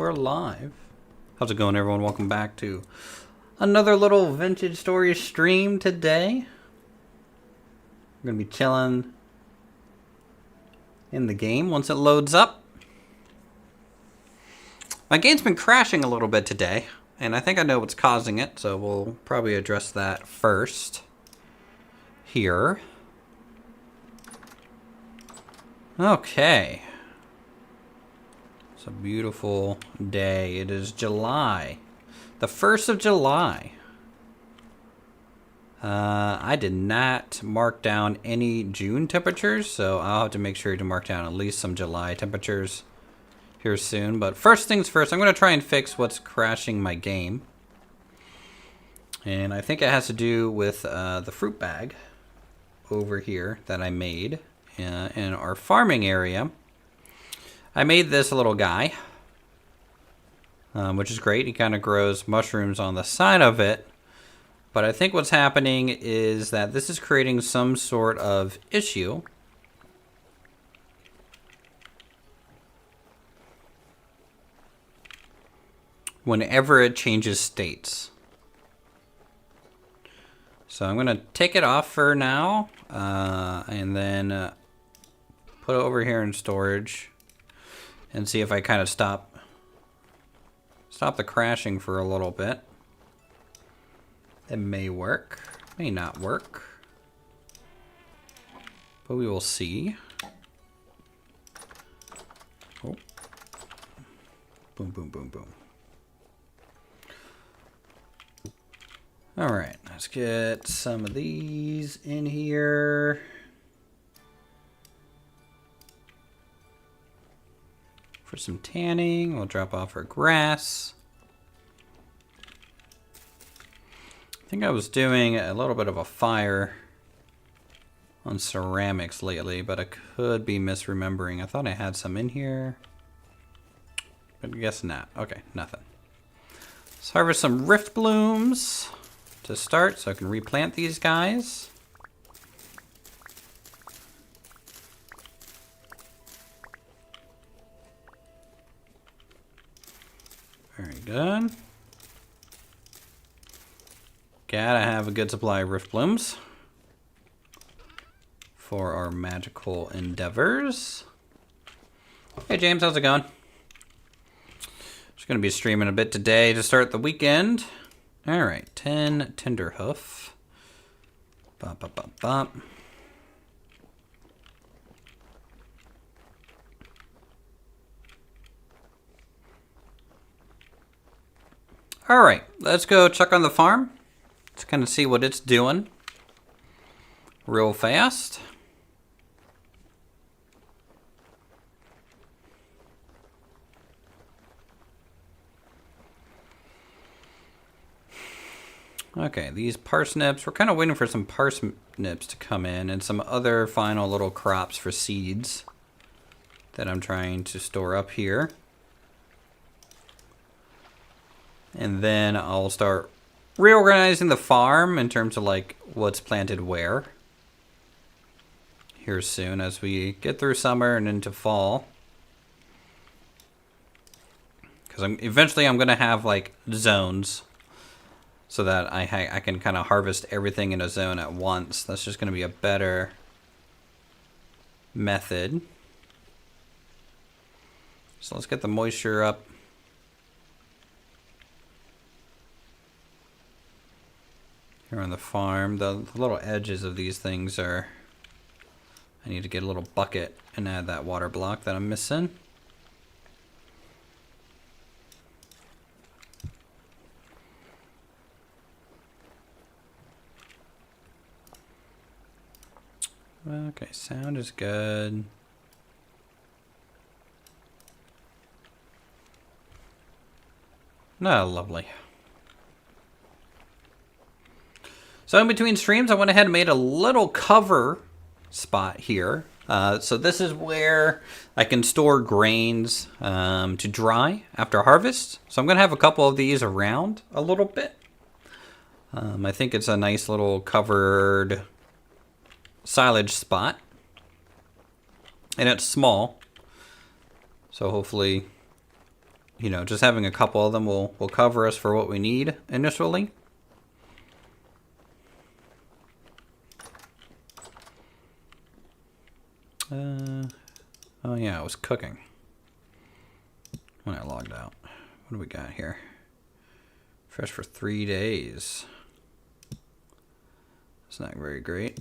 we're live. How's it going, everyone? Welcome back to another little vintage story stream today. We're gonna be chilling in the game once it loads up. My game's been crashing a little bit today, and I think I know what's causing it, so we'll probably address that first here. Okay. It's a beautiful day. It is July. The 1st of July. I did not mark down any June temperatures, so I'll have to make sure to mark down at least some July temperatures here soon. But first things first, I'm going to try and fix what's crashing my game. And I think it has to do with the fruit bag over here that I made in our farming area. I made this little guy, which is great. He kind of grows mushrooms on the side of it. But I think what's happening is that this is creating some sort of issue. Whenever it changes states. So I'm going to take it off for now, and then put it over here in storage. And see if I kind of stop the crashing for a little bit. It may work, may not work, but we will see. Oh. Boom, boom, boom, boom. All right, let's get some of these in here. For some tanning, we'll drop off our grass. I think I was doing a little bit of a fire on ceramics lately, but I could be misremembering. I thought I had some in here, but I guess not. Okay, nothing. Let's harvest some rift blooms to start so I can replant these guys. Very good. Gotta have a good supply of rift blooms for our magical endeavors. Hey James, how's it going? Just gonna be streaming a bit today to start the weekend. Alright, 10 tenderhoof. Bop, bop, bop, bop. All right, let's go check on the farm. Let's kind of see what it's doing real fast. Okay, these parsnips, we're kind of waiting for some parsnips to come in and some other final little crops for seeds that I'm trying to store up here. And then I'll start reorganizing the farm in terms of like what's planted where here soon as we get through summer and into fall. Because eventually I'm going to have like zones so that I can kind of harvest everything in a zone at once. That's just going to be a better method. So let's get the moisture up. Here on the farm, the little edges of these things are, I need to get a little bucket and add that water block that I'm missing. Okay, sound is good. No, lovely. So in between streams, I went ahead and made a little cover spot here. So this is where I can store grains to dry after harvest. So I'm going to have a couple of these around a little bit. I think it's a nice little covered silage spot. And it's small. So hopefully you know, just having a couple of them will cover us for what we need initially. Oh yeah, I was cooking when I logged out. What do we got here? Fresh for 3 days. It's not very great.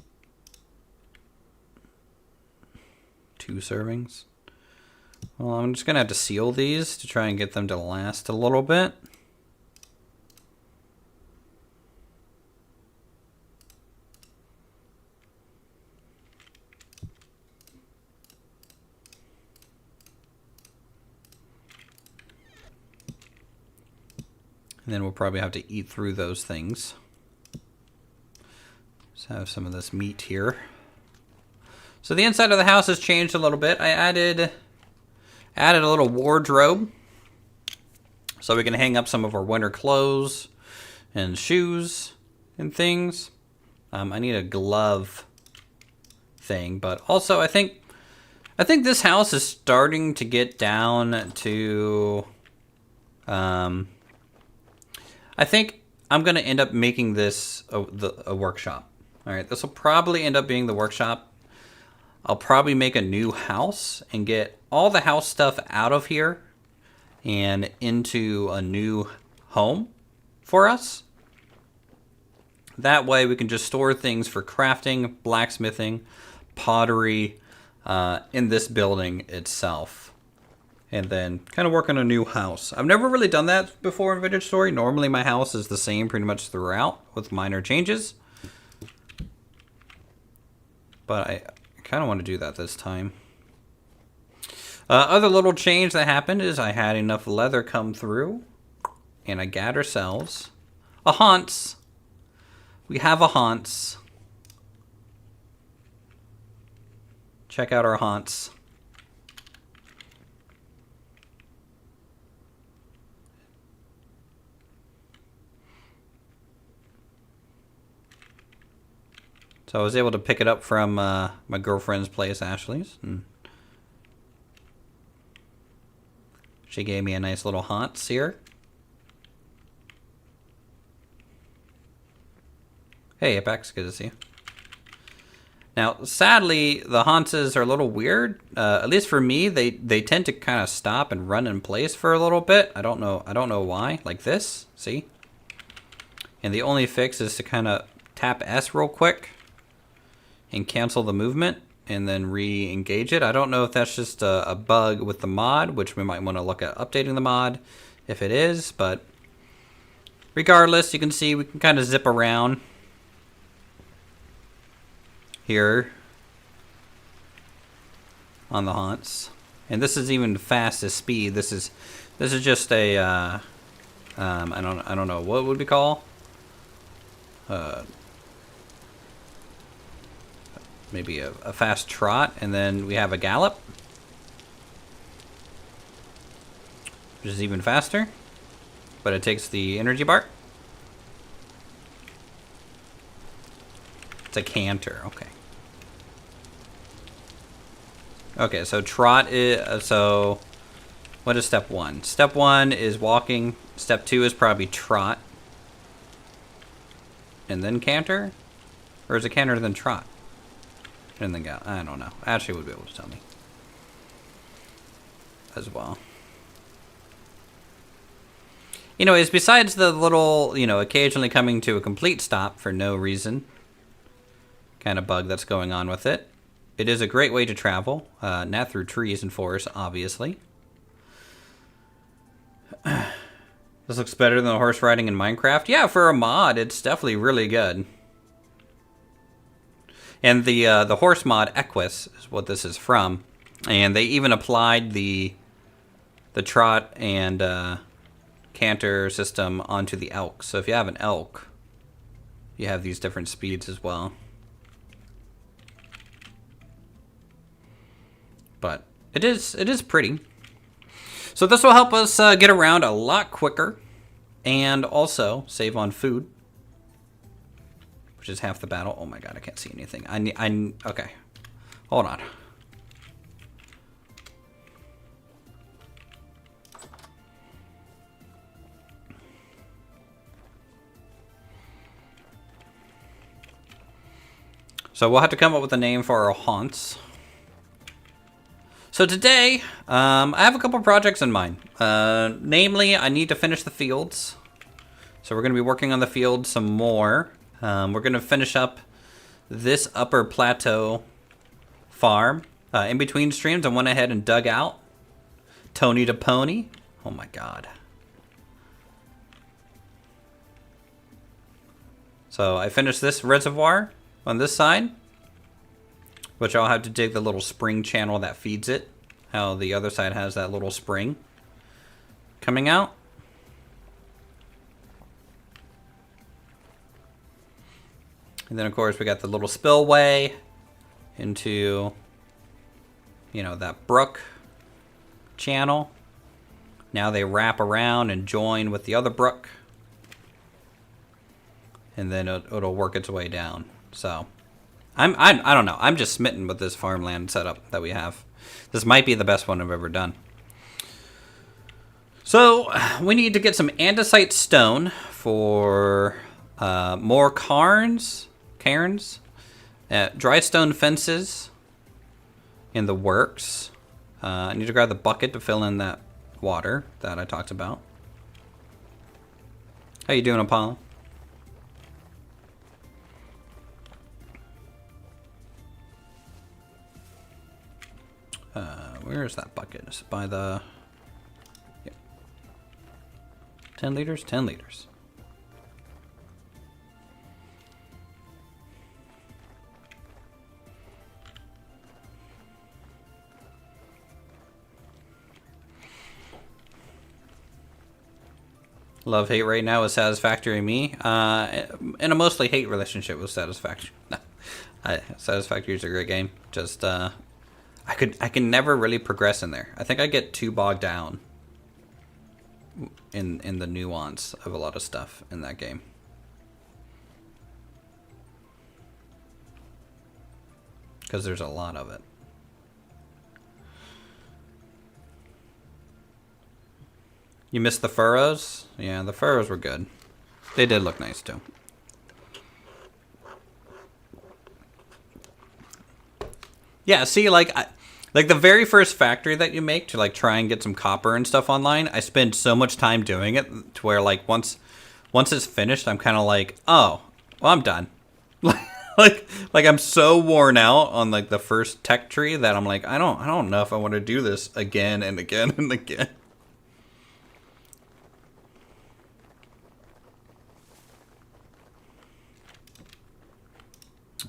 2 servings. Well, I'm just gonna have to seal these to try and get them to last a little bit. And then we'll probably have to eat through those things. Let's have some of this meat here. So the inside of the house has changed a little bit. I added a little wardrobe so we can hang up some of our winter clothes and shoes and things. I need a glove thing, but also I think this house is starting to get down to I think I'm going to end up making this a workshop. All right, this will probably end up being the workshop. I'll probably make a new house and get all the house stuff out of here and into a new home for us. That way we can just store things for crafting, blacksmithing, pottery in this building itself. And then kind of work on a new house. I've never really done that before in Vintage Story. Normally my house is the same pretty much throughout with minor changes. But I kind of want to do that this time. Other little change that happened is I had enough leather come through. And I got ourselves a haunts. We have a haunts. Check out our haunts. So I was able to pick it up from my girlfriend's place, Ashley's. And she gave me a nice little haunts here. Hey, Apex, good to see you. Now, sadly, the haunts are a little weird. At least for me, they tend to kind of stop and run in place for a little bit. I don't know why. Like this, see? And the only fix is to kind of tap S real quick and cancel the movement and then re-engage it. I don't know if that's just a bug with the mod, which we might want to look at updating the mod if it is, but regardless, you can see we can kind of zip around here on the haunts. And this is even fastest speed. This is just a I don't know what would we call maybe a fast trot, and then we have a gallop, which is even faster, but it takes the energy bar. It's a canter, okay. Okay, so trot is, so what is step 1? Step 1 is walking, step 2 is probably trot, and then canter? Or is it canter then trot? And then go. I don't know. Ashley would be able to tell me as well. Anyways, besides the little, occasionally coming to a complete stop for no reason kind of bug that's going on with it, it is a great way to travel. Not through trees and forests, obviously. This looks better than the horse riding in Minecraft. Yeah, for a mod, it's definitely really good. And the horse mod, Equus, is what this is from. And they even applied the trot and canter system onto the elk. So if you have an elk, you have these different speeds as well. But it is pretty. So this will help us get around a lot quicker and also save on food, which is half the battle. Oh my god, I can't see anything. Okay. Hold on. So we'll have to come up with a name for our haunts. So today, I have a couple projects in mind. Namely, I need to finish the fields. So we're going to be working on the fields some more. We're going to finish up this upper plateau farm. In between streams, I went ahead and dug out Tony to Pony. Oh my god. So I finished this reservoir on this side, which I'll have to dig the little spring channel that feeds it. How the other side has that little spring coming out. And then of course we got the little spillway into, you know, that brook channel. Now they wrap around and join with the other brook. And then it'll work its way down. So I don't know. I'm just smitten with this farmland setup that we have. This might be the best one I've ever done. So we need to get some andesite stone for more cairns, dry stone fences in the works. I need to grab the bucket to fill in that water that I talked about. How you doing, Apollo? Where is that bucket? Is it by the... Yep. 10 liters? 10 liters. Love-hate right now is Satisfactory me. In a mostly hate relationship with Satisfactory. No. Satisfactory is a great game. Just, I can never really progress in there. I think I get too bogged down in the nuance of a lot of stuff in that game. Because there's a lot of it. You missed the furrows? Yeah, the furrows were good. They did look nice too. Yeah, see, like the very first factory that you make to like try and get some copper and stuff online, I spend so much time doing it to where like once it's finished, I'm kind of like, oh, well, I'm done. like I'm so worn out on like the first tech tree that I'm like, I don't know if I want to do this again and again and again.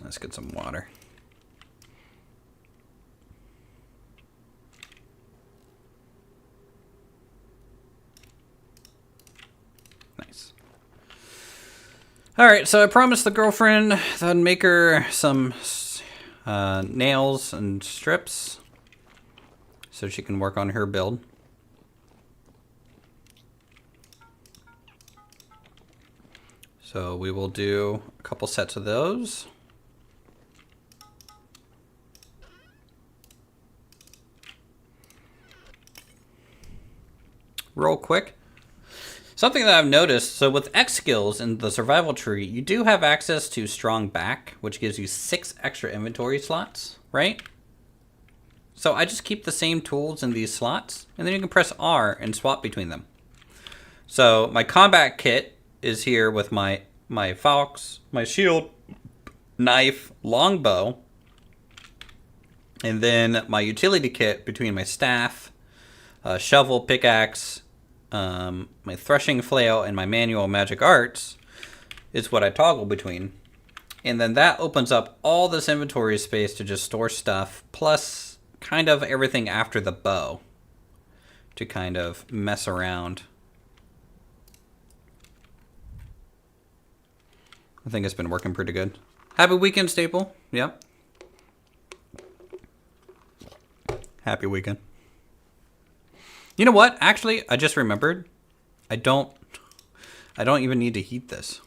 Let's get some water. Nice. Alright, so I promised the girlfriend that I'd make her some nails and strips so she can work on her build. So we will do a couple sets of those. Real quick. Something that I've noticed, so with X skills in the survival tree, you do have access to strong back, which gives you 6 extra inventory slots, right? So I just keep the same tools in these slots, and then you can press R and swap between them. So my combat kit is here with my falx, my shield, knife, longbow, and then my utility kit between my staff, shovel, pickaxe, my threshing flail, and my manual magic arts is what I toggle between. And then that opens up all this inventory space to just store stuff, plus kind of everything after the bow to kind of mess around. I think it's been working pretty good. Happy weekend, Staple. Yep. Happy weekend. You know what? Actually, I just remembered. I don't even need to heat this.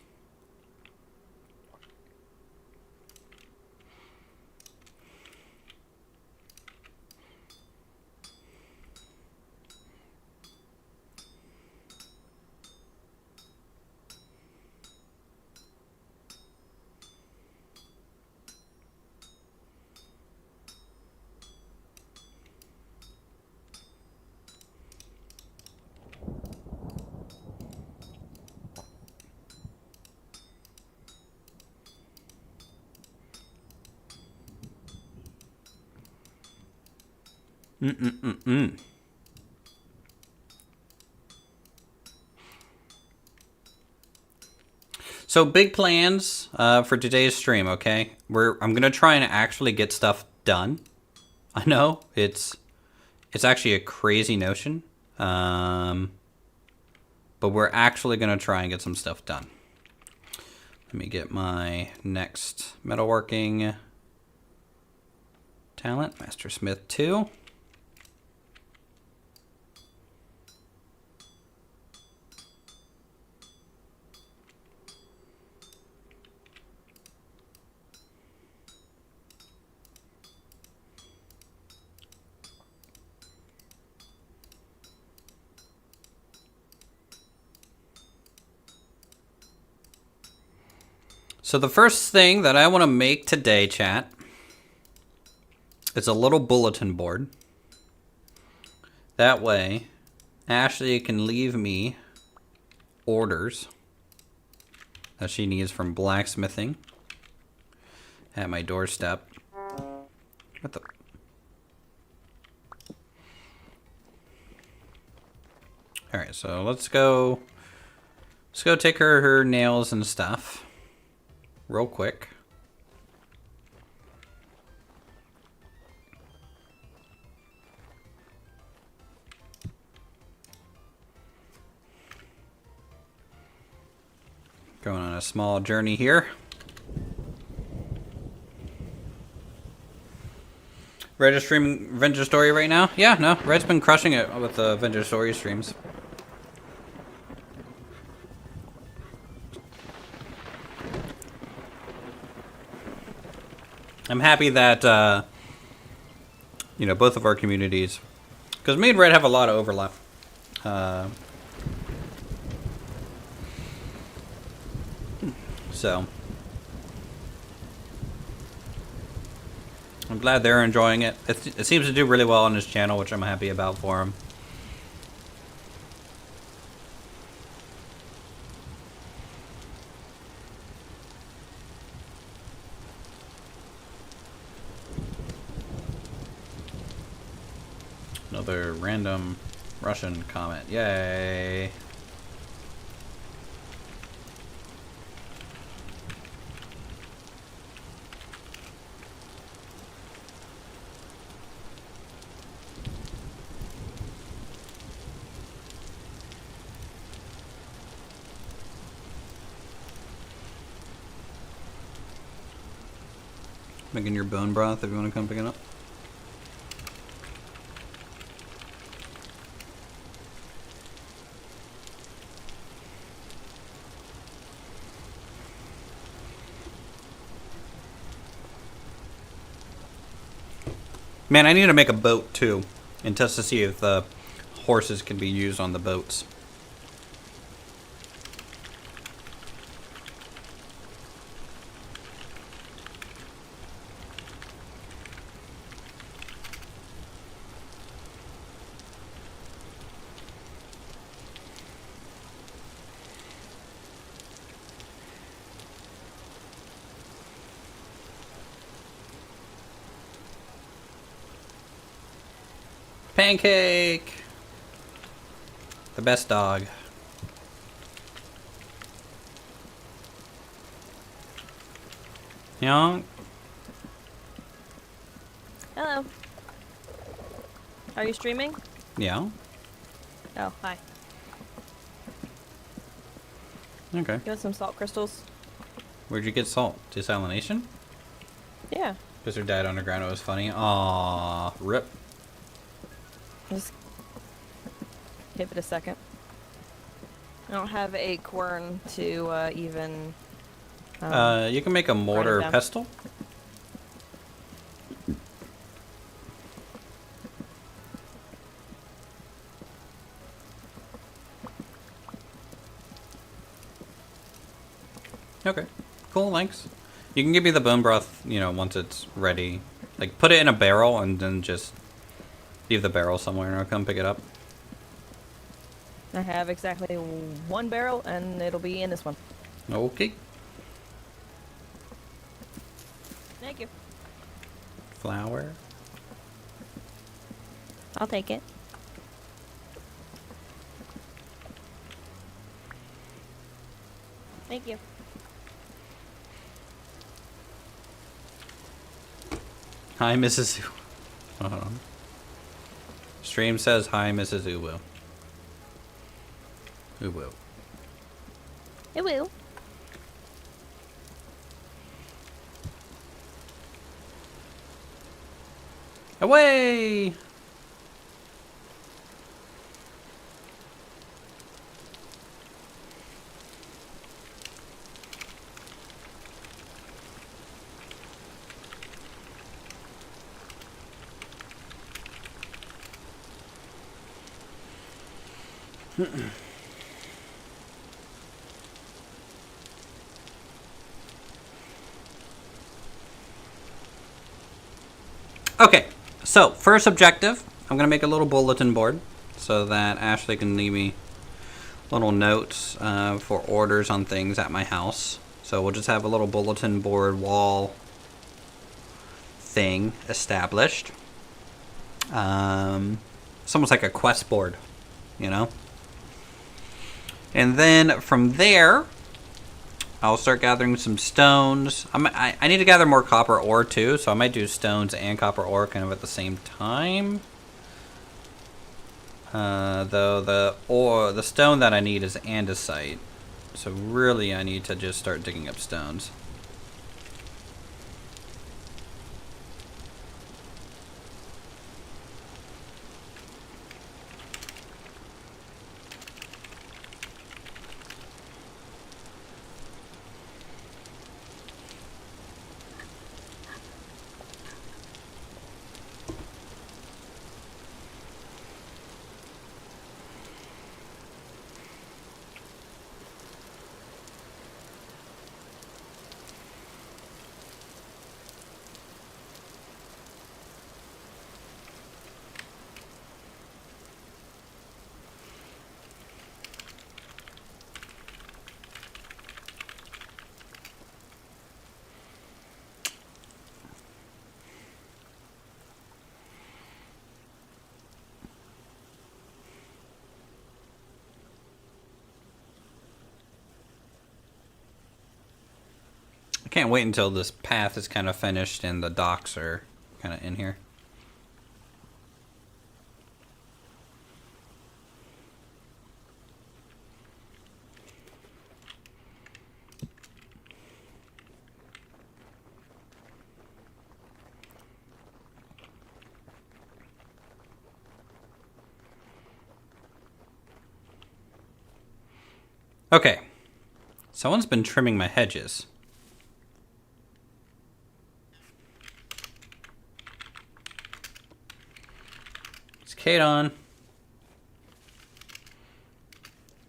So big plans for today's stream, okay? I'm gonna try and actually get stuff done. I know it's actually a crazy notion, but we're actually gonna try and get some stuff done. Let me get my next metalworking talent, Master Smith 2. So the first thing that I want to make today, chat, is a little bulletin board. That way, Ashley can leave me orders that she needs from Blacksmithing at my doorstep. What the? All right, so let's go take her nails and stuff real quick. Going on a small journey here. Red is streaming Venture Story right now? Yeah, no, Red's been crushing it with the Venture Story streams. I'm happy that, you know, both of our communities, because me and Red have a lot of overlap. So I'm glad they're enjoying it. It seems to do really well on his channel, which I'm happy about for him. Another random Russian comment. Yay. Making your bone broth if you want to come pick it up. Man, I need to make a boat too, and test to see if the horses can be used on the boats. Pancake! The best dog. Young. Hello. Are you streaming? Yeah. Oh, hi. Okay. You want some salt crystals? Where'd you get salt? Desalination? Yeah. Because her died underground. It was funny. Aww. Rip. Just give it a second. I don't have a quern to even. You can make a mortar down. pestle. Okay. Cool, thanks. You can give me the bone broth, you know, once it's ready. Like, put it in a barrel and then just leave the barrel somewhere and I'll come pick it up. I have exactly one barrel, and it'll be in this one. Okay. Thank you. Flour. I'll take it. Thank you. Hi, Mrs. Hold on. Stream says hi, Mrs. Uwu. Uwu. It will. Away! Okay, so first objective, I'm going to make a little bulletin board so that Ashley can leave me little notes for orders on things at my house. So we'll just have a little bulletin board wall thing established. It's almost like a quest board, you know? And then from there, I'll start gathering some stones. I need to gather more copper ore too, so I might do stones and copper ore kind of at the same time. Though the stone that I need is andesite, so really I need to just start digging up stones. I can't wait until this path is kind of finished and the docks are kind of in here. Okay, someone's been trimming my hedges. It's Kate on.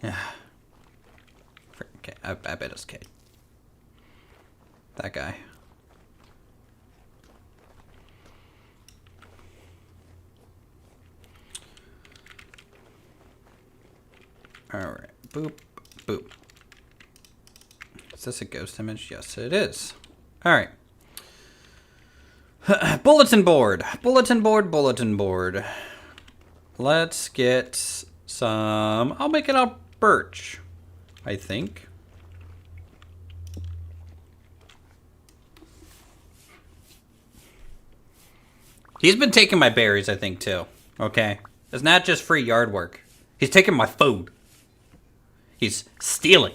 Yeah. Okay, I bet it's Kate. That guy. Alright, boop. Boop. Is this a ghost image? Yes, it is. Alright. Bulletin board. Bulletin board, bulletin board. Let's get some... I'll make it out birch, I think. He's been taking my berries, I think, too. Okay? It's not just free yard work. He's taking my food. He's stealing.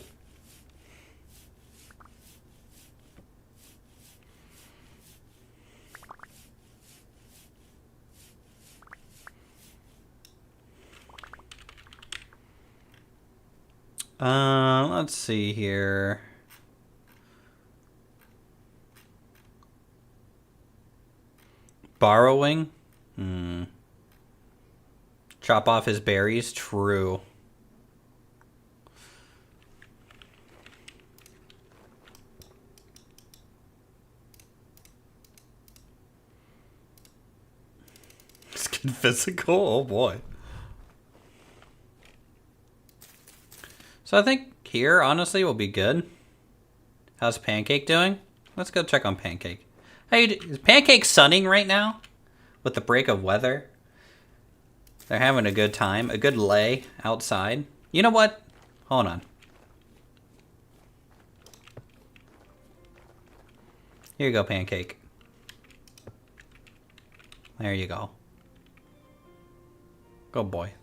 Let's see here. Borrowing? Chop off his berries? True. Get physical? Oh boy. So I think here, honestly, will be good. How's Pancake doing? Let's go check on Pancake. Hey, is Pancake sunning right now? With the break of weather? They're having a good time. A good lay outside. You know what? Hold on. Here you go, Pancake. There you go. Good boy.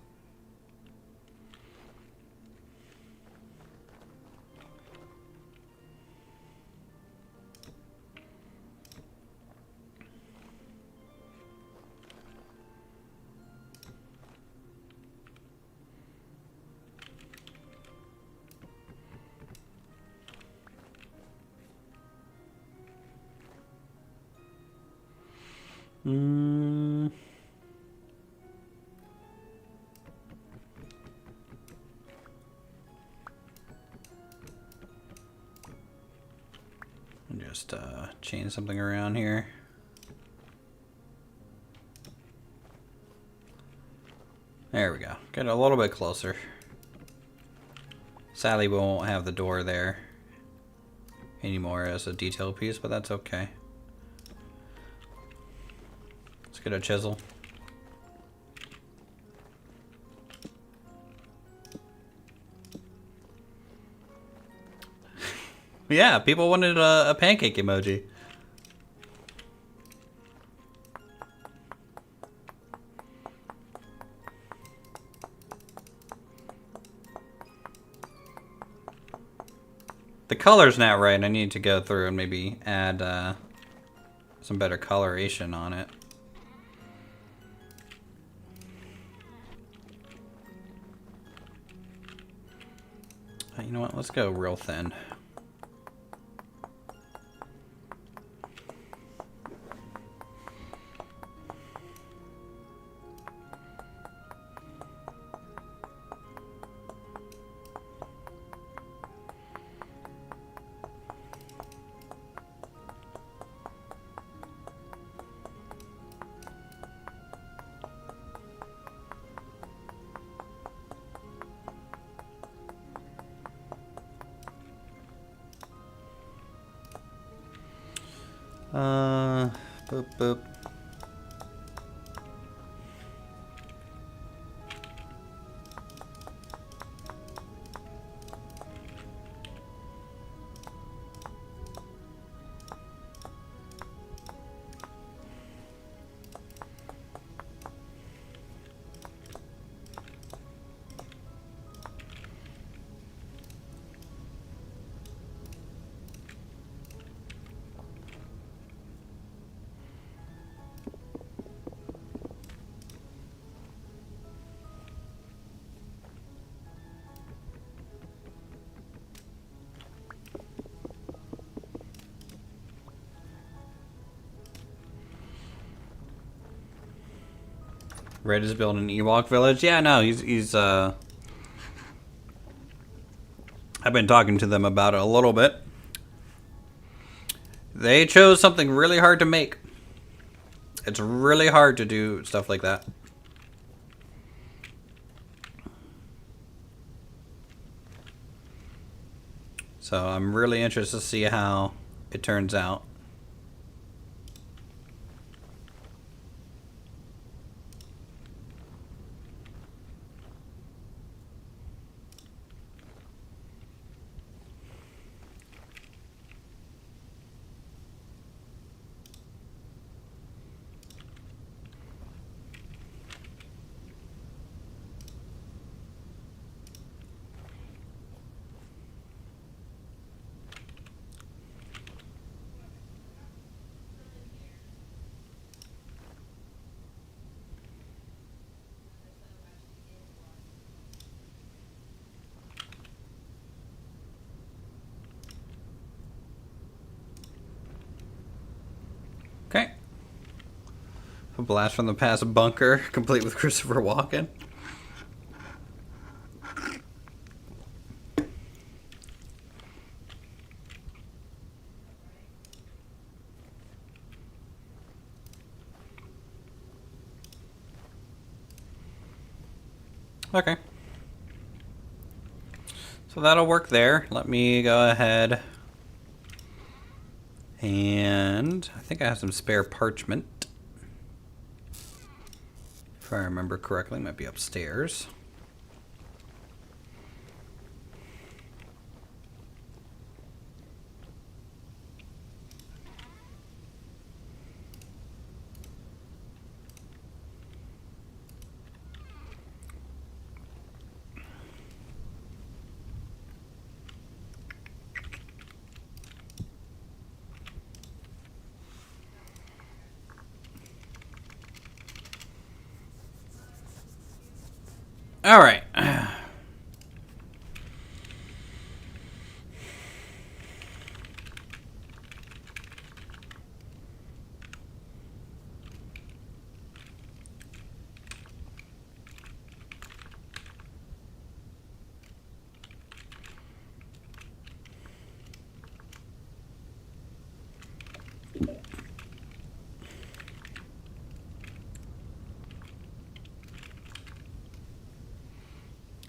Just change something around here. There we go. Get a little bit closer. Sadly, we won't have the door there anymore as a detail piece, but that's okay. Let's get a chisel. Yeah, people wanted a pancake emoji. The color's not right. I need to go through and maybe add some better coloration on it. You know what? Let's go real thin. Boop, boop. Red is building an Ewok village. Yeah, no, he's I've been talking to them about it a little bit. They chose something really hard to make. It's really hard to do stuff like that. So I'm really interested to see how it turns out. Okay. A blast from the past bunker, complete with Christopher Walken. Okay. So that'll work there. Let me go ahead. And I think I have some spare parchment. If I remember correctly, it might be upstairs. All right.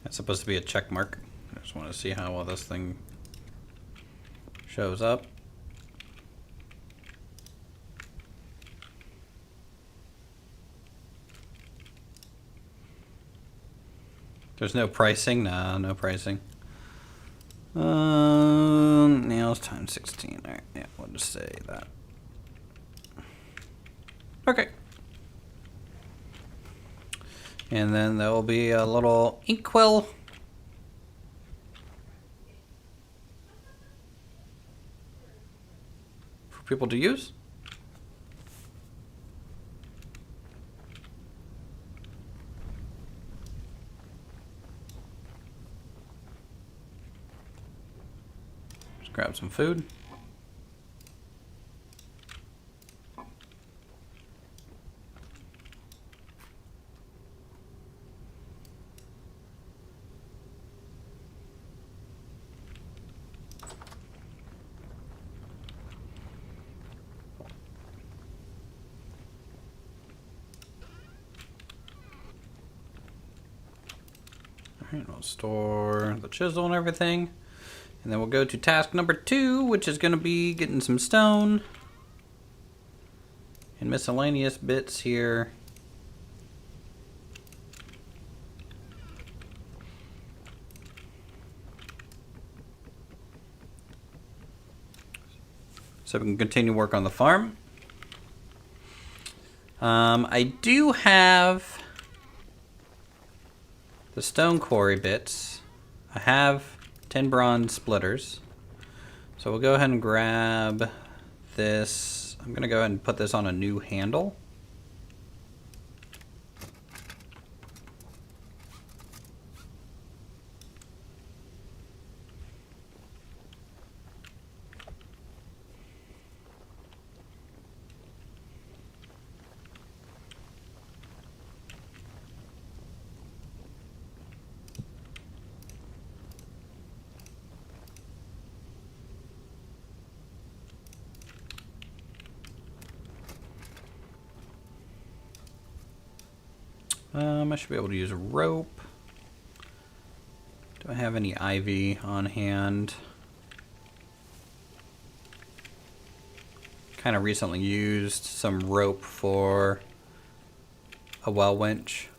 That's supposed to be a check mark. I just want to see how well this thing shows up. There's no pricing? No, no pricing. Nails times 16. Alright, yeah, we'll just say that. Okay. And then there will be a little inkwell. For people to use. Just grab some food. Alright, we'll store the chisel and everything. And then we'll go to task number 2, which is going to be getting some stone. And miscellaneous bits here. So we can continue work on the farm. I do have the stone quarry bits. I have 10 bronze splitters. So we'll go ahead and grab this. I'm going to go ahead and put this on a new handle. I should be able to use a rope. Do I have any ivy on hand? Kind of recently used some rope for a well winch.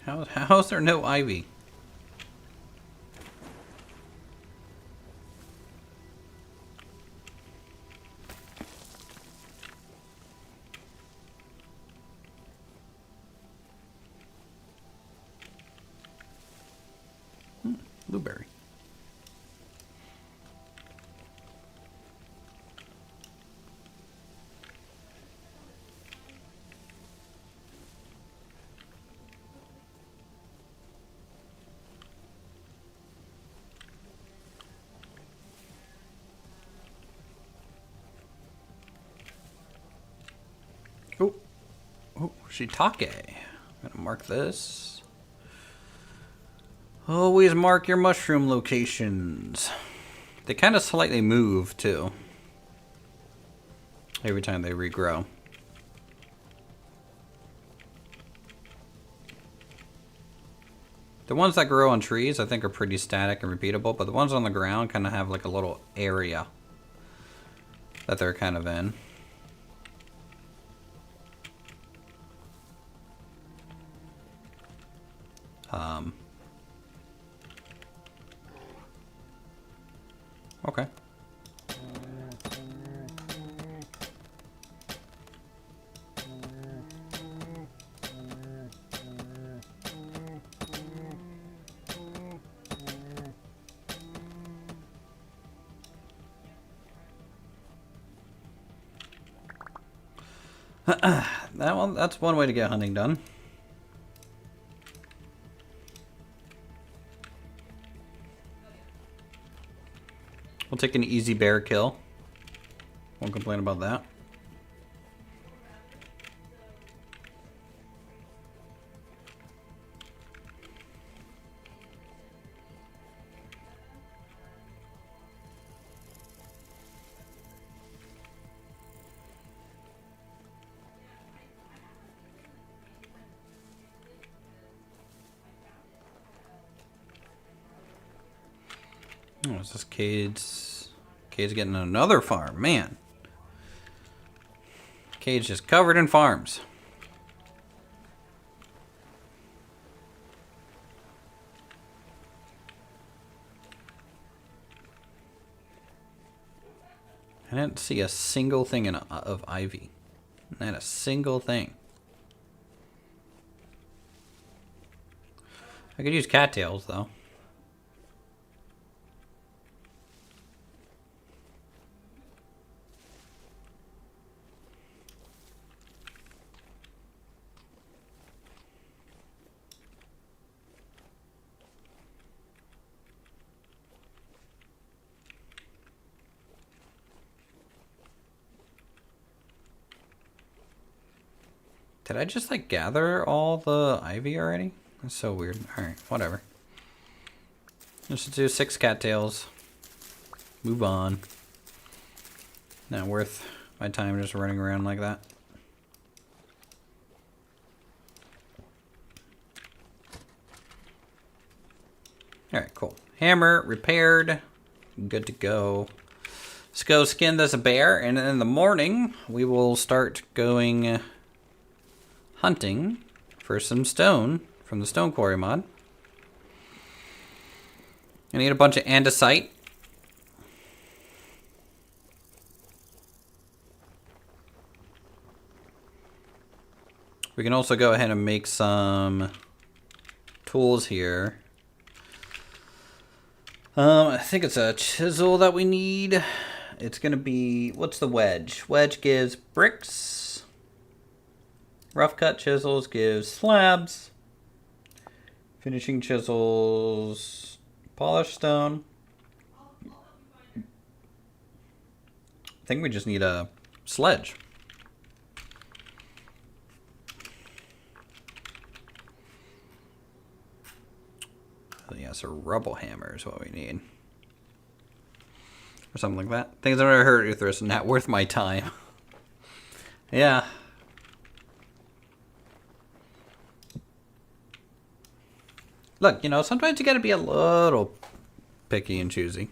How is there no ivy? Blueberry. Oh, shiitake. I'm gonna mark this. Always mark your mushroom locations. They kind of slightly move too. Every time they regrow. The ones that grow on trees I think are pretty static and repeatable, but the ones on the ground kind of have like a little area that they're kind of in. Okay. That's one way to get hunting done. We'll take an easy bear kill. Won't complain about that. Oh, is this Cade's? Cade's getting another farm, man. Cade's just covered in farms. I didn't see a single thing of ivy. Not a single thing. I could use cattails though. Did I just like gather all the ivy already? That's so weird. Alright, whatever. Let's just do 6 cattails. Move on. Not worth my time just running around like that. Alright, cool. Hammer repaired. Good to go. Let's go skin this bear, and in the morning we will start going hunting for some stone from the stone quarry mod. I need a bunch of andesite. We can also go ahead and make some tools here. I think it's a chisel that we need. It's gonna be, what's the wedge? Wedge gives bricks. Rough cut chisels gives slabs. Finishing chisels, polished stone. I think we just need a sledge. Oh, yeah, so rubble hammer is what we need. Or something like that. Things I've never heard Uthris, not worth my time. Yeah. Look, you know, sometimes you gotta be a little picky and choosy.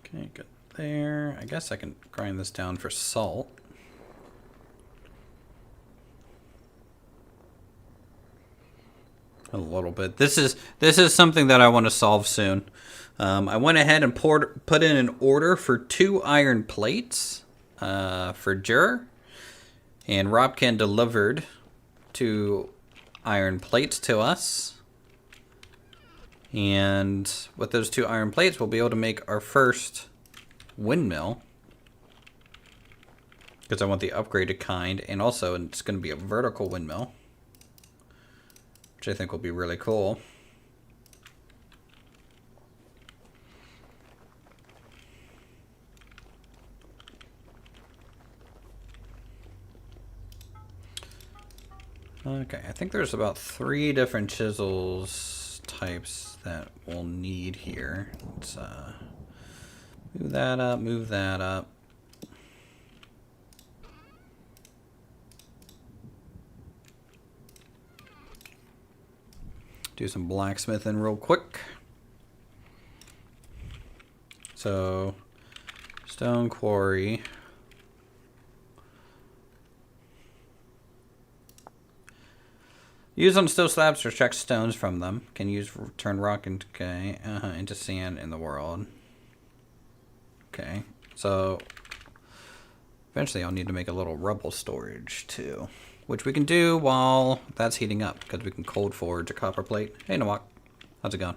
Okay, good there. I guess I can grind this down for salt. A little bit. This is something that I want to solve soon. I went ahead and put in an order for 2 iron plates for Jur, and Robkin delivered 2 iron plates to us. And with those 2 iron plates, we'll be able to make our first windmill. Because I want the upgraded kind, and also it's going to be a vertical windmill. Which I think will be really cool. Okay, I think there's about 3 different chisels types that we'll need here. Let's move that up, move that up. Do some blacksmithing real quick. So, stone quarry. Use on steel slabs to extract stones from them. Can use turn rock into into sand in the world. Okay, so eventually I'll need to make a little rubble storage too, which we can do while that's heating up because we can cold forge a copper plate. Hey Nawak, how's it going?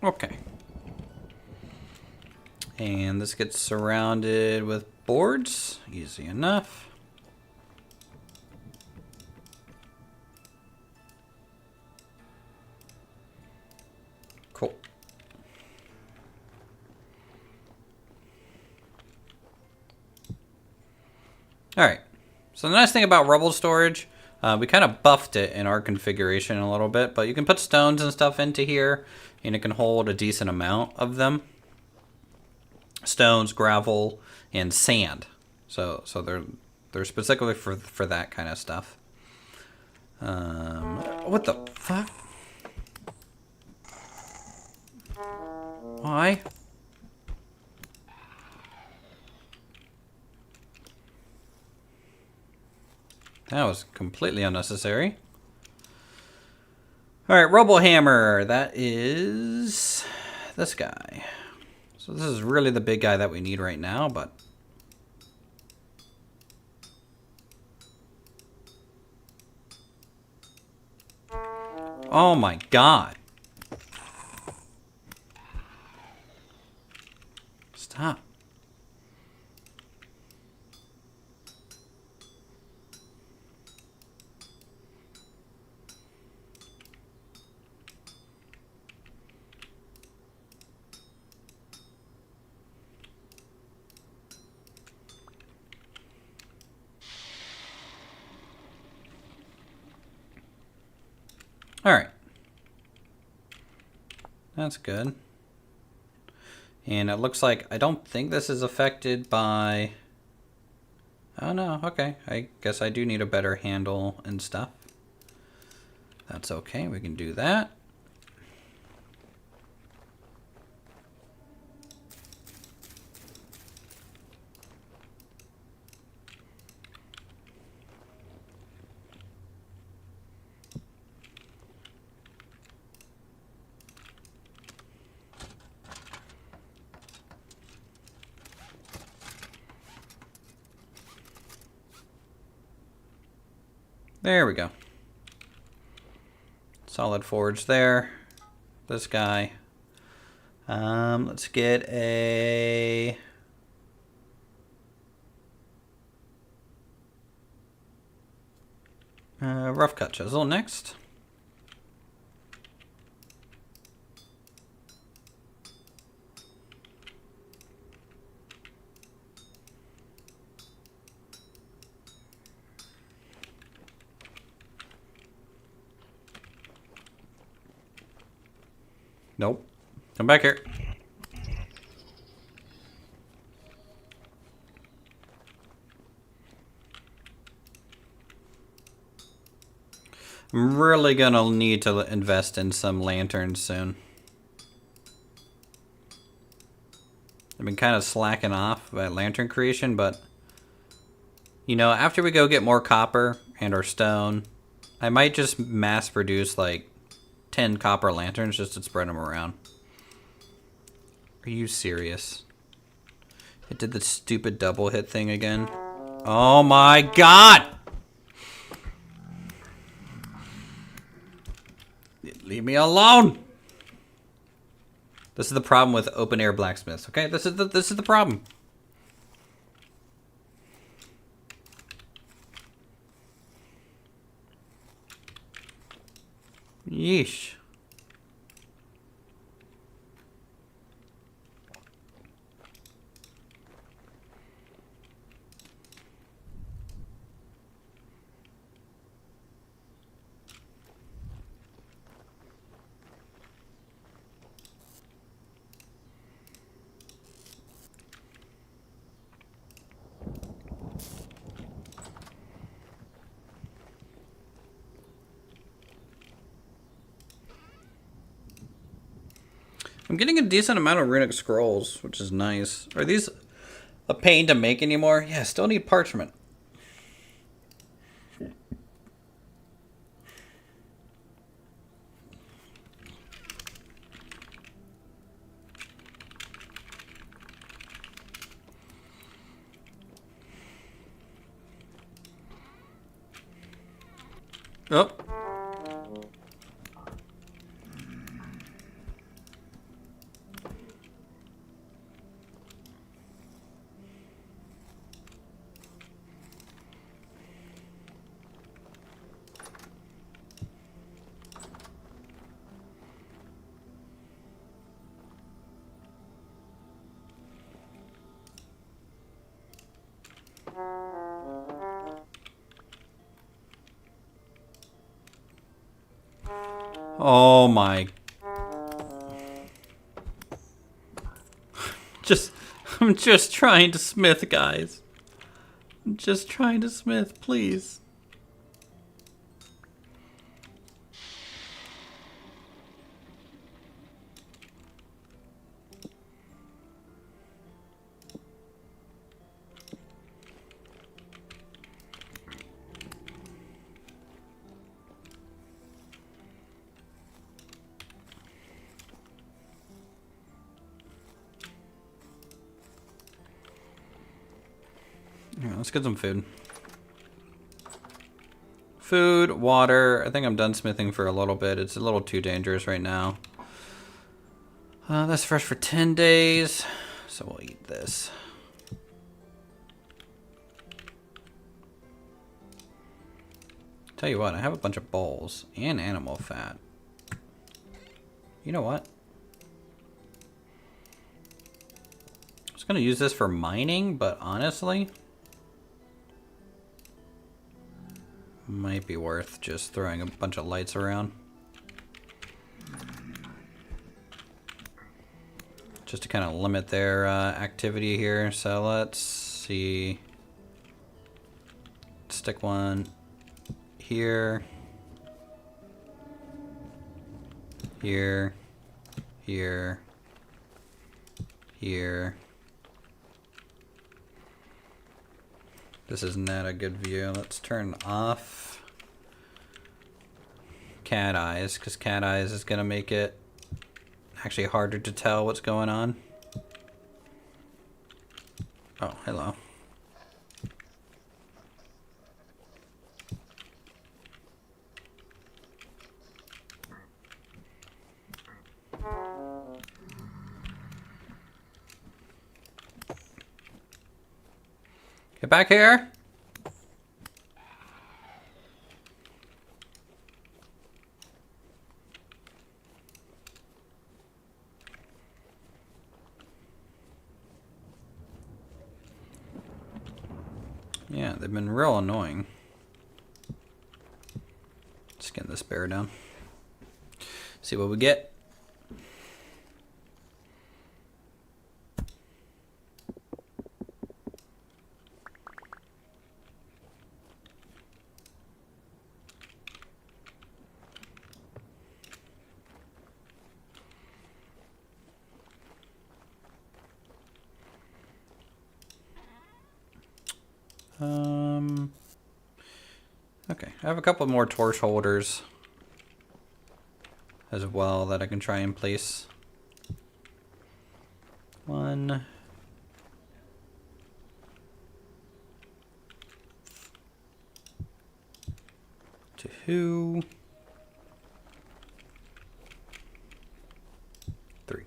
Okay. And this gets surrounded with boards. Easy enough. Cool. Alright. So the nice thing about rubble storage, we kind of buffed it in our configuration a little bit, but you can put stones and stuff into here, and it can hold a decent amount of them. Stones, gravel, and sand. So they're specifically for that kind of stuff. What the fuck? Why? That was completely unnecessary. Alright, Rubble Hammer. That is this guy. So this is really the big guy that we need right now, but... Oh my god. Stop. Alright. That's good. And it looks like, I don't think this is affected by... Oh no, okay. I guess I do need a better handle and stuff. That's okay, we can do that. There we go. Solid forge there. This guy. Let's get a... rough cut chisel next. Nope. Come back here. I'm really gonna need to invest in some lanterns soon. I've been kind of slacking off about lantern creation, but you know, after we go get more copper and our stone, I might just mass produce like 10 copper lanterns just to spread them around. Are you serious? It did the stupid double hit thing again. Oh my god! Leave me alone! This is the problem with open air blacksmiths, okay? This is the problem. Yeesh. I'm getting a decent amount of runic scrolls, which is nice. Are these a pain to make anymore? Yeah, still need parchment. Oh. Oh my. I'm just trying to smith, guys. I'm just trying to smith, please. Yeah, let's get some food. Food, water. I think I'm done smithing for a little bit. It's a little too dangerous right now. That's fresh for 10 days. So we'll eat this. Tell you what, I have a bunch of bowls and animal fat. You know what? I was gonna use this for mining, but honestly, might be worth just throwing a bunch of lights around. Just to kind of limit their activity here. So let's see. Stick one here. Here. Here. Here. This is not a good view. Let's turn off cat eyes, because cat eyes is going to make it actually harder to tell what's going on. Oh, hello. Get back here. Yeah, they've been real annoying. Skin this bear down. See what we get. Okay, I have a couple more torch holders as well that I can try and place. 1, 2, 3.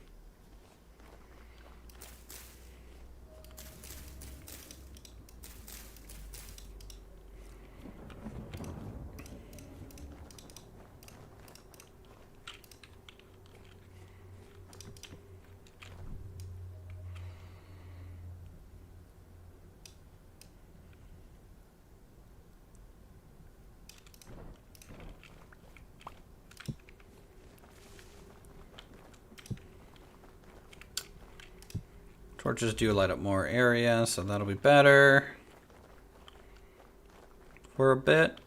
Torches do light up more area, so that'll be better for a bit.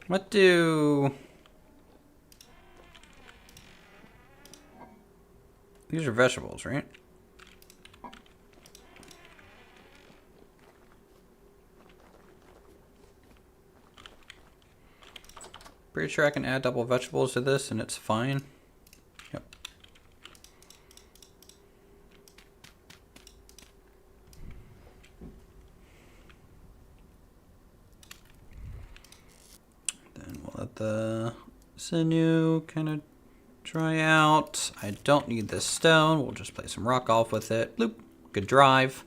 What do... These are vegetables, right? Pretty sure I can add double vegetables to this and it's fine. Yep. Then we'll let the sinew kind of dry out. I don't need this stone. We'll just play some rock golf with it. Bloop. Good drive.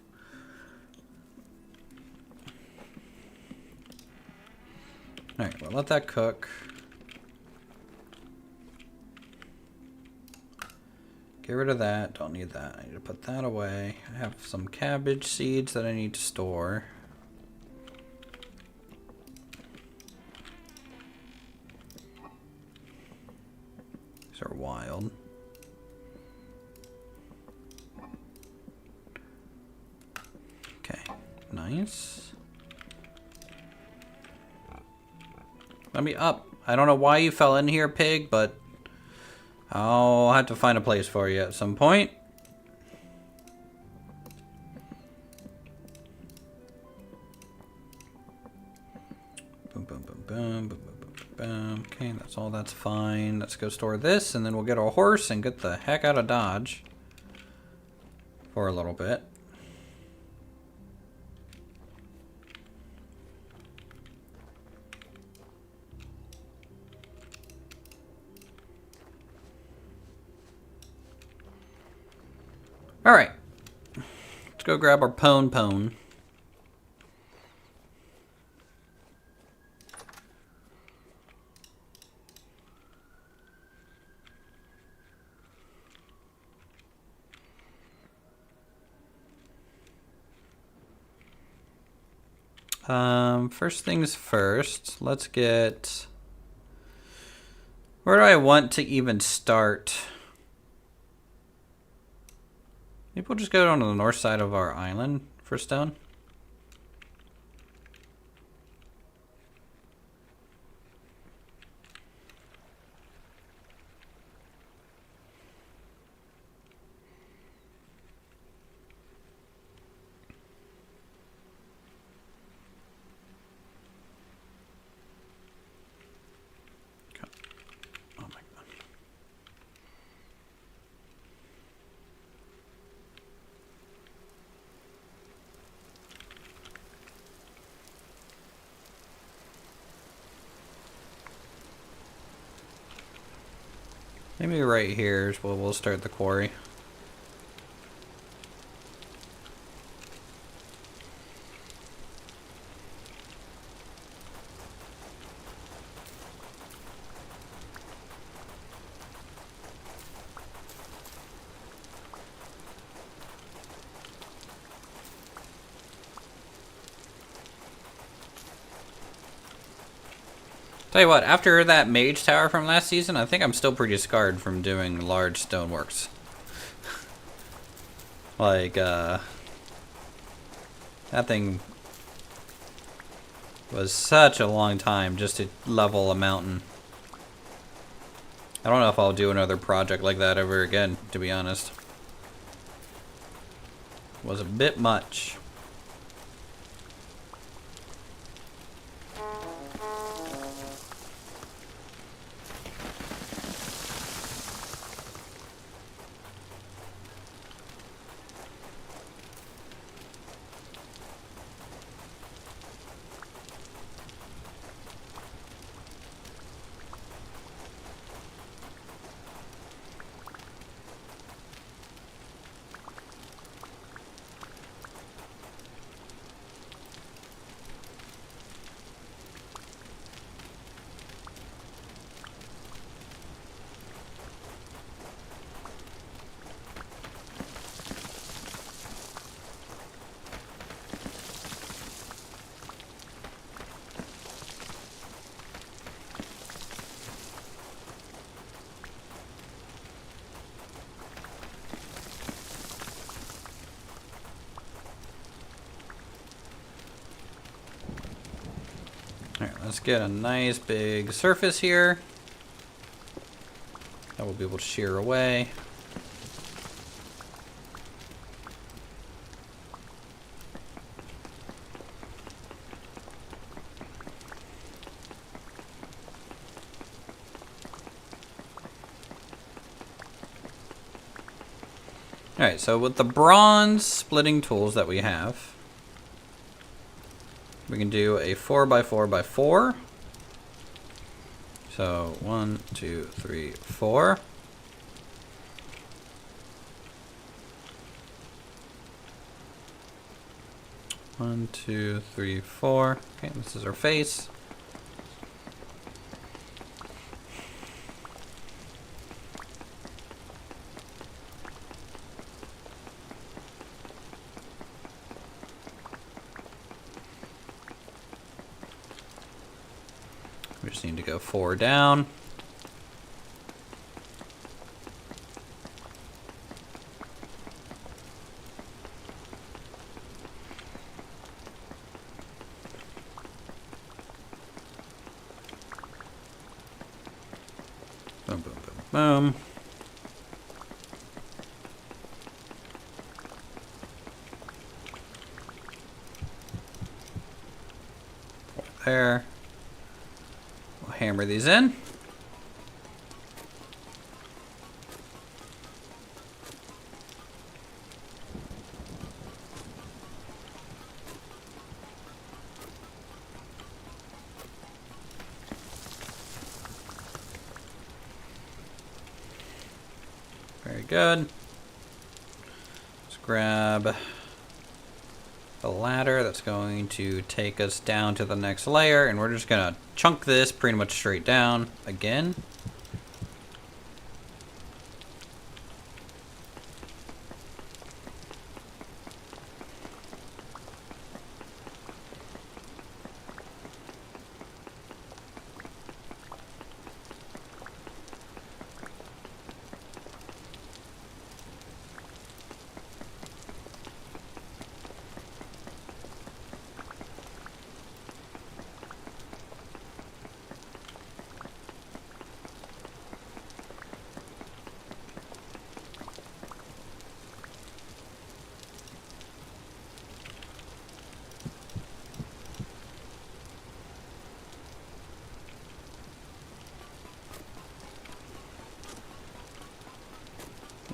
Alright, we'll let that cook. Get rid of that. Don't need that. I need to put that away. I have some cabbage seeds that I need to store. These are wild. Okay, nice. Let me up. I don't know why you fell in here, pig, but I'll have to find a place for you at some point. Boom, boom, boom, boom, boom, boom, boom, boom. Okay, that's all. That's fine. Let's go store this, and then we'll get our horse and get the heck out of Dodge for a little bit. All right, let's go grab our pone. First things first, let's get... Where do I want to even start? Maybe we'll just go down to the north side of our island for stone. Oh my God. Maybe right here is where we'll start the quarry. Tell you what, after that mage tower from last season, I think I'm still pretty scarred from doing large stoneworks. Like, that thing was such a long time just to level a mountain. I don't know if I'll do another project like that ever again, to be honest. It was a bit much. Alright, let's get a nice big surface here. That will be able to shear away. Alright, so with the bronze splitting tools that we have, we can do a 4x4x4. So 1, 2, 3, 4. One, two, three, four. Okay, this is our face. We just need to go 4 down. Boom, boom, boom, boom. There. We'll hammer these in. Very good. Let's grab the ladder that's going to take us down to the next layer, and we're just gonna chunk this pretty much straight down again.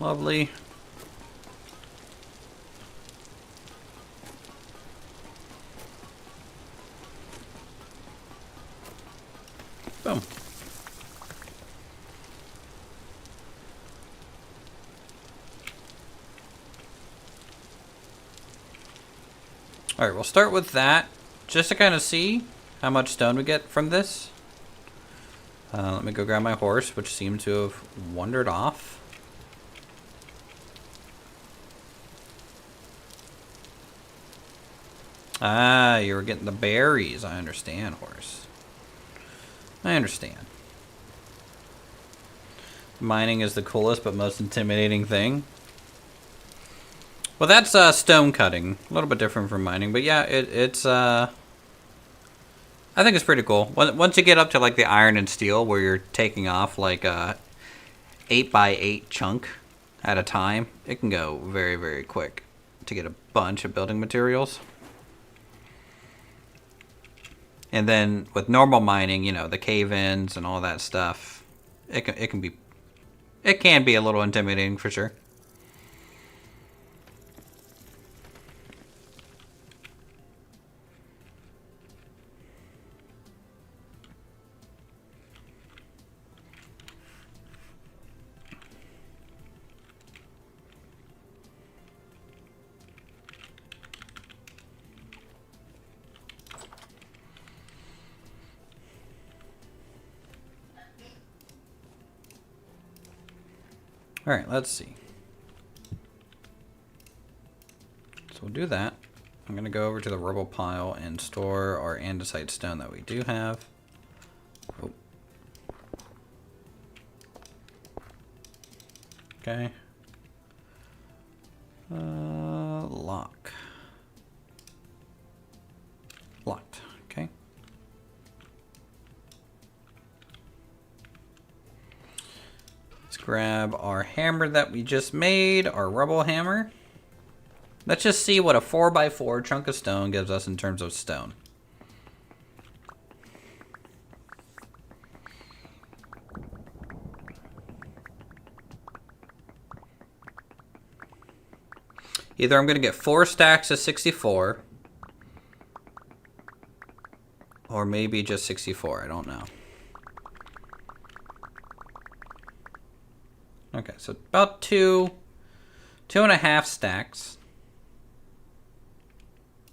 Lovely. Boom. Alright, we'll start with that, just to kind of see how much stone we get from this. Let me go grab my horse, which seemed to have wandered off. Ah, you were getting the berries. I understand, horse. I understand. Mining is the coolest but most intimidating thing. Well, that's stone cutting. A little bit different from mining, but yeah, it's I think it's pretty cool. Once you get up to like the iron and steel, where you're taking off like a 8x8 chunk at a time, it can go very, very quick to get a bunch of building materials. And then with normal mining, you know, the cave-ins and all that stuff, it can be a little intimidating for sure. All right, let's see. So we'll do that. I'm going to go over to the rubble pile and store our andesite stone that we do have. Oh. Okay. Lock. Locked. Okay. Let's grab our hammer that we just made, our rubble hammer. Let's just see what a 4x4 chunk of stone gives us in terms of stone. Either I'm going to get 4 stacks of 64, or maybe just 64, I don't know. Okay, so about 2.5 stacks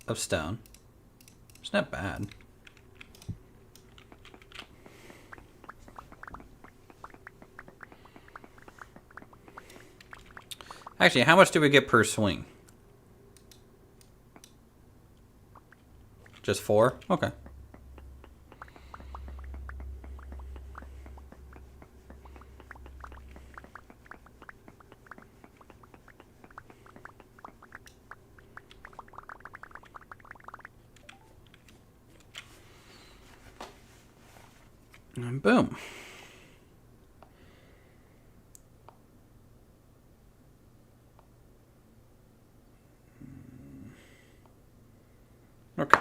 of stone. It's not bad. Actually, how much do we get per swing? Just 4? Okay. And boom. Okay.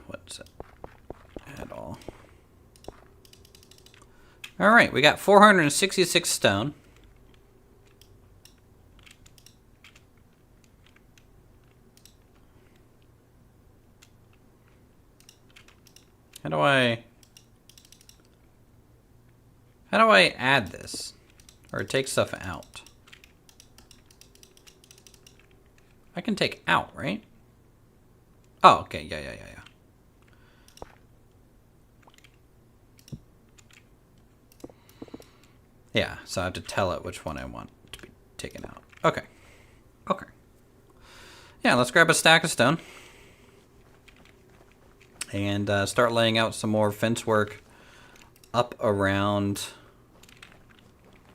What's it? Add all. All right, we got 466 stone. How do I add this? Or take stuff out? I can take out, right? Oh, okay, yeah. Yeah, so I have to tell it which one I want to be taken out. Okay. Okay. Yeah, let's grab a stack of stone. And start laying out some more fence work up around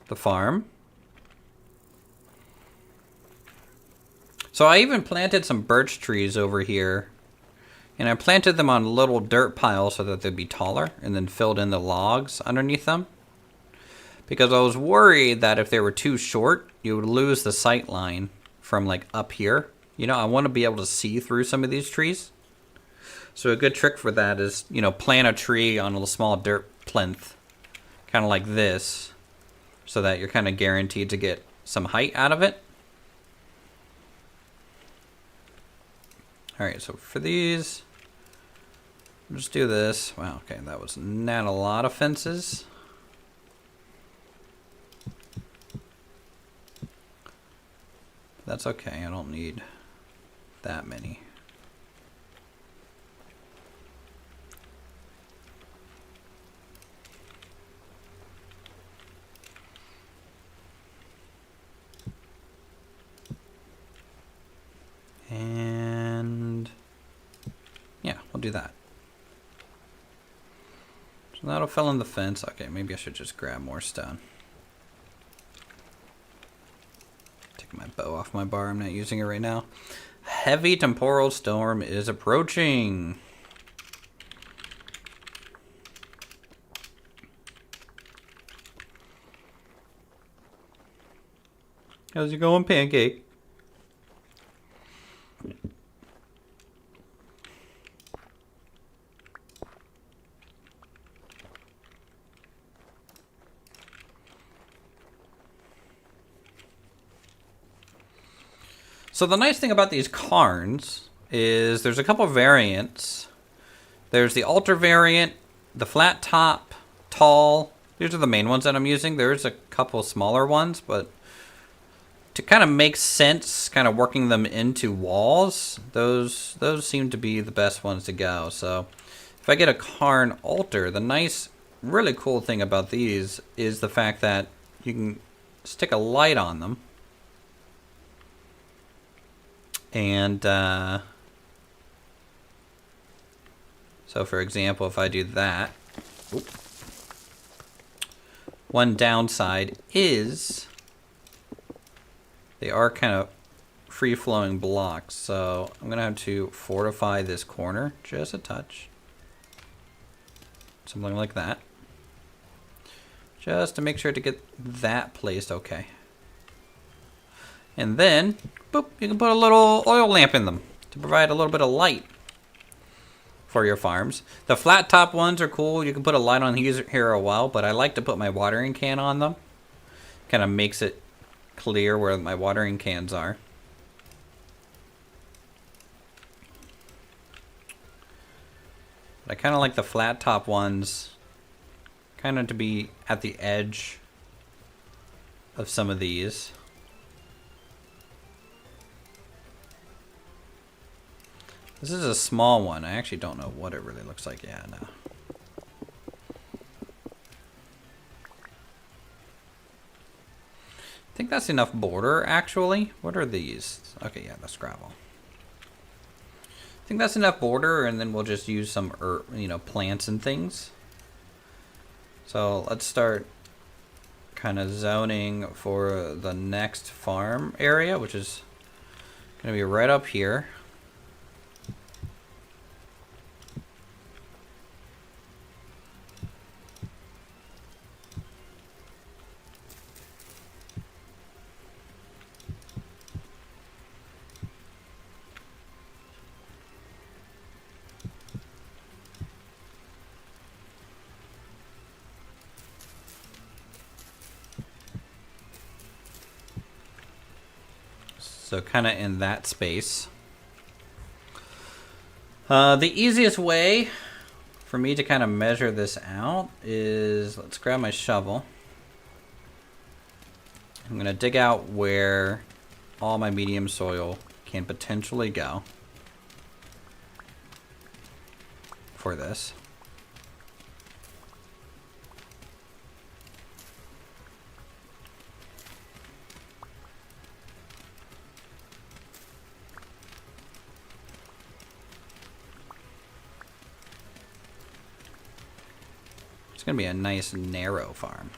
the farm. So I even planted some birch trees over here. And I planted them on little dirt piles so that they'd be taller, and then filled in the logs underneath them. Because I was worried that if they were too short, you would lose the sight line from like up here. You know, I want to be able to see through some of these trees. So a good trick for that is, you know, plant a tree on a little small dirt plinth, kind of like this, so that you're kind of guaranteed to get some height out of it. All right, so for these, we'll just do this. Wow, okay, that was not a lot of fences. That's okay, I don't need that many. And yeah, we'll do that. So that'll fill in the fence. Okay, maybe I should just grab more stone. Take my bow off my bar. I'm not using it right now. Heavy temporal storm is approaching. How's it going, Pancake? So the nice thing about these cairns is there's a couple variants. There's the altar variant, the flat top, tall. These are the main ones that I'm using. There's a couple smaller ones, but to kind of make sense, kind of working them into walls, those seem to be the best ones to go. So if I get a cairn altar, the nice, really cool thing about these is the fact that you can stick a light on them. And so for example, if I do that, one downside is they are kind of free-flowing blocks, so I'm going to have to fortify this corner just a touch. Something like that. Just to make sure to get that placed okay. And then, boop, you can put a little oil lamp in them to provide a little bit of light for your farms. The flat top ones are cool. You can put a light on these here a while, but I like to put my watering can on them. Kind of makes it clear where my watering cans are. But I kind of like the flat top ones kind of to be at the edge of some of these. This is a small one. I actually don't know what it really looks like. Yeah, no. I think that's enough border, actually. What are these? Okay, yeah, that's gravel. I think that's enough border, and then we'll just use some, plants and things. So let's start kind of zoning for the next farm area, which is going to be right up here. So kind of in that space. The easiest way for me to kind of measure this out is, let's grab my shovel. I'm going to dig out where all my medium soil can potentially go for this. It's going to be a nice narrow farm.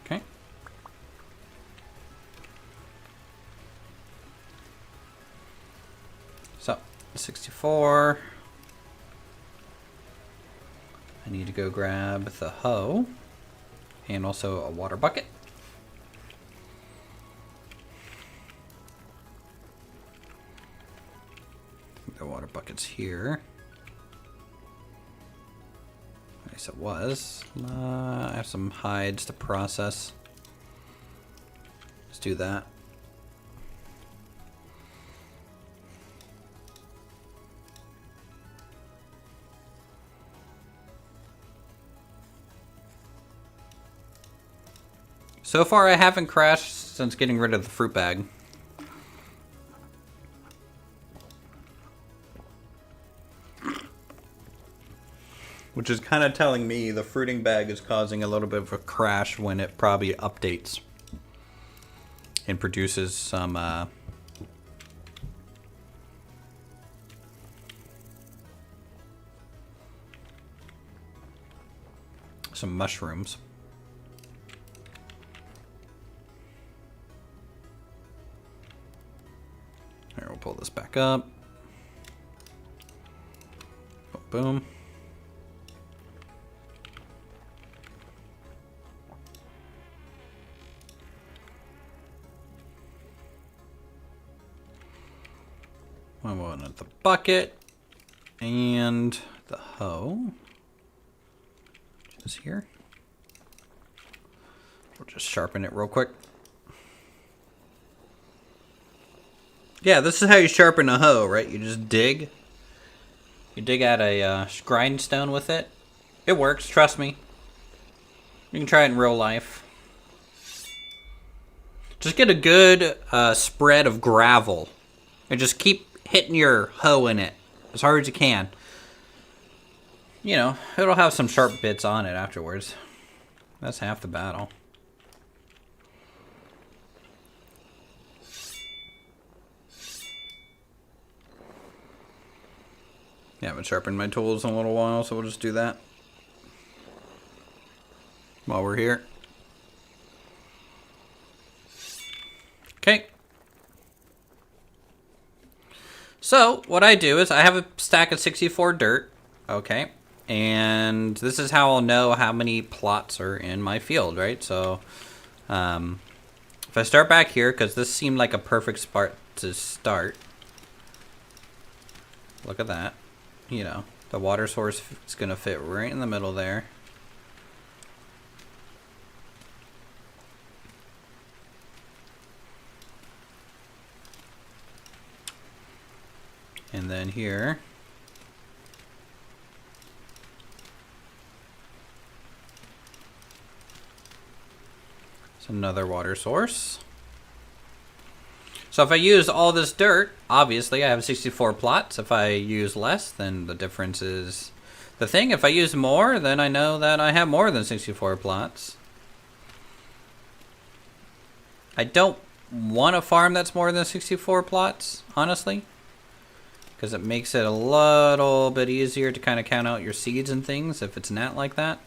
Okay. So, 64. I need to go grab the hoe and also a water bucket. The water bucket's here. Nice, it was. I have some hides to process. Let's do that. So far, I haven't crashed since getting rid of the fruit bag. Which is kind of telling me the fruiting bag is causing a little bit of a crash when it probably updates and produces some some mushrooms. Here, we'll pull this back up. Boom, boom. I wanted the bucket and the hoe. Which is here. We'll just sharpen it real quick. Yeah, this is how you sharpen a hoe, right? You just dig. You dig out a grindstone with it. It works, trust me. You can try it in real life. Just get a good spread of gravel. And just keep hitting your hoe in it as hard as you can. You know, it'll have some sharp bits on it afterwards. That's half the battle. I haven't sharpened my tools in a little while, so we'll just do that while we're here. Okay. So, what I do is I have a stack of 64 dirt, okay? And this is how I'll know how many plots are in my field, right? So, if I start back here, because this seemed like a perfect spot to start. Look at that. You know, the water source is going to fit right in the middle there. And then here, it's another water source. So if I use all this dirt, obviously I have 64 plots. If I use less, then the difference is the thing. If I use more, then I know that I have more than 64 plots. I don't want a farm that's more than 64 plots, honestly, because it makes it a little bit easier to kind of count out your seeds and things if it's not like that.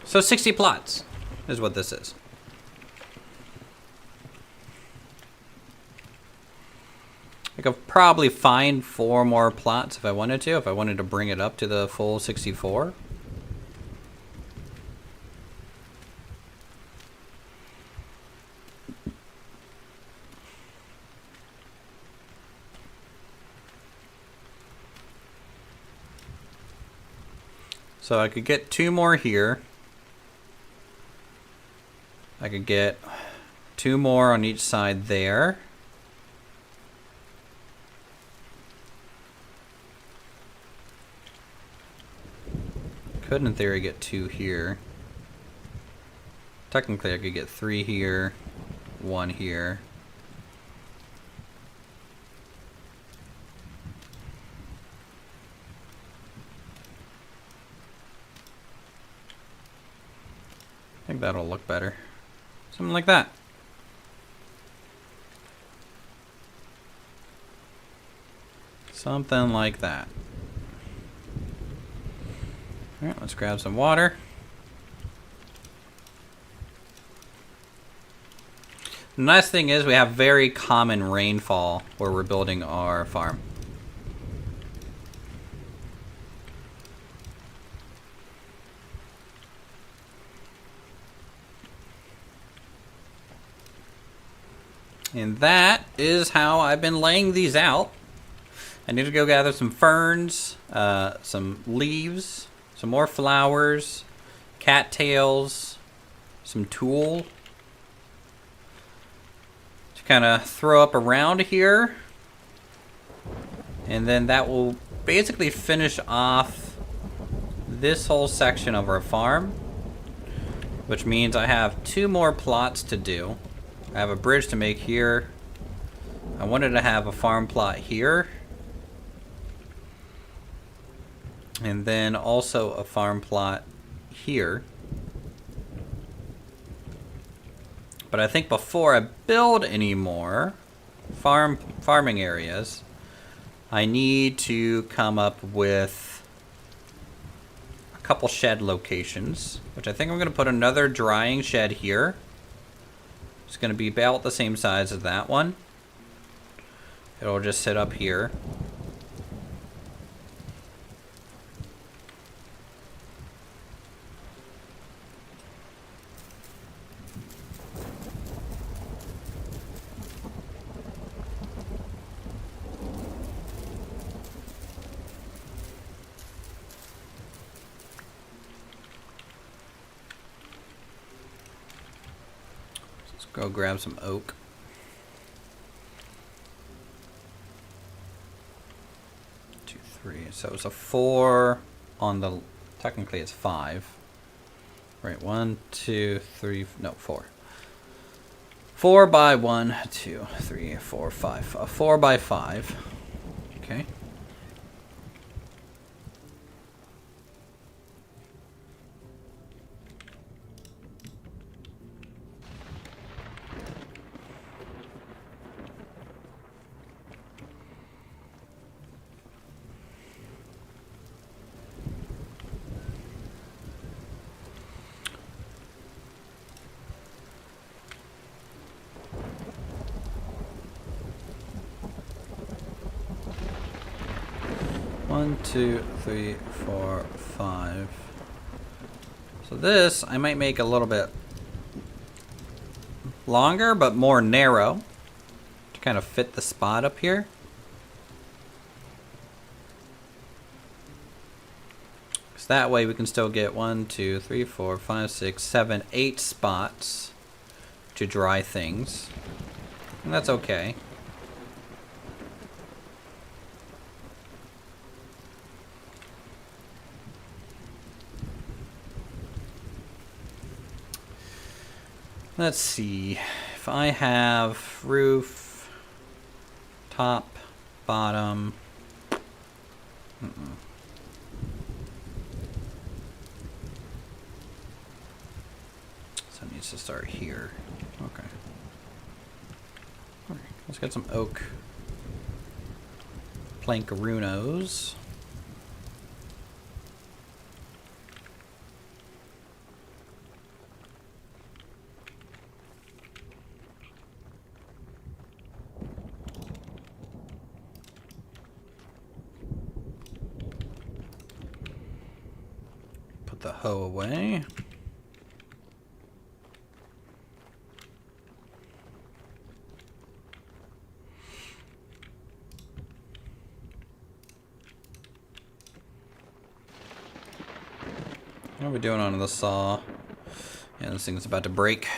So 60 plots is what this is. I could probably find 4 more plots if I wanted to, if I wanted to bring it up to the full 64. So I could get 2 more here. I could get 2 more on each side there. Could in theory get 2 here. Technically I could get 3 here, 1 here. I think that'll look better. Something like that. Something like that. Alright, let's grab some water. The nice thing is we have very common rainfall where we're building our farm. And that is how I've been laying these out. I need to go gather some ferns, some leaves, some more flowers, cattails, some tulle to kind of throw up around here. And then that will basically finish off this whole section of our farm, which means I have 2 more plots to do. I have a bridge to make here. I wanted to have a farm plot here. And then also a farm plot here. But I think before I build any more farming areas, I need to come up with a couple shed locations, which I think I'm going to put another drying shed here. It's going to be about the same size as that one. It'll just sit up here. Go grab some oak. Two, three. So it's a 4 on the. Technically, it's 5. Right. 1, 2, 3. No, 4. 4 by 1, 2, 3, 4, 5. A 4 by 5. Okay. One, 2, 3, 4, 5. So this I might make a little bit longer, but more narrow to kind of fit the spot up here. So that way we can still get 1, 2, 3, 4, 5, 6, 7, 8 spots to dry things. And that's okay. Let's see, if I have roof, top, bottom, so it needs to start here. Okay. All right, let's get some oak plankarunos. The hoe away. What are we doing on the saw? Yeah, this thing's about to break.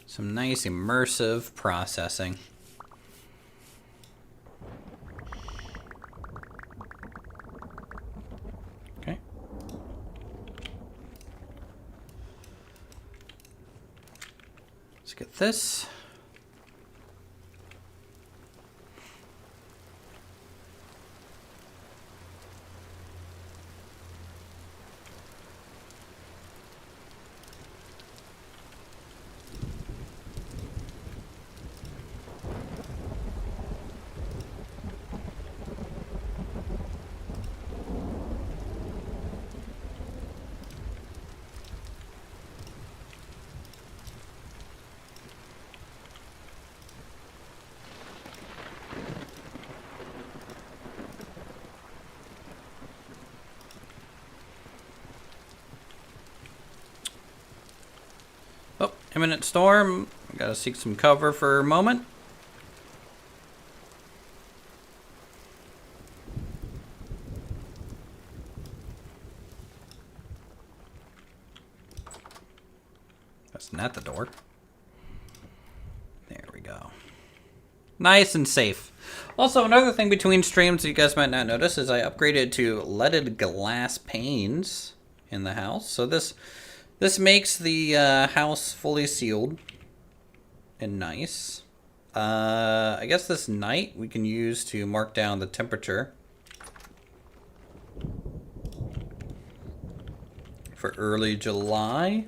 Some nice immersive processing. Okay. get this. Oh, imminent storm. Gotta seek some cover for a moment. That's not the door. There we go. Nice and safe. Also, another thing between streams that you guys might not notice is I upgraded to leaded glass panes in the house. So this makes the house fully sealed and nice. I guess this night we can use to mark down the temperature for early July.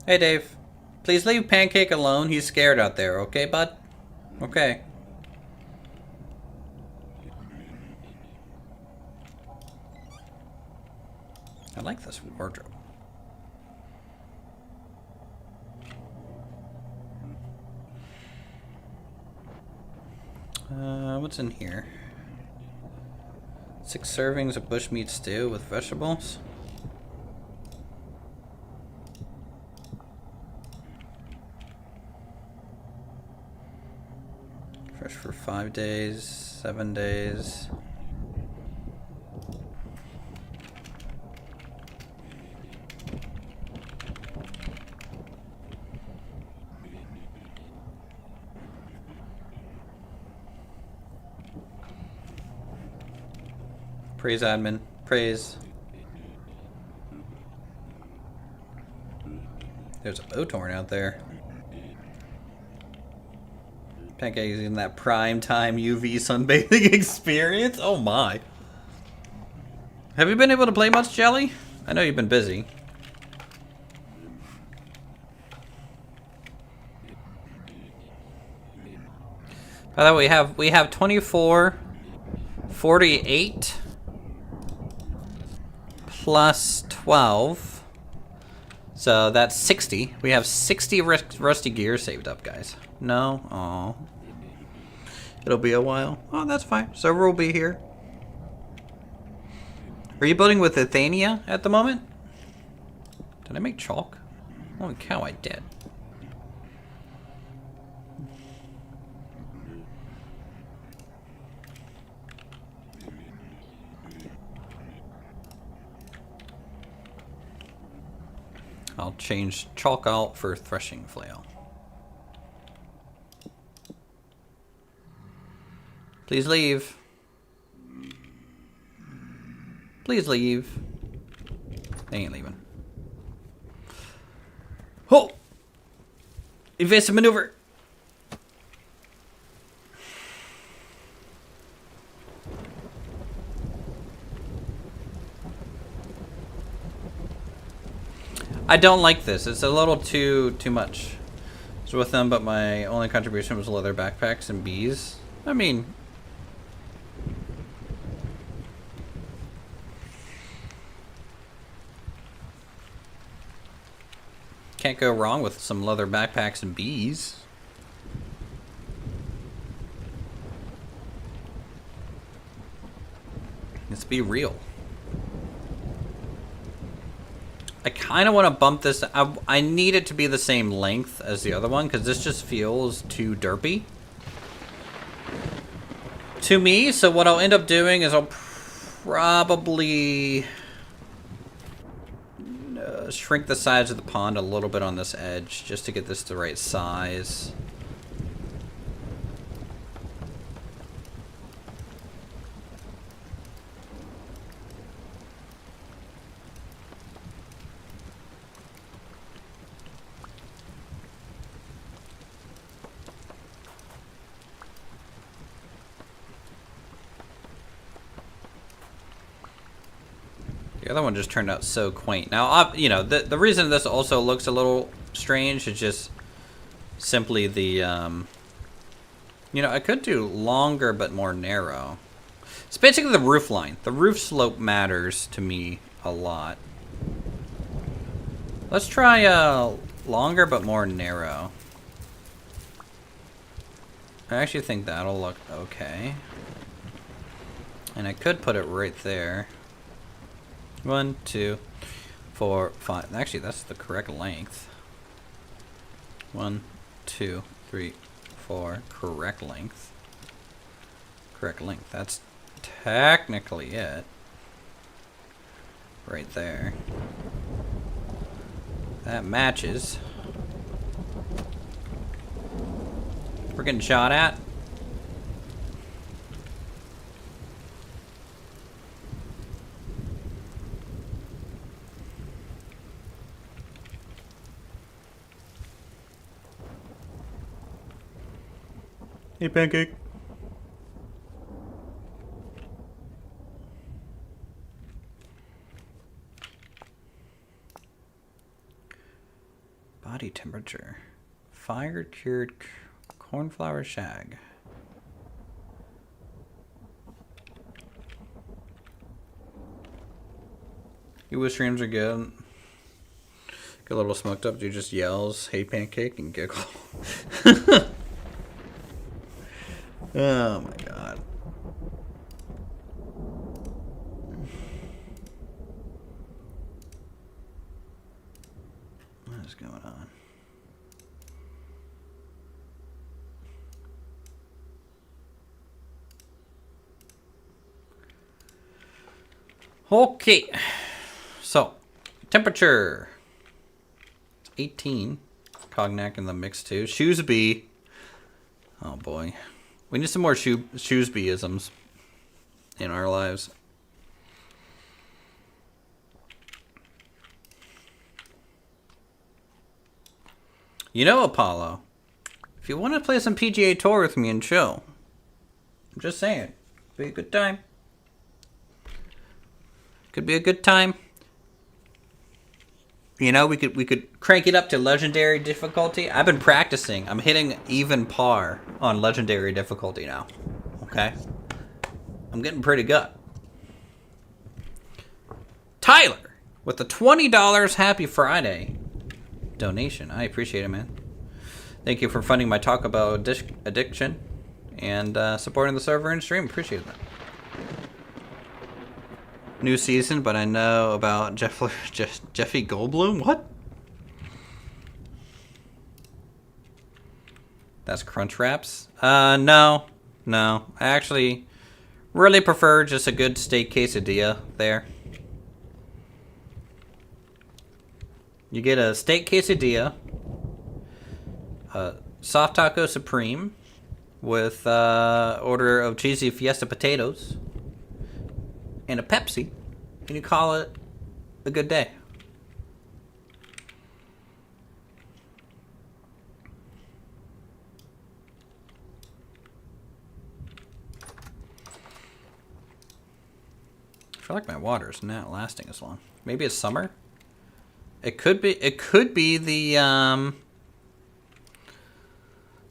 Hey, Dave. Please leave Pancake alone. He's scared out there, okay, bud? Okay. I like this wardrobe. What's in here? 6 servings of bushmeat stew with vegetables. Fresh for 5 days, 7 days. Praise admin. Praise. There's a Botorn out there. Pancake in that prime time UV sunbathing experience? Oh my. Have you been able to play much, Jelly? I know you've been busy. By the way, we have 24, 48 plus 12. So that's 60. We have 60 rusty gear saved up, guys. No? Aw. It'll be a while. Oh, that's fine. Server will be here. Are you building with Athania at the moment? Did I make chalk? Holy cow, I did. I'll change chalk out for threshing flail. Please leave. Please leave. They ain't leaving. Oh! Evasive maneuver! I don't like this. It's a little too much. I was with them, but my only contribution was leather backpacks and bees. I mean... can't go wrong with some leather backpacks and bees. Let's be real. I kind of want to bump this. I need it to be the same length as the other one because this just feels too derpy to me. So what I'll end up doing is I'll probably shrink the size of the pond a little bit on this edge just to get this the right size. The other one just turned out so quaint. Now, you know, the reason this also looks a little strange is just simply the, you know, I could do longer but more narrow. It's basically the roof line. The roof slope matters to me a lot. Let's try longer but more narrow. I actually think that'll look okay. And I could put it right there. 1, 2, 4, 5. Actually, that's the correct length. 1, 2, 3, 4. Correct length. Correct length. That's technically it. Right there. That matches. We're getting shot at. Hey, Pancake. Body temperature. Fire cured cornflower shag. You streams are good. Get a little smoked up. Dude just yells, "Hey, Pancake," and giggle. Oh my god. What is going on? Okay. So, temperature. It's 18. Cognac in the mix too. Shoesby. Oh boy. We need some more Shoesby-isms in our lives. You know, Apollo, if you want to play some PGA Tour with me and chill, I'm just saying, be a good time. Could be a good time. You know, we could crank it up to legendary difficulty. I've been practicing. I'm hitting even par on legendary difficulty now. Okay? I'm getting pretty good. Tyler, with the $20 Happy Friday donation. I appreciate it, man. Thank you for funding my Taco Bell addiction and supporting the server and stream. Appreciate that. New season, but I know about Jeffy Goldblum. What? That's Crunch Wraps? No. I actually really prefer just a good steak quesadilla there. You get a steak quesadilla, a soft taco supreme with order of cheesy fiesta potatoes, and a Pepsi, and you call it a good day. I feel like my water's not lasting as long. Maybe it's summer? It could be the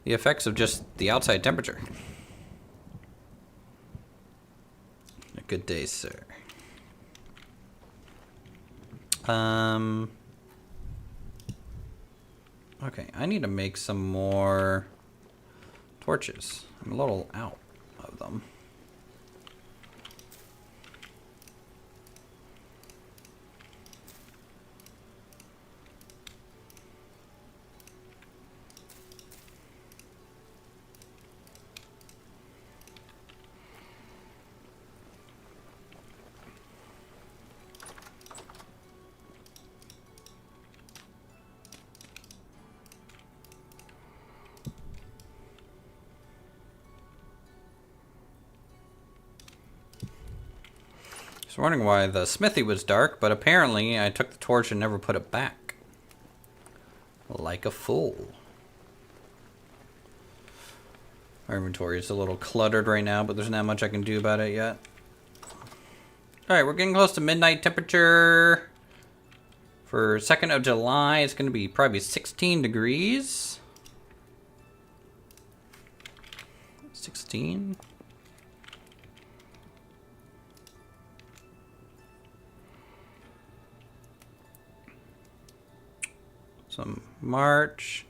effects of just the outside temperature. A good day, sir. Okay, I need to make some more torches. I'm a little out of them. was wondering why the smithy was dark, but apparently I took the torch and never put it back. Like a fool. Our inventory is a little cluttered right now, but there's not much I can do about it yet. Alright, we're getting close to midnight temperature. For 2nd of July, it's going to be probably 16 degrees. 16. Some March,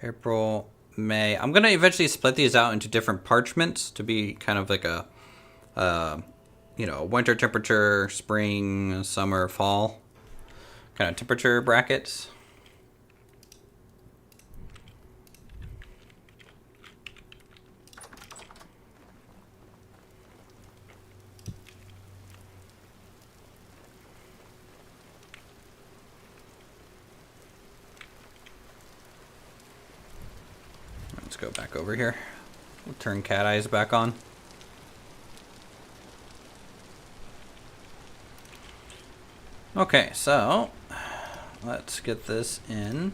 April, May. I'm going to eventually split these out into different parchments to be kind of like a, you know, winter temperature, spring, summer, fall kind of temperature brackets. Let's go back over here. We'll turn cat eyes back on. Okay, so let's get this in.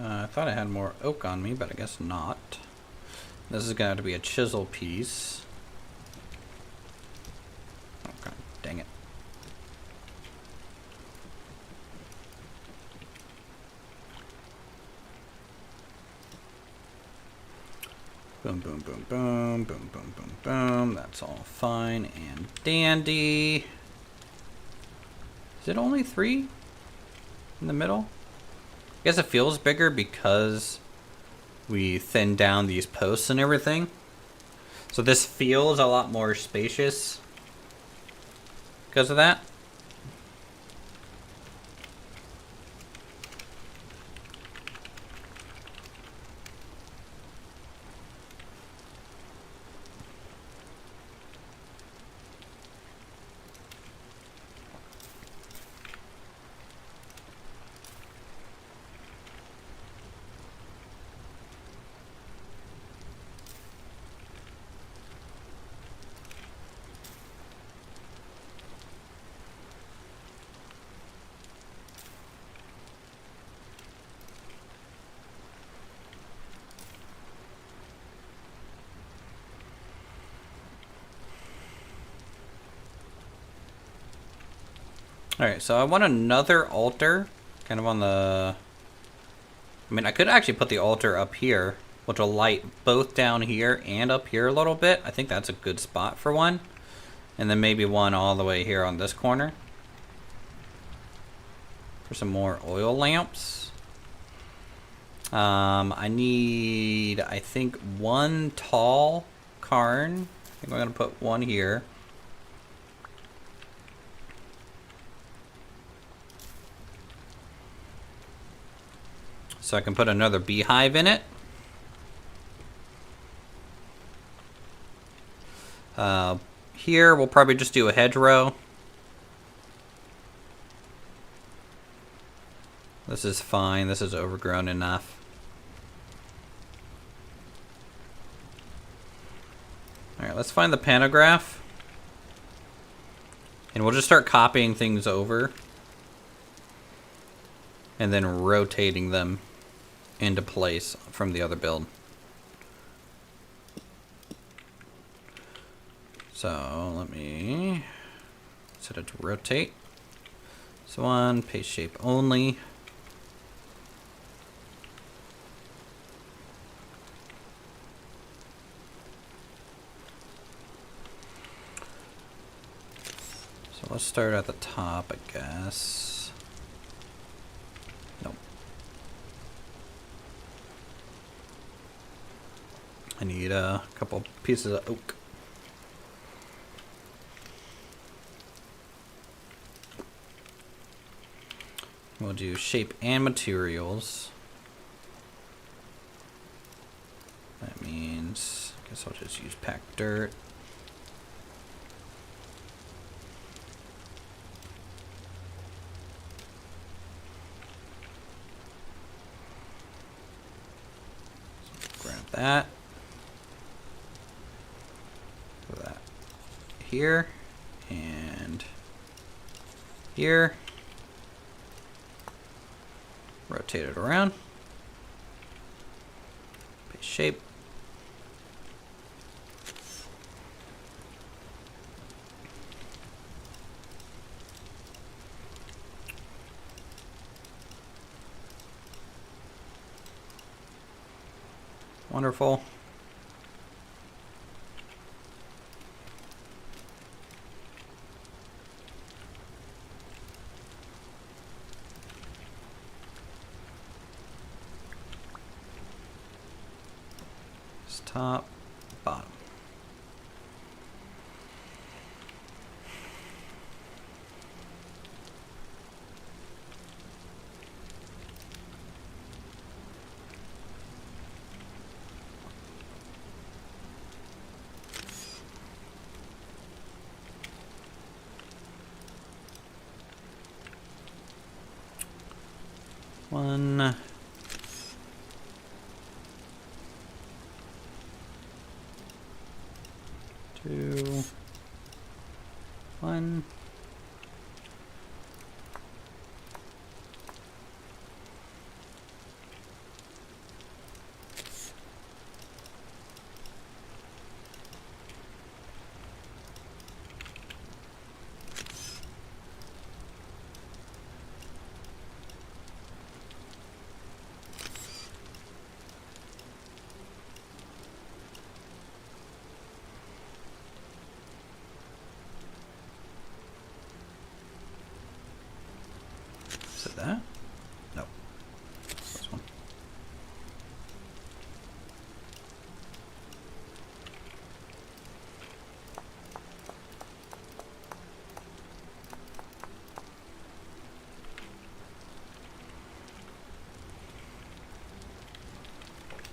I thought I had more oak on me, but I guess not. This is going to have to be a chisel piece. Oh, God, dang it. Boom, boom, boom, boom, boom, boom, boom, boom. That's all fine and dandy. Is it only 3 in the middle? I guess it feels bigger because we thinned down these posts and everything. So this feels a lot more spacious because of that. Alright, so I want another altar, kind of on the... I mean, I could actually put the altar up here, which will light both down here and up here a little bit. I think that's a good spot for one. And then maybe one all the way here on this corner. For some more oil lamps. I need, I think, one tall cairn. I think I'm going to put one here. So I can put another beehive in it. Here we'll probably just do a hedgerow. This is fine. This is overgrown enough. Alright, let's find the pantograph. And we'll just start copying things over. And then rotating them into place from the other build. So let me set it to rotate. So on paste shape only. So let's start at the top, I guess. Nope. I need a couple pieces of oak. We'll do shape and materials. That means, I guess I'll just use packed dirt. So grab that. Put that here and here. Rotate it around. Base shape. Wonderful. Top, bottom. One. 2, 1. Is it that? No. This one.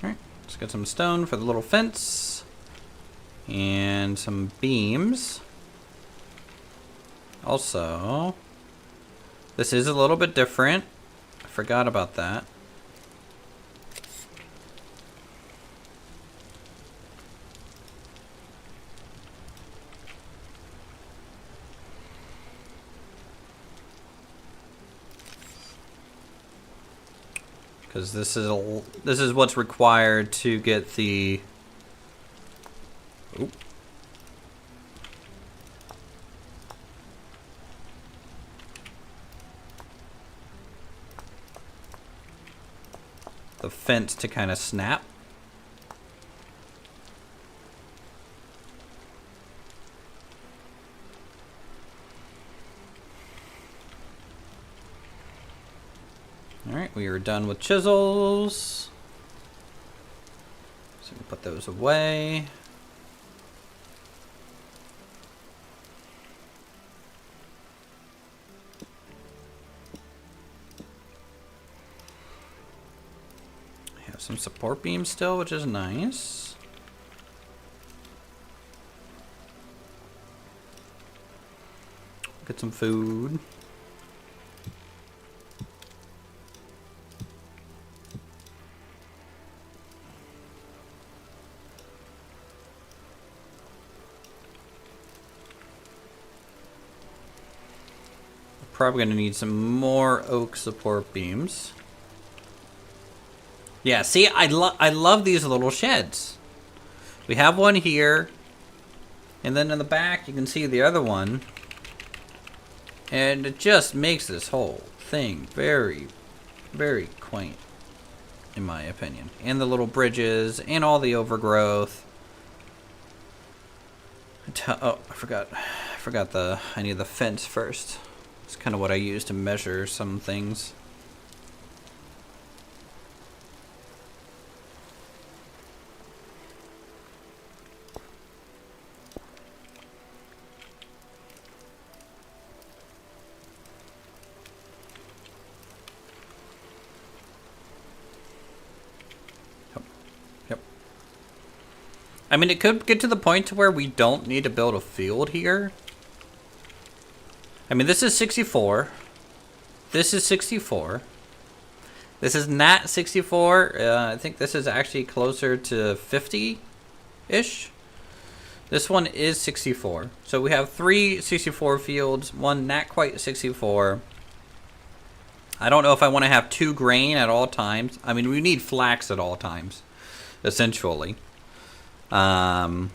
Alright, let's get some stone for the little fence. And some beams. Also, this is a little bit different. I forgot about that. Because this is what's required to get the. Oop. The fence to kind of snap. Alright, we are done with chisels. So we put those away. Some support beams still, which is nice. Get some food. Probably going to need some more oak support beams. Yeah, see, I love these little sheds. We have one here, and then in the back you can see the other one. And it just makes this whole thing very, very quaint, in my opinion. And the little bridges, and all the overgrowth. Oh, I forgot I need the fence first. It's kind of what I use to measure some things. I mean, it could get to the point to where we don't need to build a field here. I mean, this is 64. This is 64. This is not 64. I think this is actually closer to 50-ish. This one is 64. So we have 3 64 fields, one not quite 64. I don't know if I want to have 2 grain at all times. I mean, we need flax at all times, essentially. And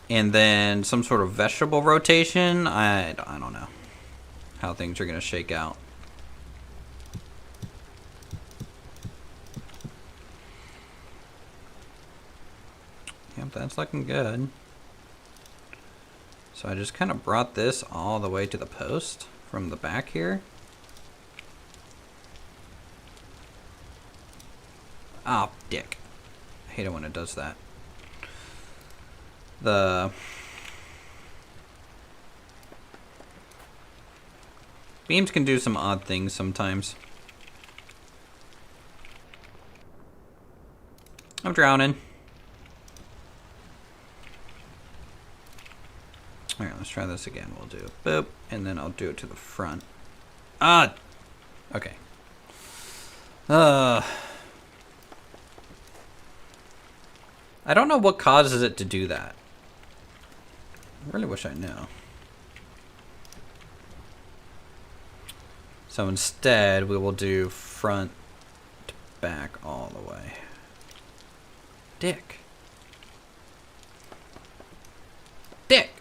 then some sort of vegetable rotation. I don't know how things are going to shake out. Yep, that's looking good. So I just kind of brought this all the way to the post from the back here. Oh, dick. I hate it when it does that. The beams can do some odd things sometimes. I'm drowning. Alright, let's try this again. We'll do boop, and then I'll do it to the front. Ah! Okay. I don't know what causes it to do that. I really wish I knew. So instead, we will do front to back all the way. Dick. Dick!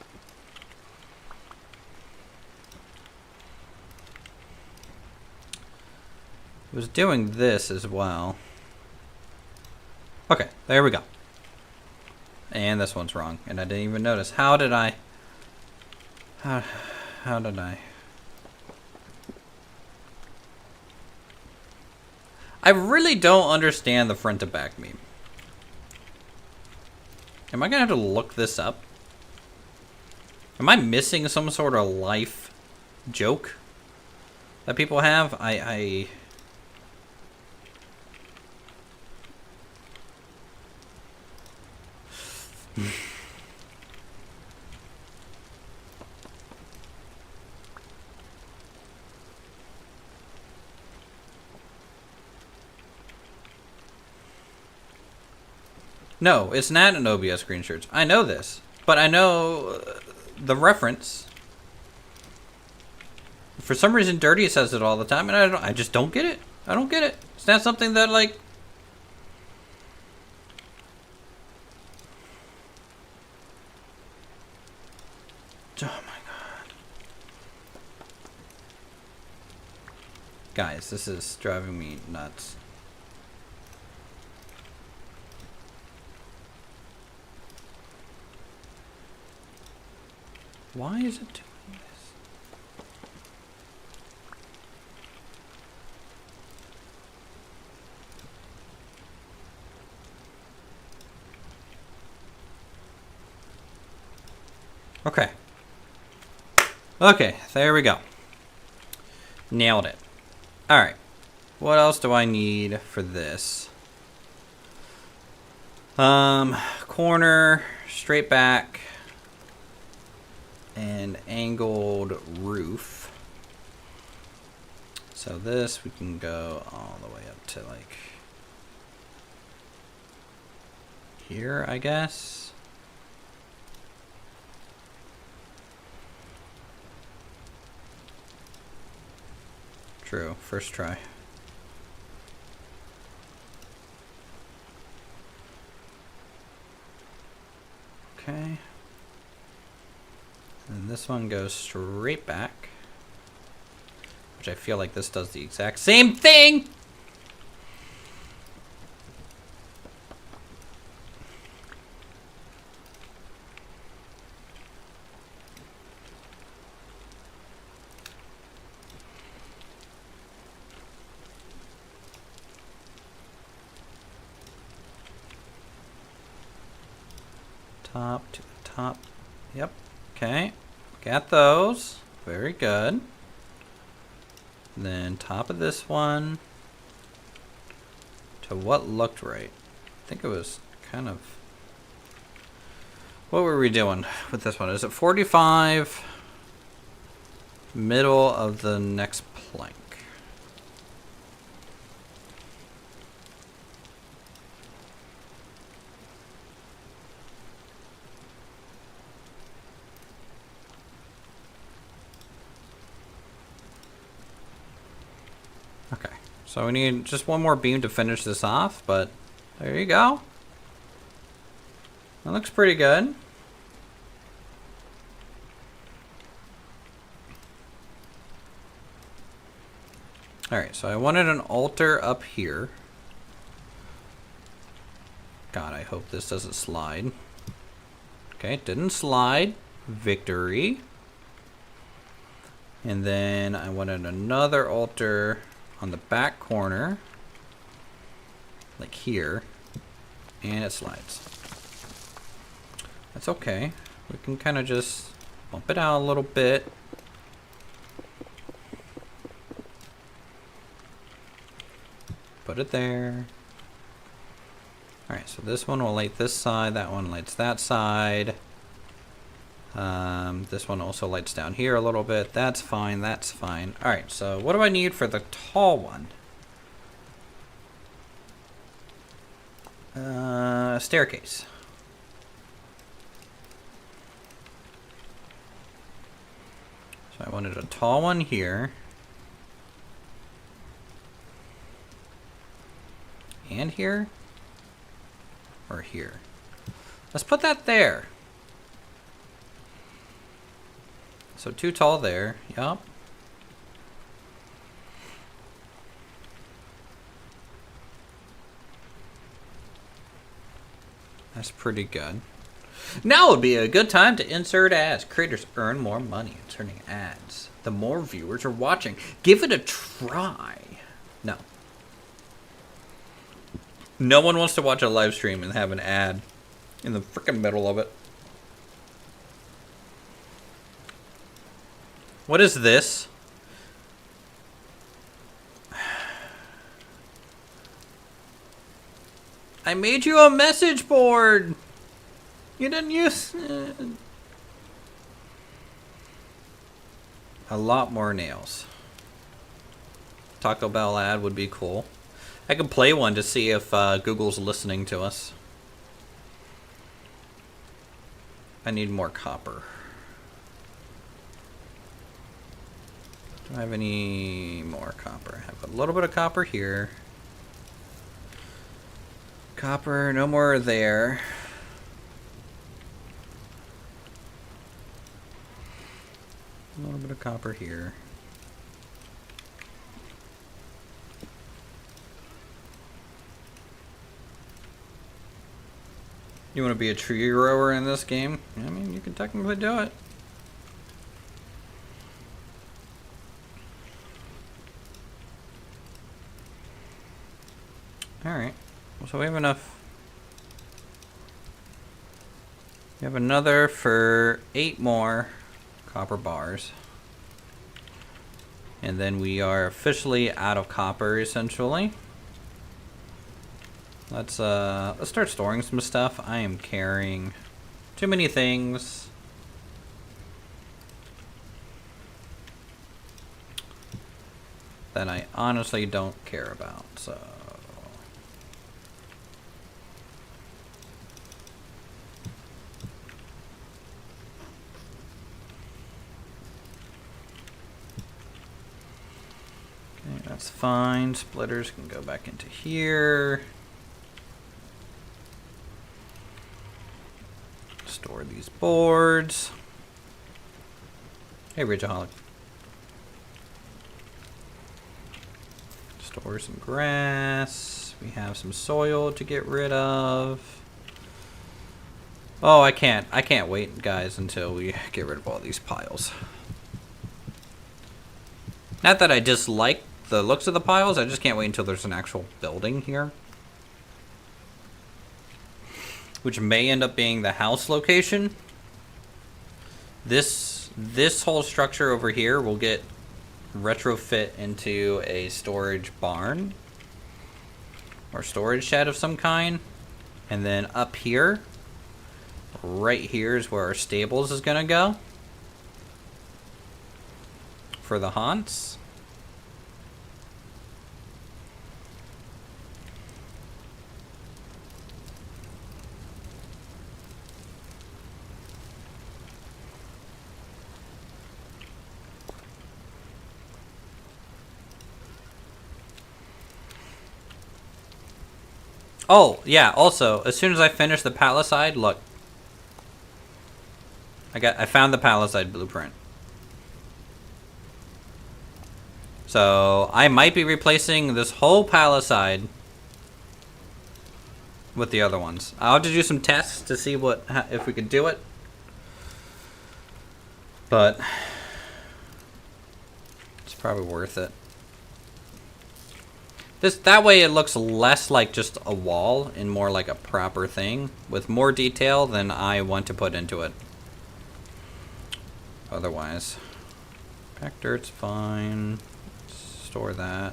It was doing this as well. Okay, there we go. And this one's wrong, and I didn't even notice. How did I? How did I? I really don't understand the front to back meme. Am I gonna have to look this up? Am I missing some sort of life joke that people have? No, it's not an OBS screen shirts. I know this, but I know the reference. For some reason, Dirty says it all the time, and I just don't get it. I don't get it. It's not something that, like... Oh my god. Guys, this is driving me nuts. Why is it doing this? Okay. Okay, there we go. Nailed it. Alright. What else do I need for this? Corner, straight back, and angled roof. So this we can go all the way up to like here, I guess. True, first try. Okay. And this one goes straight back, which I feel like this does the exact same thing. Top to the top. Yep. Okay. Got those. Very good. Then top of this one to what looked right. I think it was kind of What were we doing with this one? Is it 45? Middle of the next plank. Okay, so we need just one more beam to finish this off, but there you go. That looks pretty good. Alright, so I wanted an altar up here. God, I hope this doesn't slide. Okay, it didn't slide. Victory. And then I wanted another altar on the back corner. Like here. And it slides. That's okay. We can kind of just bump it out a little bit. Put it there. Alright, so this one will light this side, that one lights that side. This one also lights down here a little bit. That's fine, that's fine. Alright, so what do I need for the tall one? A staircase. So I wanted a tall one here. And here? Or here? Let's put that there. So too tall there. Yup. That's pretty good. Now would be a good time to insert ads. Creators earn more money inserting ads. The more viewers are watching. Give it a try. No. No one wants to watch a live stream and have an ad in the freaking middle of it. What is this? I made you a message board. You didn't use a lot more nails. Taco Bell ad would be cool. I could play one to see if Google's listening to us. I need more copper. Do I have any more copper? I have a little bit of copper here. Copper, no more there. A little bit of copper here. You want to be a tree grower in this game? I mean, you can technically do it. Alright. So we have enough. We have another for 8 more copper bars. And then we are officially out of copper, essentially. Let's start storing some stuff. I am carrying too many things. That I honestly don't care about, so. Okay, that's fine. Splitters can go back into here. Store these boards. Hey, Ridgeaholic. Store some grass. We have some soil to get rid of. Oh, I can't wait, guys, until we get rid of all these piles. Not that I dislike the looks of the piles, I just can't wait until there's an actual building here. Which may end up being the house location. This whole structure over here will get retrofit into a storage barn or storage shed of some kind, and then up here right here is where our stables is gonna go. For the haunts. Oh, yeah, also, as soon as I finish the palisade, look. I found the palisade blueprint. So, I might be replacing this whole palisade with the other ones. I'll have to do some tests to see if we could do it. But it's probably worth it. That way it looks less like just a wall and more like a proper thing with more detail than I want to put into it. Otherwise, pack dirt's fine. Store that.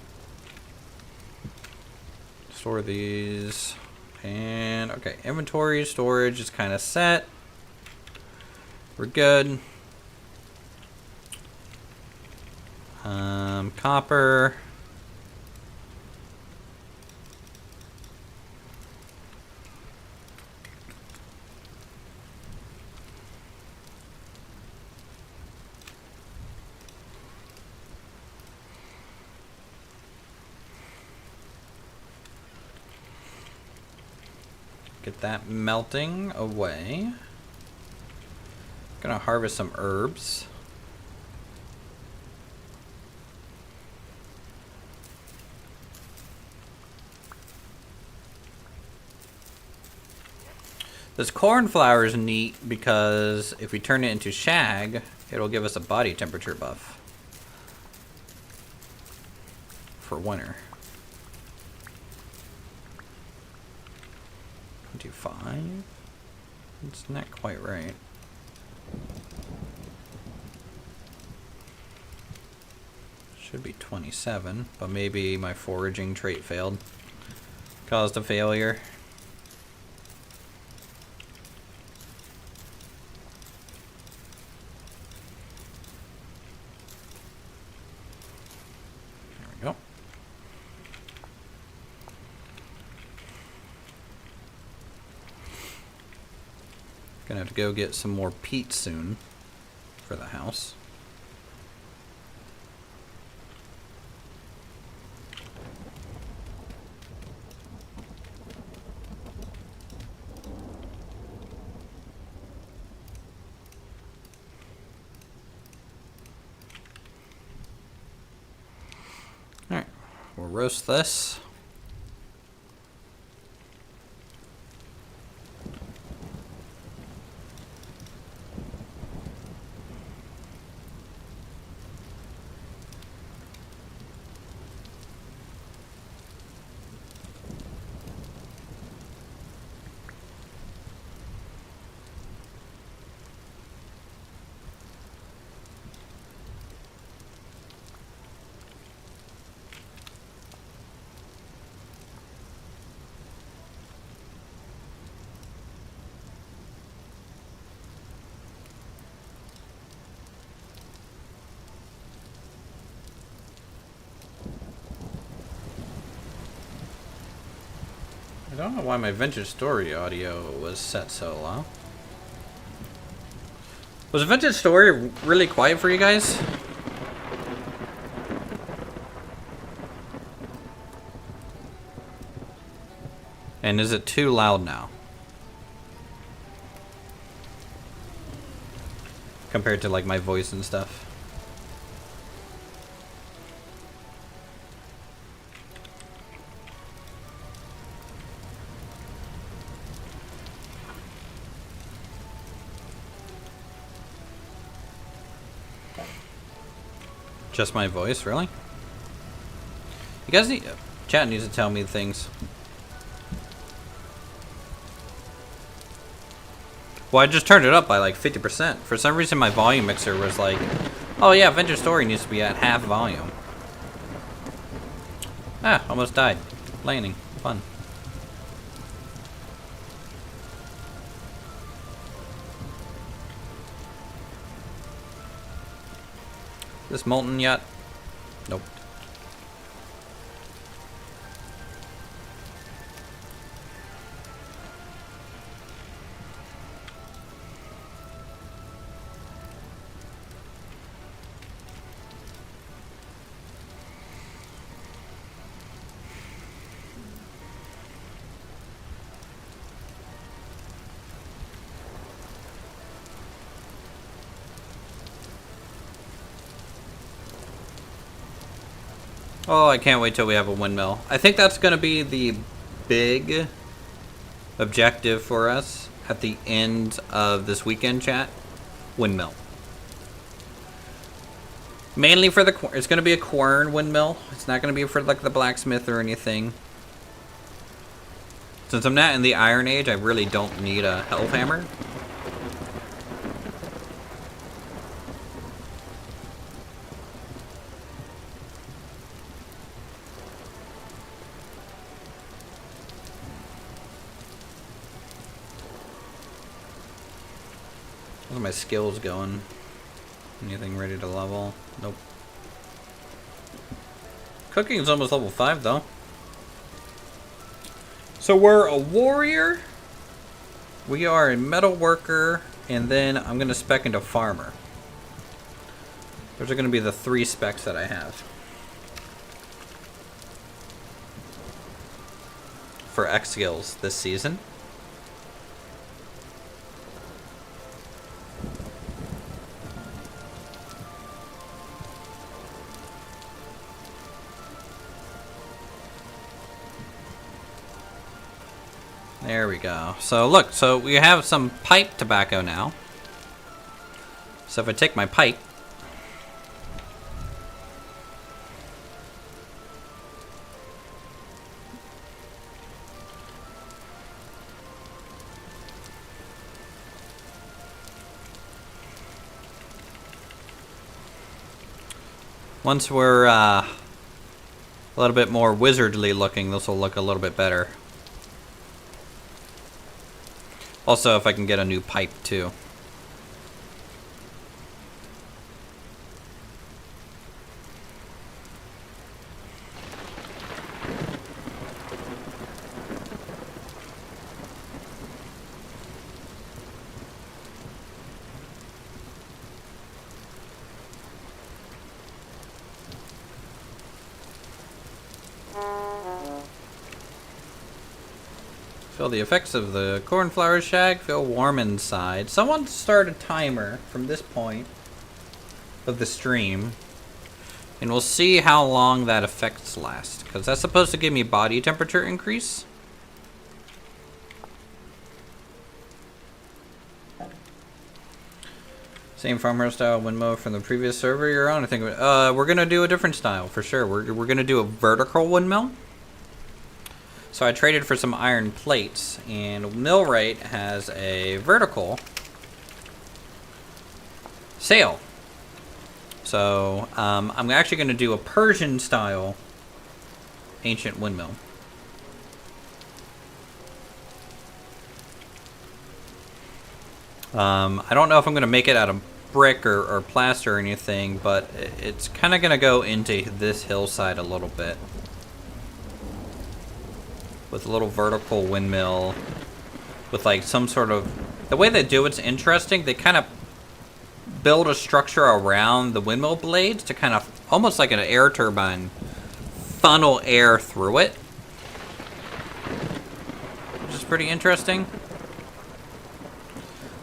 Store these. And okay, inventory storage is kind of set. We're good. Copper. Get that melting away. Gonna harvest some herbs. This cornflower is neat because if we turn it into shag, it'll give us a body temperature buff for winter. 25? It's not quite right. Should be 27, but maybe my foraging trait failed. Caused a failure. There we go. Gonna have to go get some more peat soon for the house. Alright, we'll roast this. I don't know why my vintage story audio was set so low. Was vintage story really quiet for you guys? And is it too loud now? Compared to like my voice and stuff. Just my voice, really? You guys need... Chat needs to tell me things. Well, I just turned it up by like 50%. For some reason my volume mixer was like, oh yeah, Vintage Story needs to be at half volume. Ah, almost died. Landing. Fun. This molten yet? Nope. Oh, I can't wait till we have a windmill. I think that's going to be the big objective for us at the end of this weekend, chat. Windmill. Mainly for the... It's going to be a quern windmill. It's not going to be for like the blacksmith or anything. Since I'm not in the Iron Age, I really don't need a hell hammer. How's my skills going? Anything ready to level? Nope. Cooking is almost level 5 though. So we're a warrior, we are a metal worker, and then I'm going to spec into farmer. Those are going to be the 3 specs that I have. For X skills this season. There we go. So look, so we have some pipe tobacco now. So if I take my pipe, once we're a little bit more wizardly looking, this will look a little bit better. Also, if I can get a new pipe, too. Feel the effects of the cornflower shag. Feel warm inside. Someone start a timer from this point of the stream, and we'll see how long that effects last. Because that's supposed to give me body temperature increase. Same farmer style windmill from the previous server you're on. I think we're gonna do a different style for sure. We're gonna do a vertical windmill. So I traded for some iron plates, and Millwright has a vertical sail. So I'm actually going to do a Persian style ancient windmill. I don't know if I'm going to make it out of brick or plaster or anything, but it's kind of going to go into this hillside a little bit. With a little vertical windmill, with like some sort of... The way they do it's interesting. They kind of build a structure around the windmill blades to kind of, almost like an air turbine, funnel air through it. Which is pretty interesting.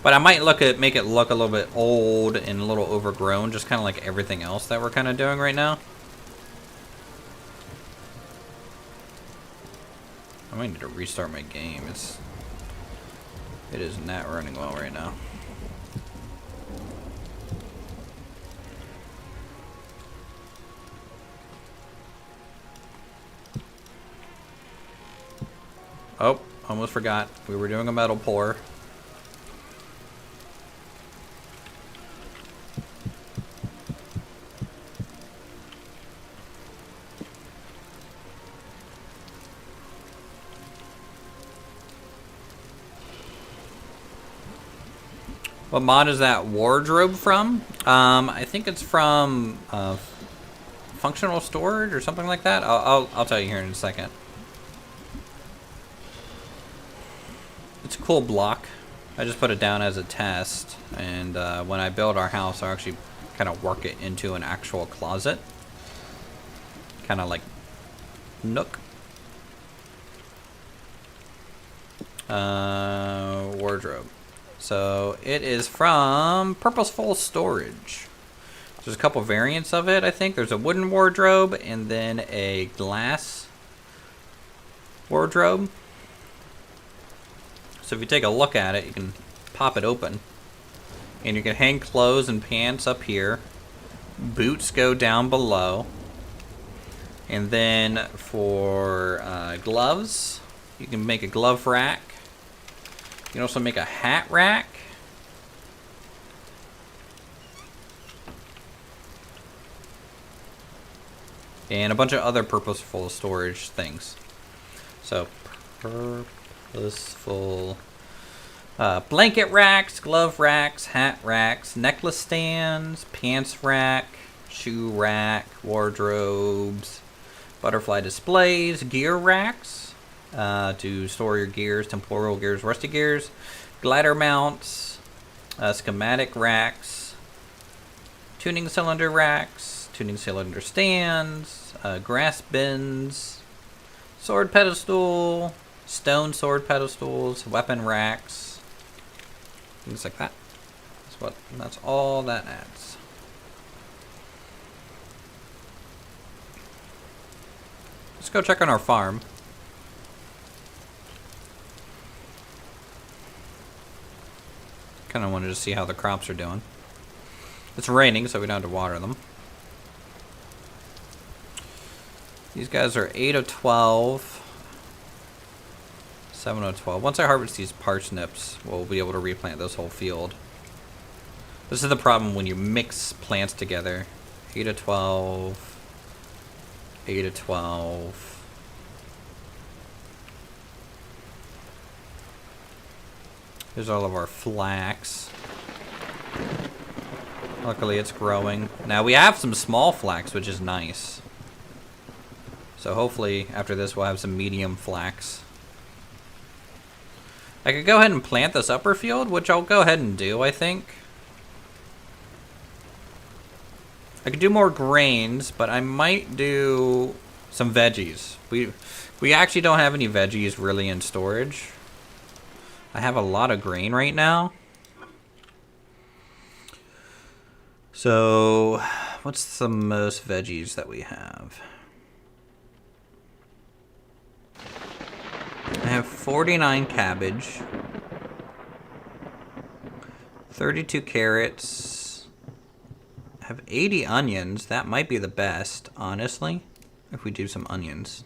But I might make it look a little bit old and a little overgrown, just kind of like everything else that we're kind of doing right now. I might need to restart my game. It is not running well right now. Oh, almost forgot. We were doing a metal pour. What mod is that wardrobe from? I think it's from functional storage or something like that. I'll tell you here in a second. It's a cool block. I just put it down as a test, and when I build our house, I'll actually kind of work it into an actual closet. Kind of like nook. Wardrobe. So it is from Purposeful Storage. There's a couple variants of it, I think. There's a wooden wardrobe and then a glass wardrobe. So if you take a look at it, you can pop it open. And you can hang clothes and pants up here. Boots go down below. And then for gloves, you can make a glove rack. You can also make a hat rack. And a bunch of other purposeful storage things. So, purposeful blanket racks, glove racks, hat racks, necklace stands, pants rack, shoe rack, wardrobes, butterfly displays, gear racks to store your gears, temporal gears, rusty gears, glider mounts, schematic racks, tuning cylinder racks, tuning cylinder stands, grass bins, sword pedestal, stone sword pedestals, weapon racks, things like that. That's all that adds. Let's go check on our farm. Kind of wanted to see how the crops are doing. It's raining, so we don't have to water them. These guys are 8 of 12. 7 of 12. Once I harvest these parsnips, we'll be able to replant this whole field. This is the problem when you mix plants together. 8 of 12. 8 of 12. Here's all of our flax. Luckily it's growing. Now we have some small flax, which is nice. So hopefully after this we'll have some medium flax. I could go ahead and plant this upper field, which I'll go ahead and do, I think. I could do more grains, but I might do some veggies. We actually don't have any veggies really in storage. I have a lot of grain right now. So, what's the most veggies that we have? I have 49 cabbage, 32 carrots, I have 80 onions. That might be the best, honestly, if we do some onions.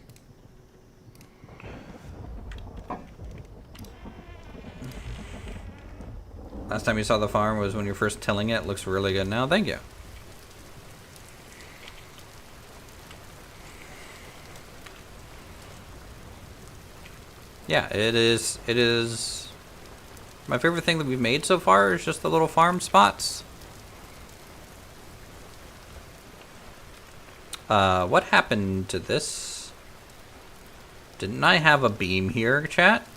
Last time you saw the farm was when you were first tilling it. It looks really good now. Thank you. Yeah, it is my favorite thing that we've made so far is just the little farm spots. What happened to this? Didn't I have a beam here, chat?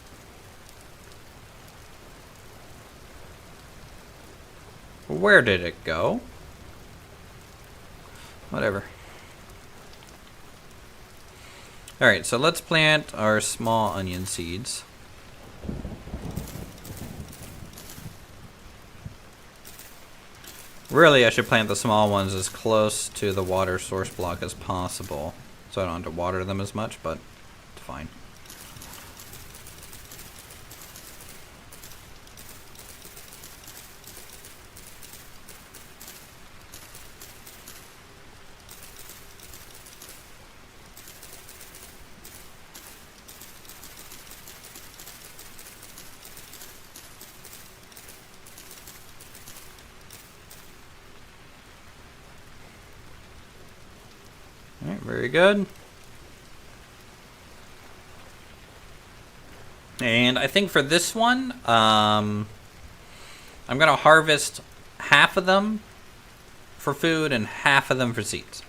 Where did it go? Whatever. Alright, so let's plant our small onion seeds. Really, I should plant the small ones as close to the water source block as possible, so I don't have to water them as much, but it's fine. Alright, very good. And I think for this one, I'm going to harvest half of them for food and half of them for seeds.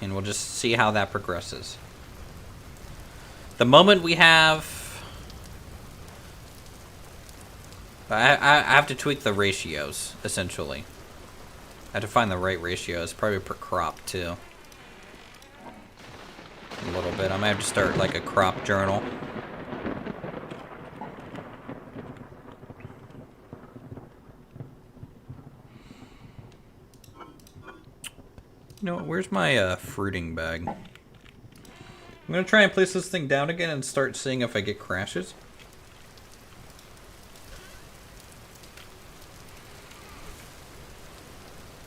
And we'll just see how that progresses. The moment we have... I have to tweak the ratios, essentially. I have to find the right ratios, probably per crop, too. A little bit. I might have to start, like, a crop journal. You know what, where's my fruiting bag? I'm gonna try and place this thing down again and start seeing if I get crashes.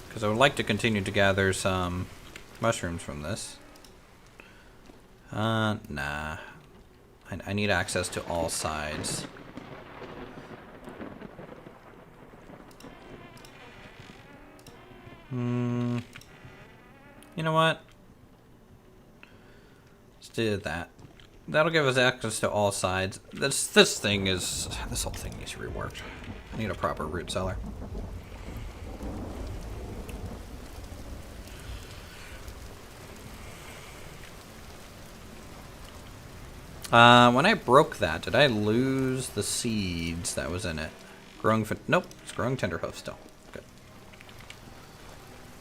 Because I would like to continue to gather some mushrooms from this. Nah. I need access to all sides. You know what? Let's do that. That'll give us access to all sides. This whole thing needs reworked. I need a proper root cellar. When I broke that, did I lose the seeds that was in it? Growing nope, it's growing tenderhoof still.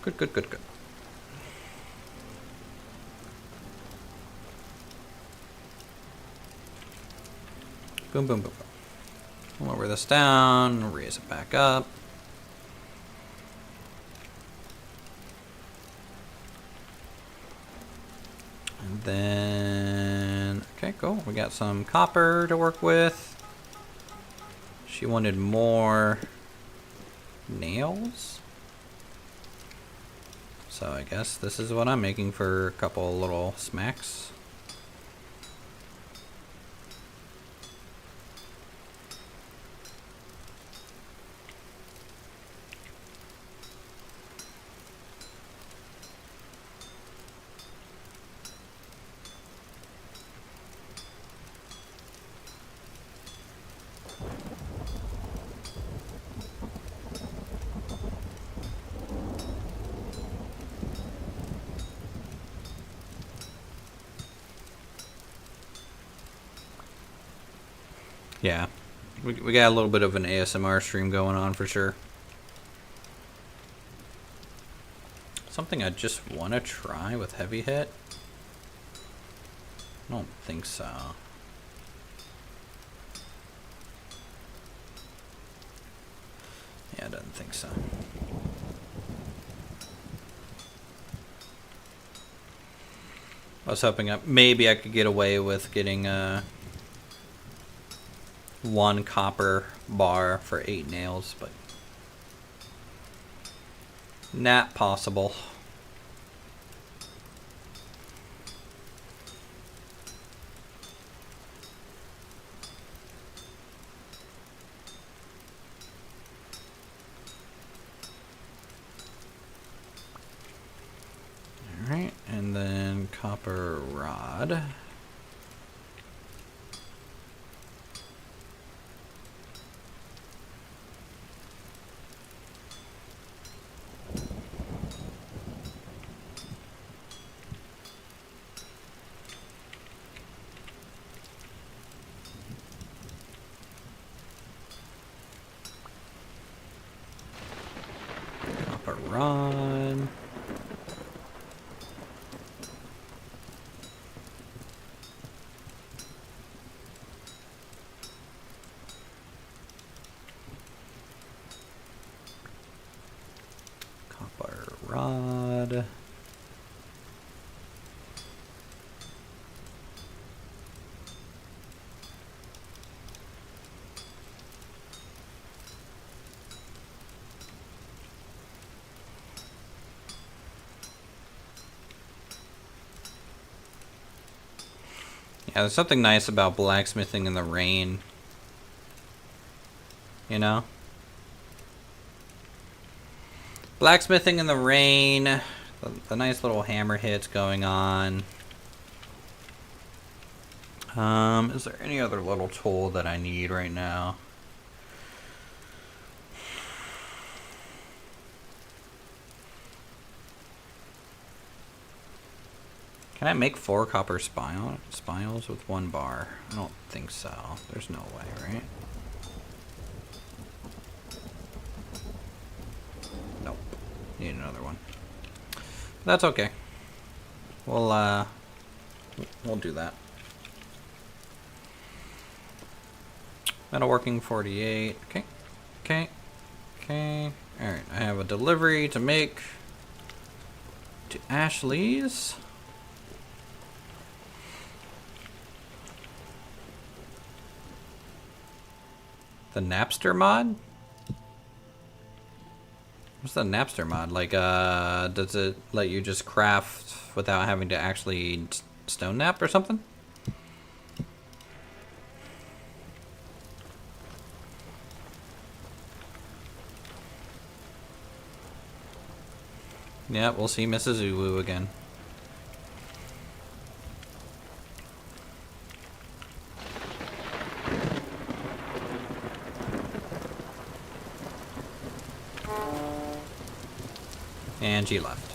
Good. Good. Boom. Lower this down, raise it back up. And then, okay, cool. We got some copper to work with. She wanted more nails. So I guess this is what I'm making for a couple little smacks. Yeah, we got a little bit of an ASMR stream going on for sure. Something I just want to try with heavy hit? I don't think so. Yeah, I don't think so. I was hoping maybe I could get away with getting 1 copper bar for 8 nails, but not possible. Alright, and then copper rod. Copper rod. Copper rod. Yeah, there's something nice about blacksmithing in the rain. You know? Blacksmithing in the rain. The nice little hammer hits going on. Is there any other little tool that I need right now? Can I make 4 copper spiles with 1 bar? I don't think so. There's no way, right? Nope. Need another one. That's okay. We'll do that. Metalworking 48. Okay. Okay. Okay. Alright, I have a delivery to make to Ashley's. The Napster mod? What's the Napster mod? Like, does it let you just craft without having to actually stone nap or something? Yeah, we'll see Mrs. Uwu again. And she left.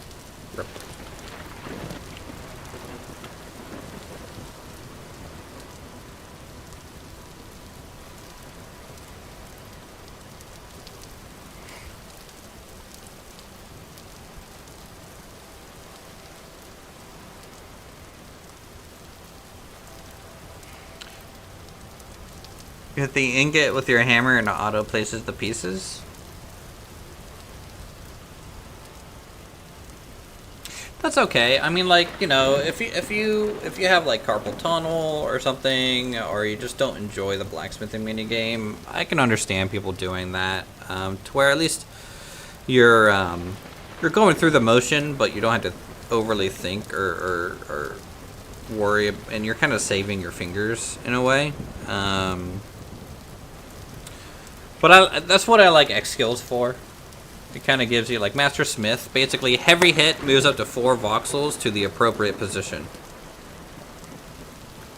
Rip. You hit the ingot with your hammer and it auto places the pieces. That's okay. I mean, like, you know, if you have like carpal tunnel or something, or you just don't enjoy the blacksmithing mini game, I can understand people doing that. To where at least you're going through the motion, but you don't have to overly think or worry, and you're kind of saving your fingers in a way. But that's what I like X skills for. It kind of gives you, like, Master Smith, basically heavy hit moves up to 4 voxels to the appropriate position.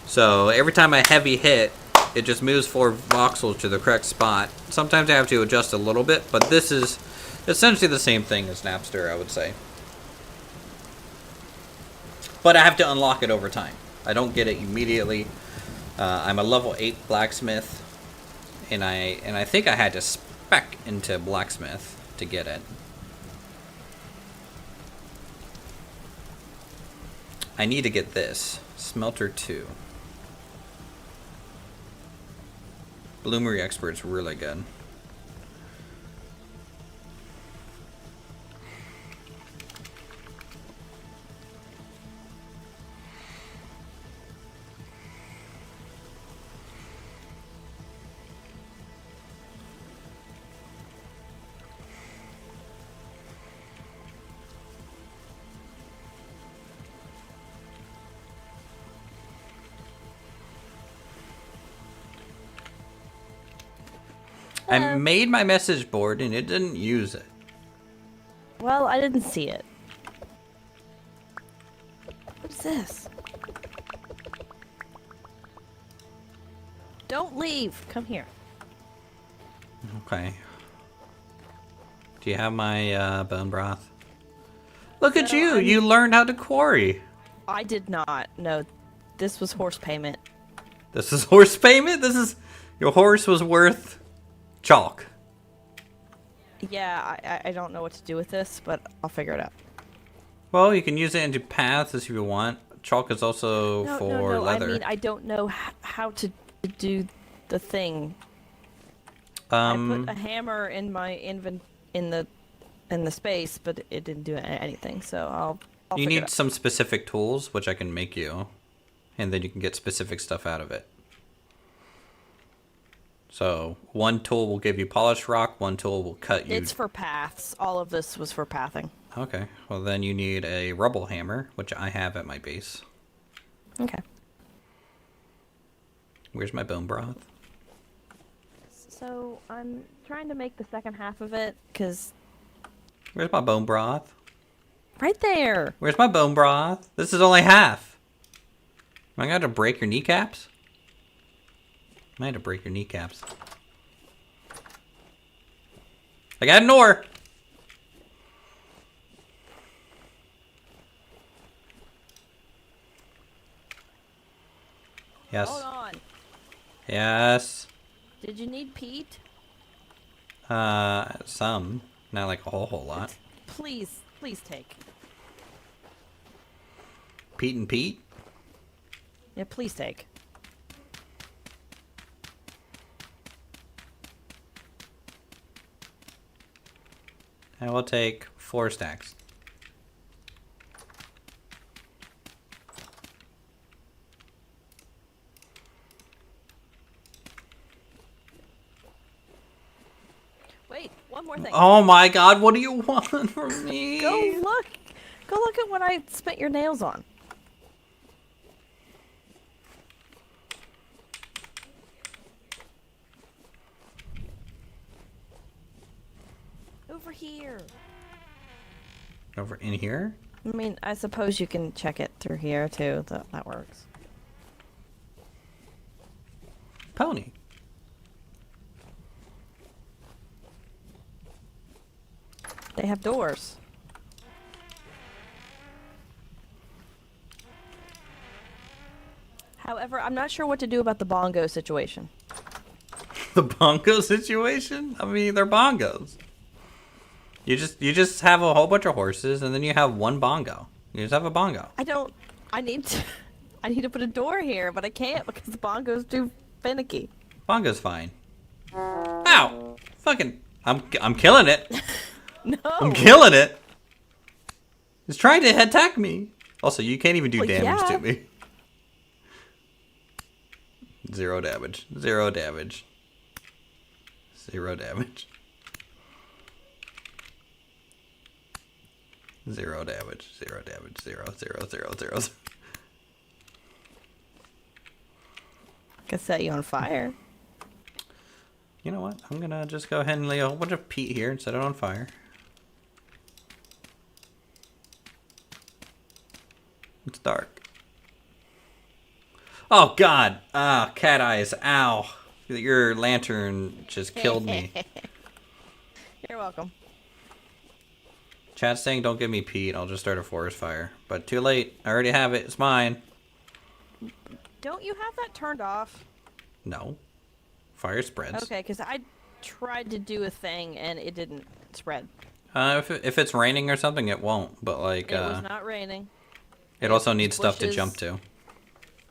So every time I heavy hit, it just moves 4 voxels to the correct spot. Sometimes I have to adjust a little bit, but this is essentially the same thing as Napster, I would say. But I have to unlock it over time. I don't get it immediately. I'm a level 8 blacksmith, and I think I had to spec into blacksmith to get it. I need to get this. Smelter 2. Bloomery Expert's really good. I made my message board and it didn't use it. Well, I didn't see it. What's this? Don't leave. Come here. Okay. Do you have my bone broth? Look at you! You learned how to quarry! I did not. No, this was horse payment. This is horse payment? This is... Your horse was worth... chalk. Yeah, I don't know what to do with this, but I'll figure it out. Well, you can use it into paths if you want. Chalk is also for leather. I mean, I don't know how to do the thing. I put a hammer in my in the space, but it didn't do anything. So I'll you figure it need out. some specific tools, which I can make you, and then you can get specific stuff out of it. So one tool will give you polished rock, one tool will cut you. It's for paths. All of this was for pathing. Okay, well then you need a rubble hammer, which I have at my base. Okay. Where's my bone broth? So I'm trying to make the second half of it, because... Where's my bone broth? Right there! Where's my bone broth? This is only half. Am I going to break your kneecaps? I had to break your kneecaps. I got an ore! Yes. Hold on. Yes. Did you need peat? Some. Not like a whole lot. Please take. Pete and Pete? Yeah, please take. I will take 4 stacks. Wait, one more thing. Oh my god, what do you want from me? Go look at what I spent your nails on. Over here. Over in here? I mean, I suppose you can check it through here too. That works. Pony. They have doors. However, I'm not sure what to do about the bongo situation. The bongo situation? I mean, they're bongos. You just have a whole bunch of horses, and then you have one bongo. You just have a bongo. I need to put a door here, but I can't because the bongo's too finicky. Bongo's fine. Ow! Fucking, I'm killing it. No. I'm killing it. It's trying to attack me. Also, you can't even do damage to me. 0 damage. 0 damage. 0 damage. 0 damage. 0 damage. 0, 0, 0, 0. I could set you on fire. You know what? I'm gonna just go ahead and lay a whole bunch of peat here and set it on fire. It's dark. Oh god! Ah, cat eyes. Ow. Your lantern just killed me. You're welcome. Chat's saying don't give me peat, I'll just start a forest fire. But too late. I already have it. It's mine. Don't you have that turned off? No. Fire spreads. Okay, because I tried to do a thing and it didn't spread. If it's raining or something, it won't. But like, it was not raining. It also needs bushes. stuff to jump to.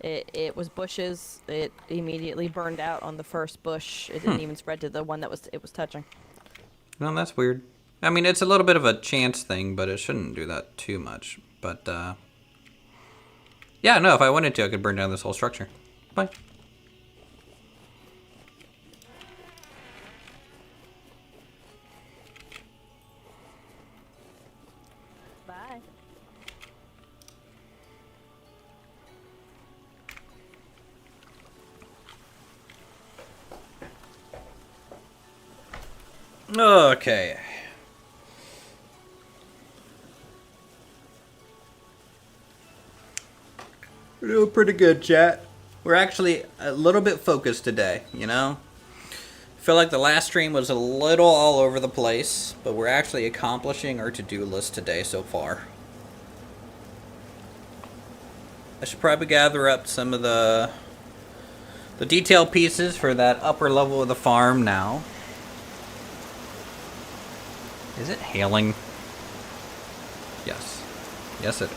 It was bushes. It immediately burned out on the first bush. It didn't even spread to the one that it was touching. No, that's weird. I mean, it's a little bit of a chance thing, but it shouldn't do that too much. But, yeah, no, if I wanted to, I could burn down this whole structure. Bye. Bye. Okay. We're doing pretty good, chat. We're actually a little bit focused today, you know? I feel like the last stream was a little all over the place, but we're actually accomplishing our to-do list today so far. I should probably gather up some of the detail pieces for that upper level of the farm now. Is it hailing? Yes. Yes, it is.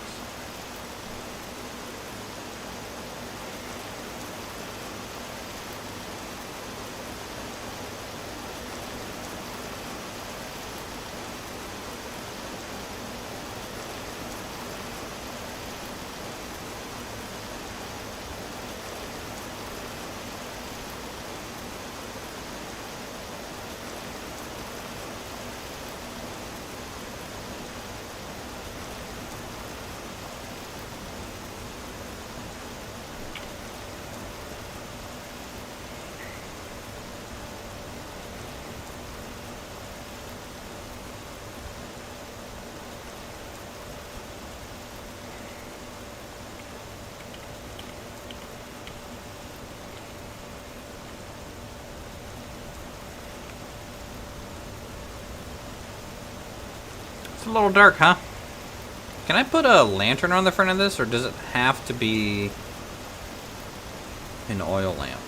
It's a little dark, huh? Can I put a lantern on the front of this, or does it have to be... An oil lamp.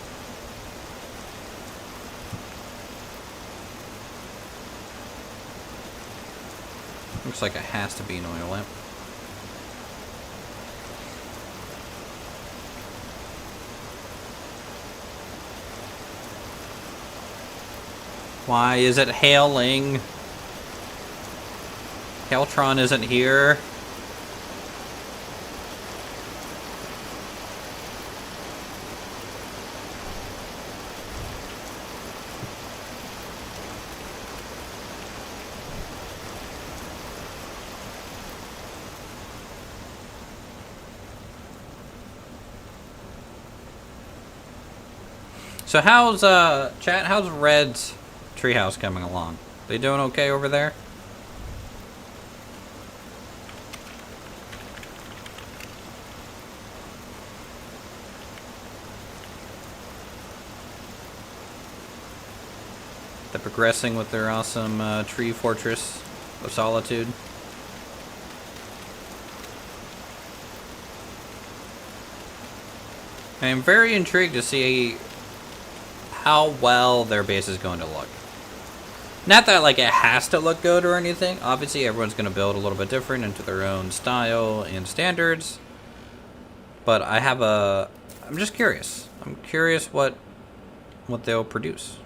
Looks like it has to be an oil lamp. Why is it hailing? Heltron isn't here. So how's chat? How's Red's treehouse coming along? They doing okay over there? They're progressing with their awesome tree fortress of solitude. I am very intrigued to see how well their base is going to look. Not that like it has to look good or anything. Obviously everyone's going to build a little bit different into their own style and standards. But I'm just curious. I'm curious what they'll produce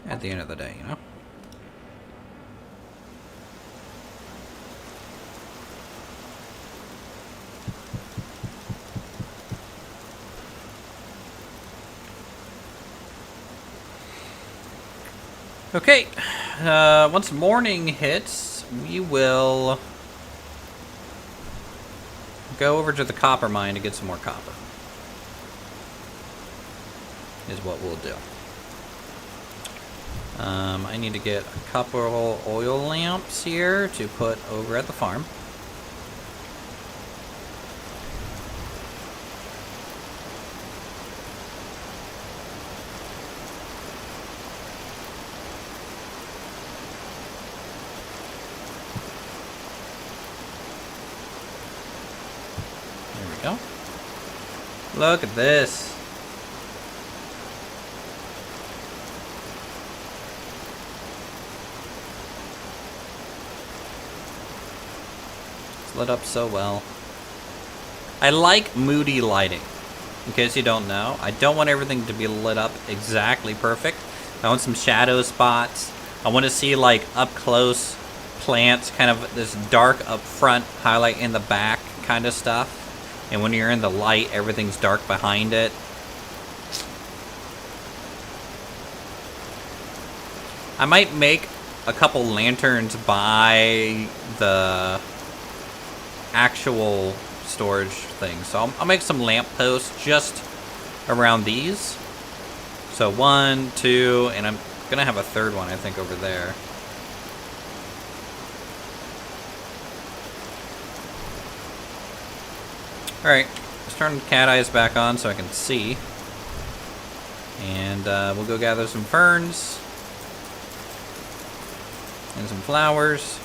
at the end of the day, you know? Okay, once morning hits, we will go over to the copper mine to get some more copper. Is what we'll do. I need to get a couple oil lamps here to put over at the farm. There we go. Look at this. Lit up so well. I like moody lighting. In case you don't know, I don't want everything to be lit up exactly perfect. I want some shadow spots. I want to see like up close plants, kind of this dark up front, highlight in the back kind of stuff. And when you're in the light, everything's dark behind it. I might make a couple lanterns by the actual storage thing. So I'll make some lamp posts just around these. So 1, 2, and I'm gonna have a third one I think over there. Alright, let's turn cat eyes back on so I can see. And we'll go gather some ferns and some flowers.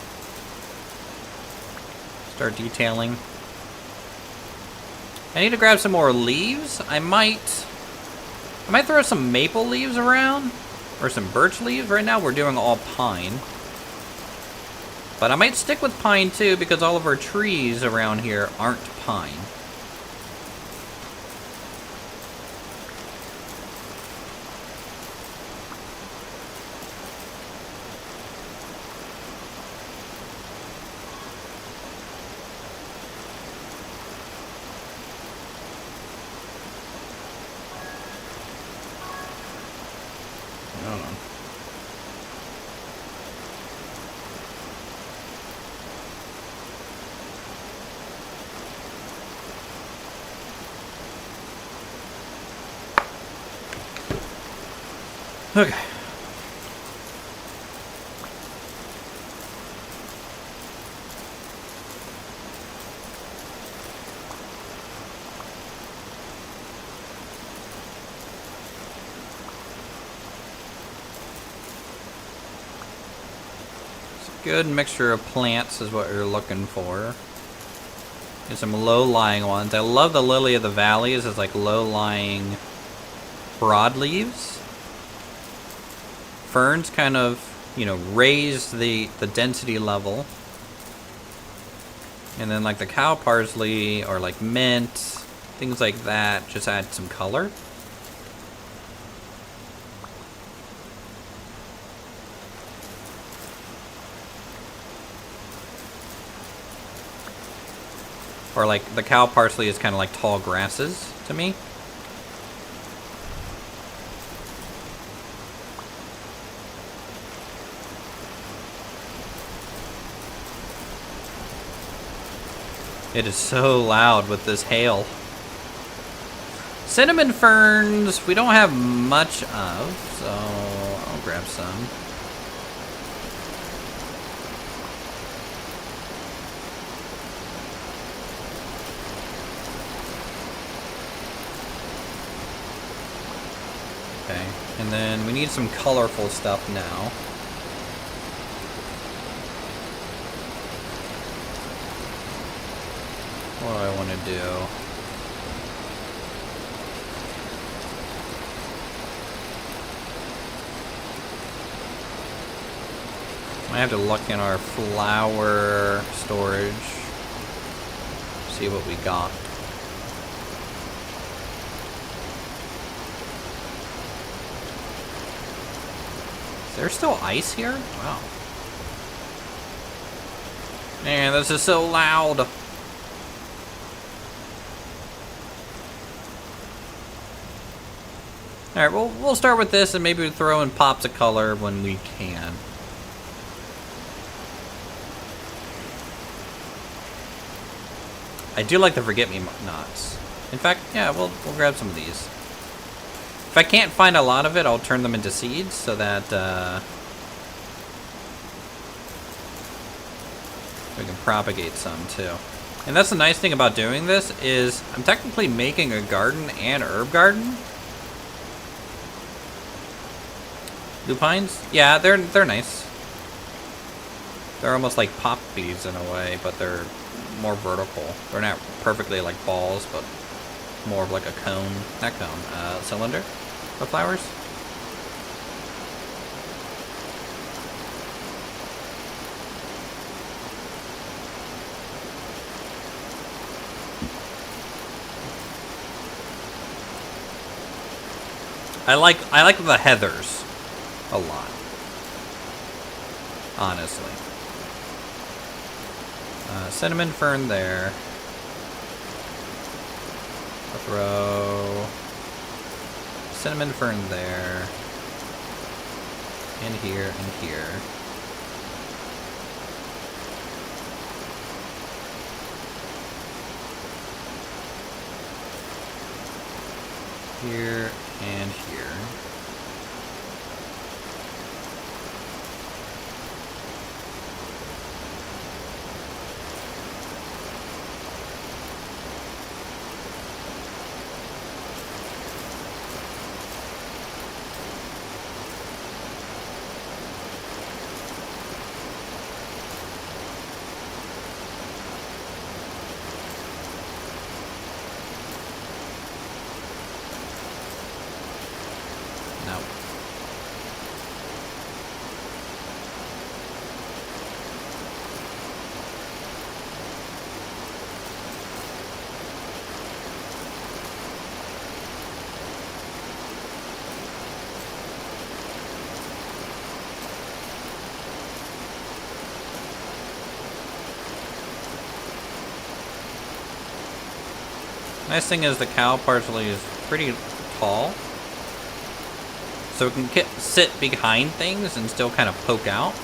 Start detailing. I need to grab some more leaves. I might throw some maple leaves around or some birch leaves. Right now we're doing all pine. But I might stick with pine too because all of our trees around here aren't pine. Okay. It's a good mixture of plants is what you're looking for. Get some low-lying ones. I love the lily of the valleys as like low-lying broadleaves. Ferns kind of, you know, raise the density level. And then like the cow parsley or like mint, things like that, just add some color. Or like the cow parsley is kind of like tall grasses to me. It is so loud with this hail. Cinnamon ferns, we don't have much of, so I'll grab some. Okay, and then we need some colorful stuff now. What do I want to do? I have to look in our flower storage, see what we got. Is there still ice here? Wow. Man, this is so loud. Alright, we'll start with this and maybe throw in pops of color when we can. I do like the forget-me-nots. In fact, yeah, we'll grab some of these. If I can't find a lot of it, I'll turn them into seeds so that we can propagate some too. And that's the nice thing about doing this is I'm technically making a garden and herb garden. Lupines? Yeah, they're nice. They're almost like poppies in a way, but they're more vertical. They're not perfectly like balls, but more of like a cone. Not cone, cylinder of flowers. I like the heathers a lot, honestly. Cinnamon fern there. I'll throw cinnamon fern there, and here, and here. Here and here. Nice thing is the cow parsley is pretty tall, so it can sit behind things and still kind of poke out.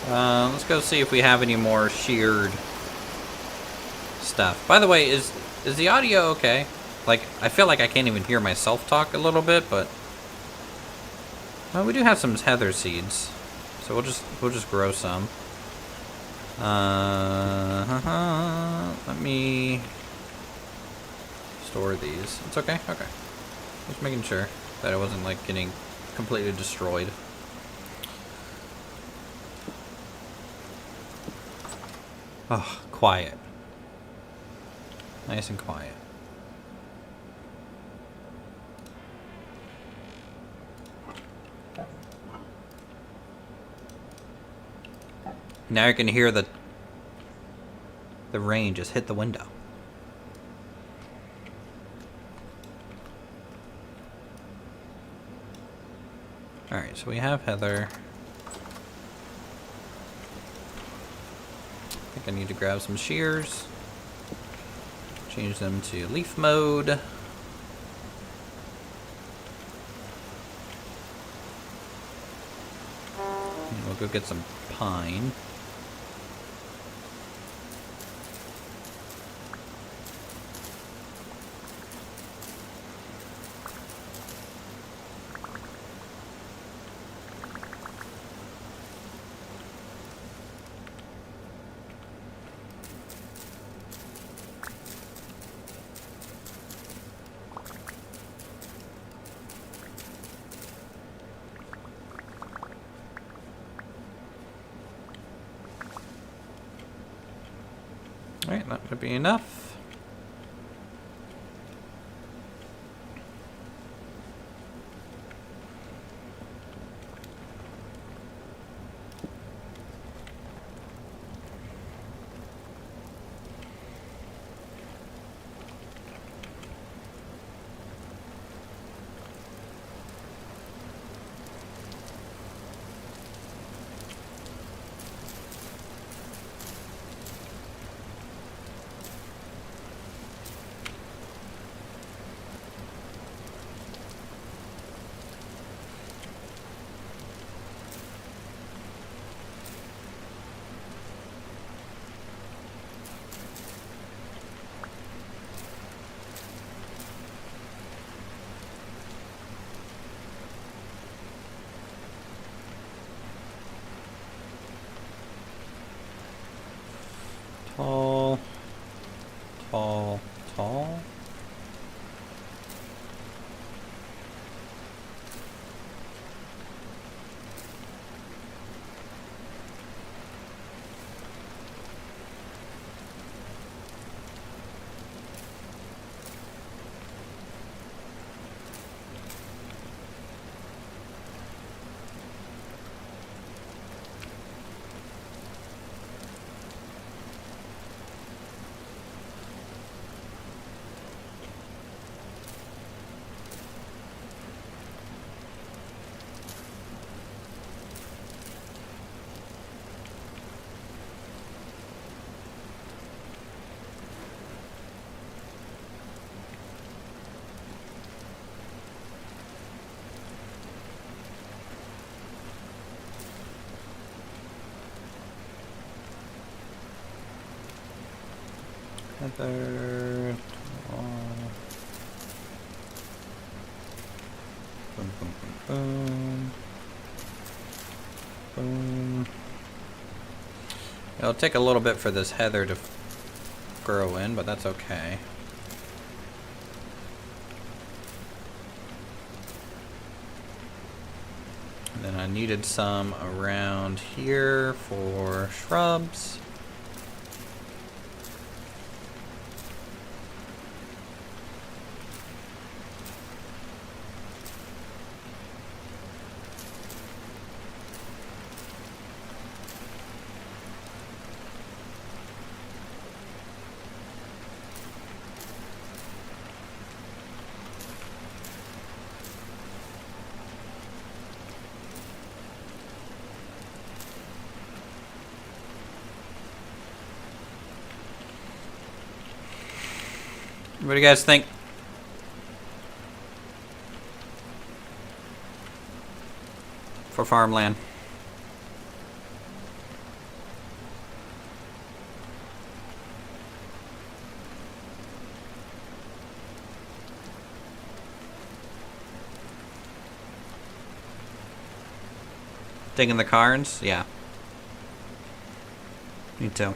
Let's go see if we have any more sheared stuff. By the way, is the audio okay? Like, I feel like I can't even hear myself talk a little bit, but well, we do have some heather seeds, so we'll just grow some. Let me store these. It's okay. Okay, just making sure that it wasn't like getting completely destroyed. Oh, quiet. Nice and quiet. Now you can hear the rain just hit the window. Alright, so we have heather. I think I need to grab some shears. Change them to leaf mode. And we'll go get some pine. Alright, that should be enough. Tall, tall, tall. Heather. Boom, boom, boom, boom. Boom. It'll take a little bit for this heather to grow in, but that's okay. And then I needed some around here for shrubs. What do you guys think? For farmland. Digging the cairns? Yeah. Me too.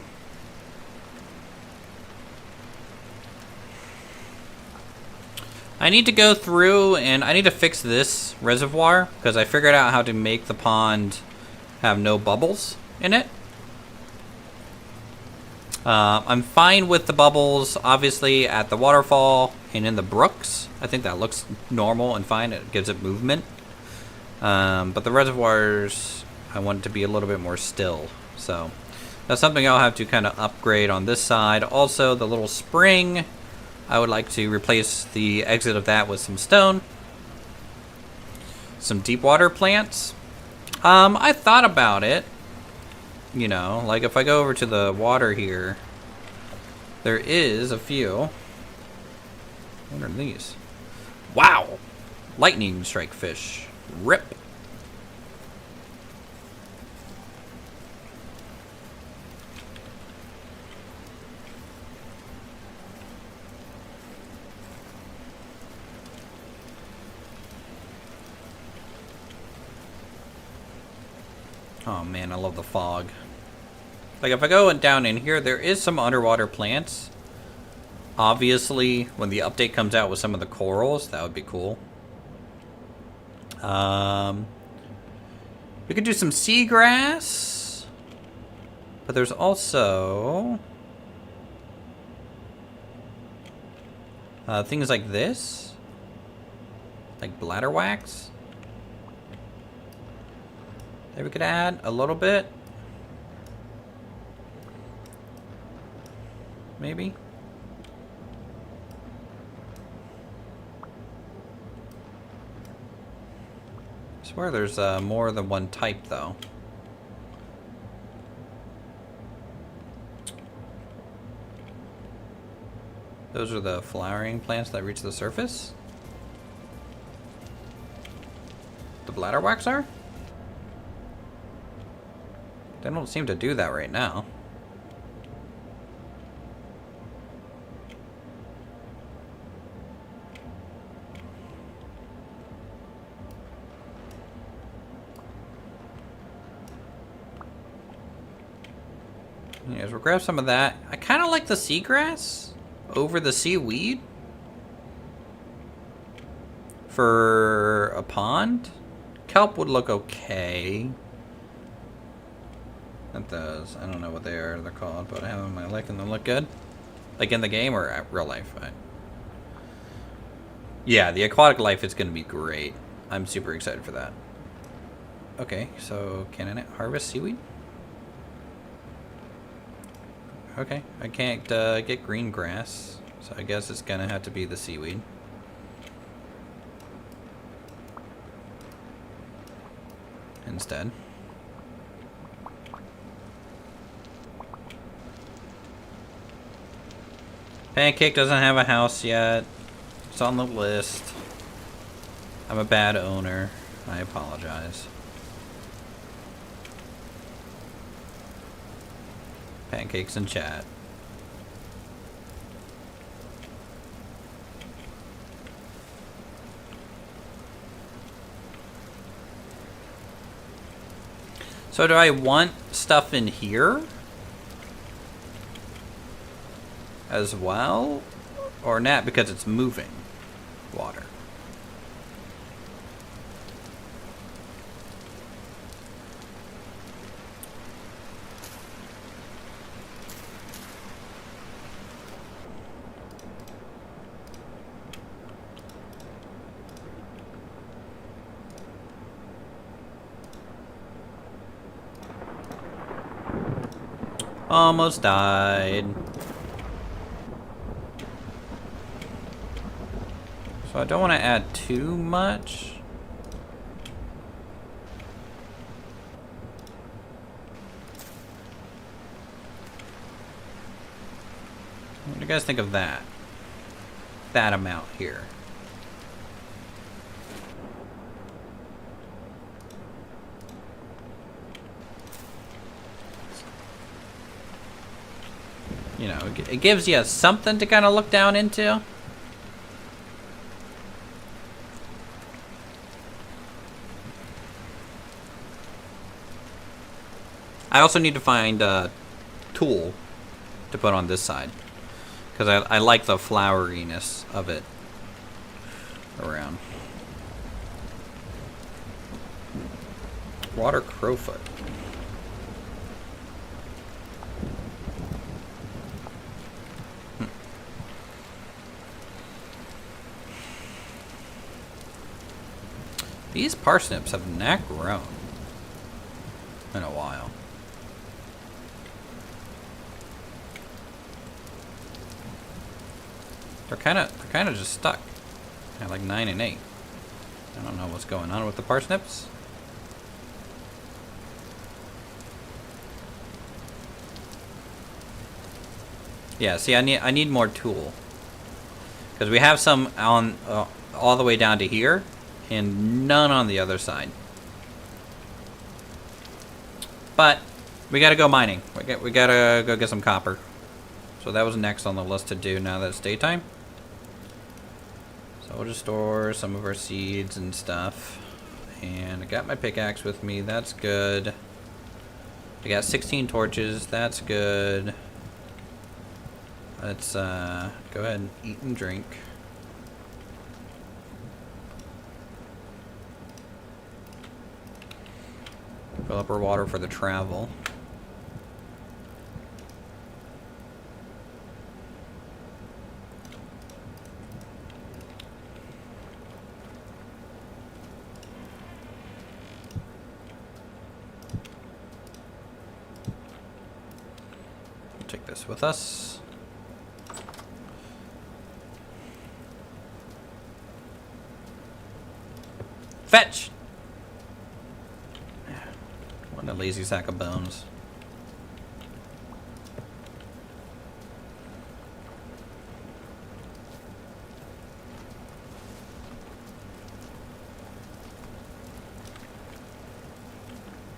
I need to go through and I need to fix this reservoir because I figured out how to make the pond have no bubbles in it. I'm fine with the bubbles, obviously, at the waterfall and in the brooks. I think that looks normal and fine. It gives it movement. But the reservoirs, I want it to be a little bit more still. So that's something I'll have to kind of upgrade on this side. Also, the little spring, I would like to replace the exit of that with some stone. Some deep water plants. I thought about it. You know, like if I go over to the water here, there is a few. What are these? Wow! Lightning strike fish. Rip. Oh man, I love the fog. Like if I go down in here, there is some underwater plants. Obviously, when the update comes out with some of the corals, that would be cool. We could do some seagrass. But there's also things like this. Like bladder wax. There we could add a little bit. Maybe. I swear there's more than one type though. Those are the flowering plants that reach the surface. The bladder wax are? They don't seem to do that right now. Anyways, we'll grab some of that. I kind of like the seagrass over the seaweed for a pond. Kelp would look okay. That does. I don't know what they're called, but I have them. I liking them. Look good. Like in the game or at real life. Yeah, the aquatic life is going to be great. I'm super excited for that. Okay, so can I harvest seaweed? Okay, I can't get green grass, so I guess it's gonna have to be the seaweed. Instead. Pancake doesn't have a house yet. It's on the list. I'm a bad owner. I apologize. Pancakes in chat. So do I want stuff in here as well? Or not because it's moving water? Almost died. So I don't want to add too much. What do you guys think of that? That amount here. You know, it gives you something to kind of look down into. I also need to find a tool to put on this side. Because I like the floweriness of it around. Water crowfoot. These parsnips have not grown in a while. They're kind of just stuck at like 9 and 8. I don't know what's going on with the parsnips. Yeah, see, I need more tool because we have some on all the way down to here, and none on the other side. But we gotta go mining. We gotta go get some copper. So that was next on the list to do now that it's daytime. So we'll just store some of our seeds and stuff. And I got my pickaxe with me. That's good. I got 16 torches. That's good. Let's go ahead and eat and drink. Fill up our water for the travel. We'll take this with us. Fetch! What a lazy sack of bones.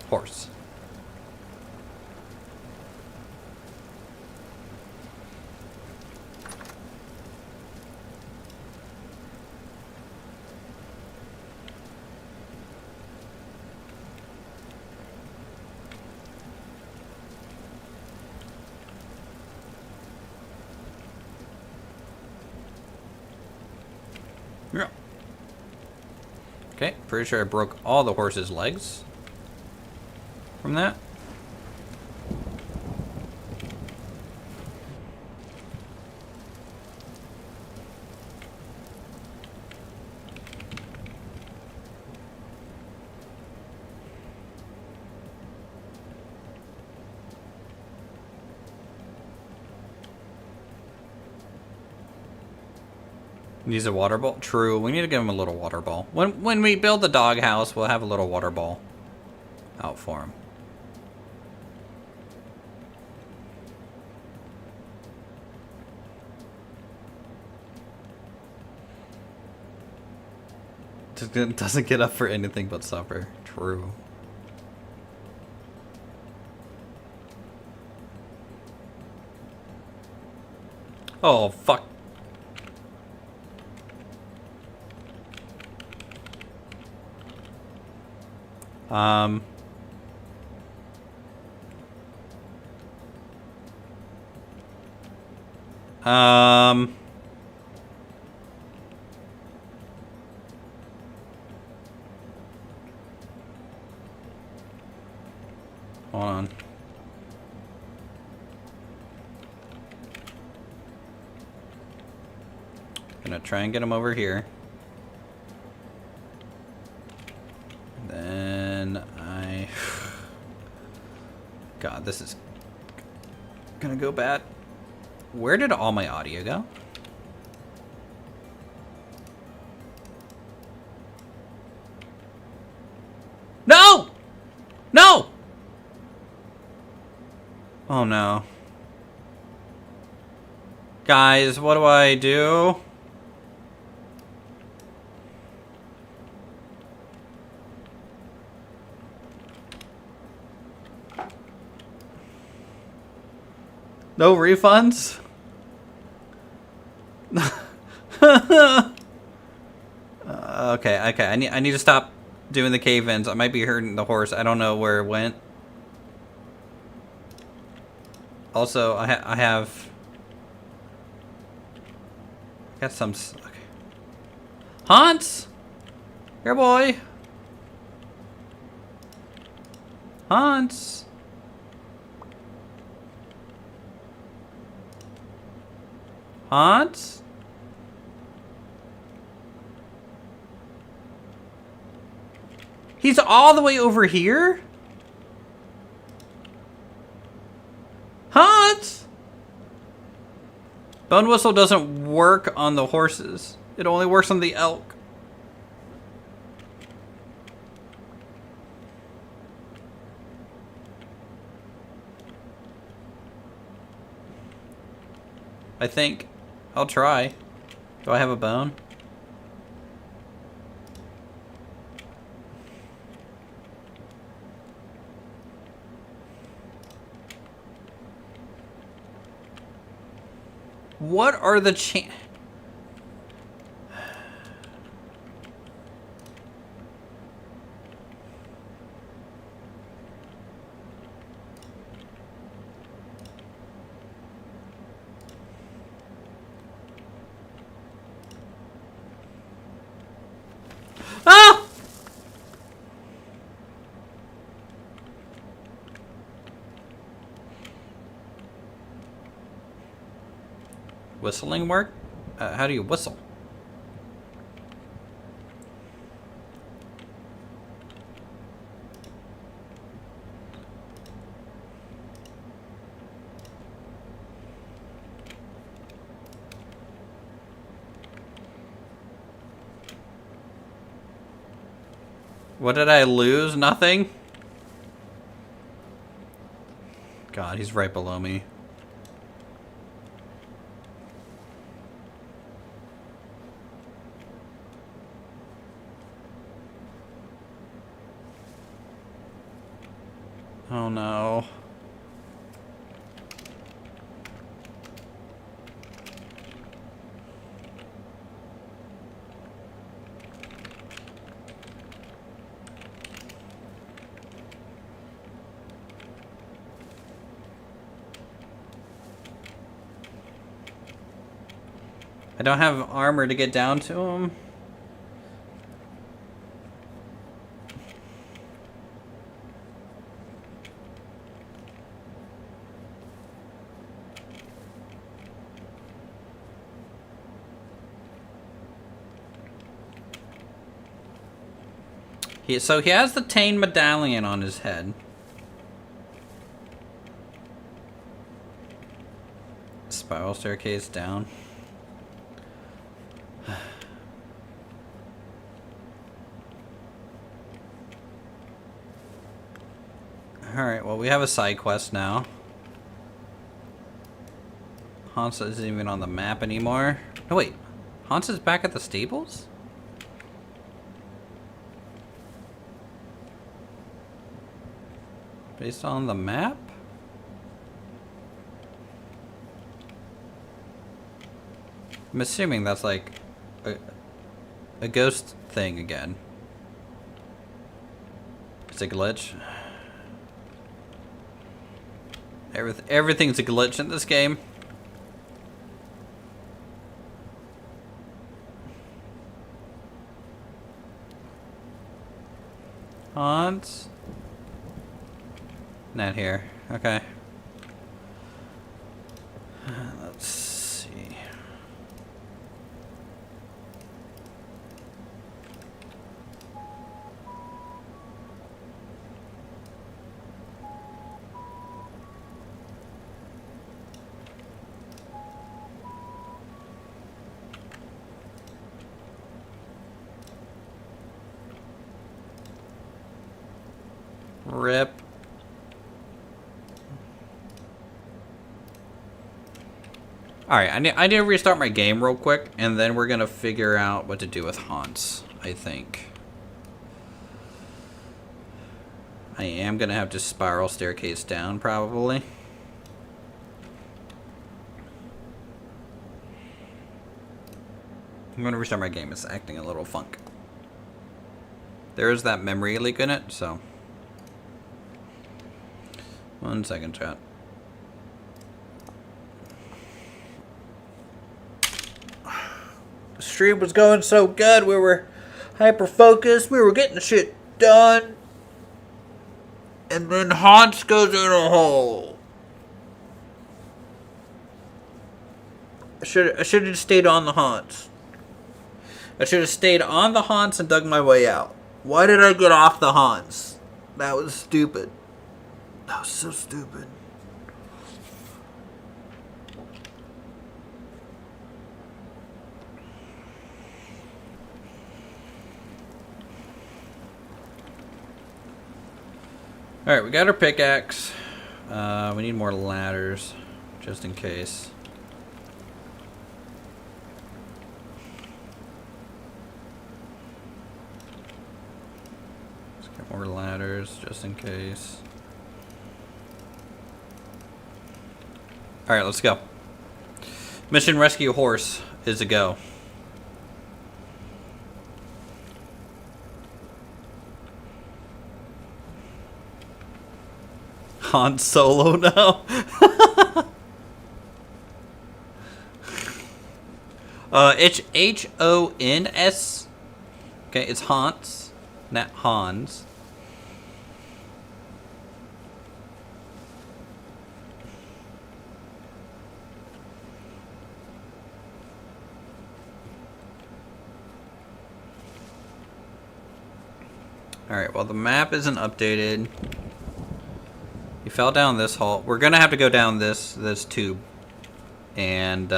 Horse. Yeah. Okay, pretty sure I broke all the horse's legs from that. Needs a water ball? True, we need to give him a little water ball. When we build the doghouse, we'll have a little water ball out for him. Doesn't get up for anything but supper. True. Oh, fuck. Um, hold on. Gonna try and get him over here. Then God, this is gonna go bad. Where did all my audio go? No! No! Oh no. Guys, what do I do? No refunds? Okay. I need to stop doing the cave-ins. I might be hurting the horse. I don't know where it went. Also, I have... Got some... Okay. Hans! Here, boy! Hans! Hans? He's all the way over here? Hans? Bone whistle doesn't work on the horses. It only works on the elk. I think. I'll try. Do I have a bone? What are the Ah! Whistling work? How do you whistle? What did I lose? Nothing? God, he's right below me. Oh no. I don't have armor to get down to him. So he has the Tane medallion on his head. Spiral staircase down. Alright, well we have a side quest now. Hans isn't even on the map anymore. No wait, Hans is back at the stables? Based on the map? I'm assuming that's like a ghost thing again. It's a glitch. Everything's a glitch in this game. Hans? Not here. Okay. Let's see. Rip. Alright, I need to restart my game real quick, and then we're gonna figure out what to do with Hans, I think. I am gonna have to spiral staircase down, probably. I'm gonna restart my game, it's acting a little funk. There is that memory leak in it, so... 1 second, chat. stream was going so good. We were hyper focused. We were getting the shit done. And then Hans goes in a hole. I should have just stayed on the Hans. I should have stayed on the Hans and dug my way out. Why did I get off the Hans? That was stupid. That was so stupid. Alright, we got our pickaxe. We need more ladders, just in case. Let's get more ladders, just in case. Alright, let's go. Mission Rescue Horse is a go. Han Solo now. It's H-O-N-S. Okay, it's Hans, not Hans. Alright, well the map isn't updated. He fell down this hole. We're gonna have to go down this tube. And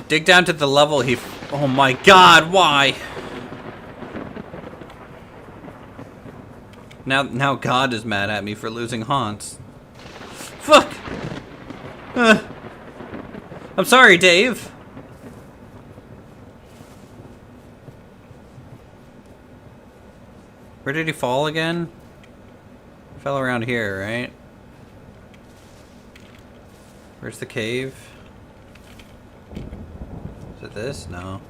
dig down to the level he... Oh my god, why? Now God is mad at me for losing Hans. Fuck! I'm sorry, Dave. Where did he fall again? He fell around here, right? Where's the cave? Is it this? No.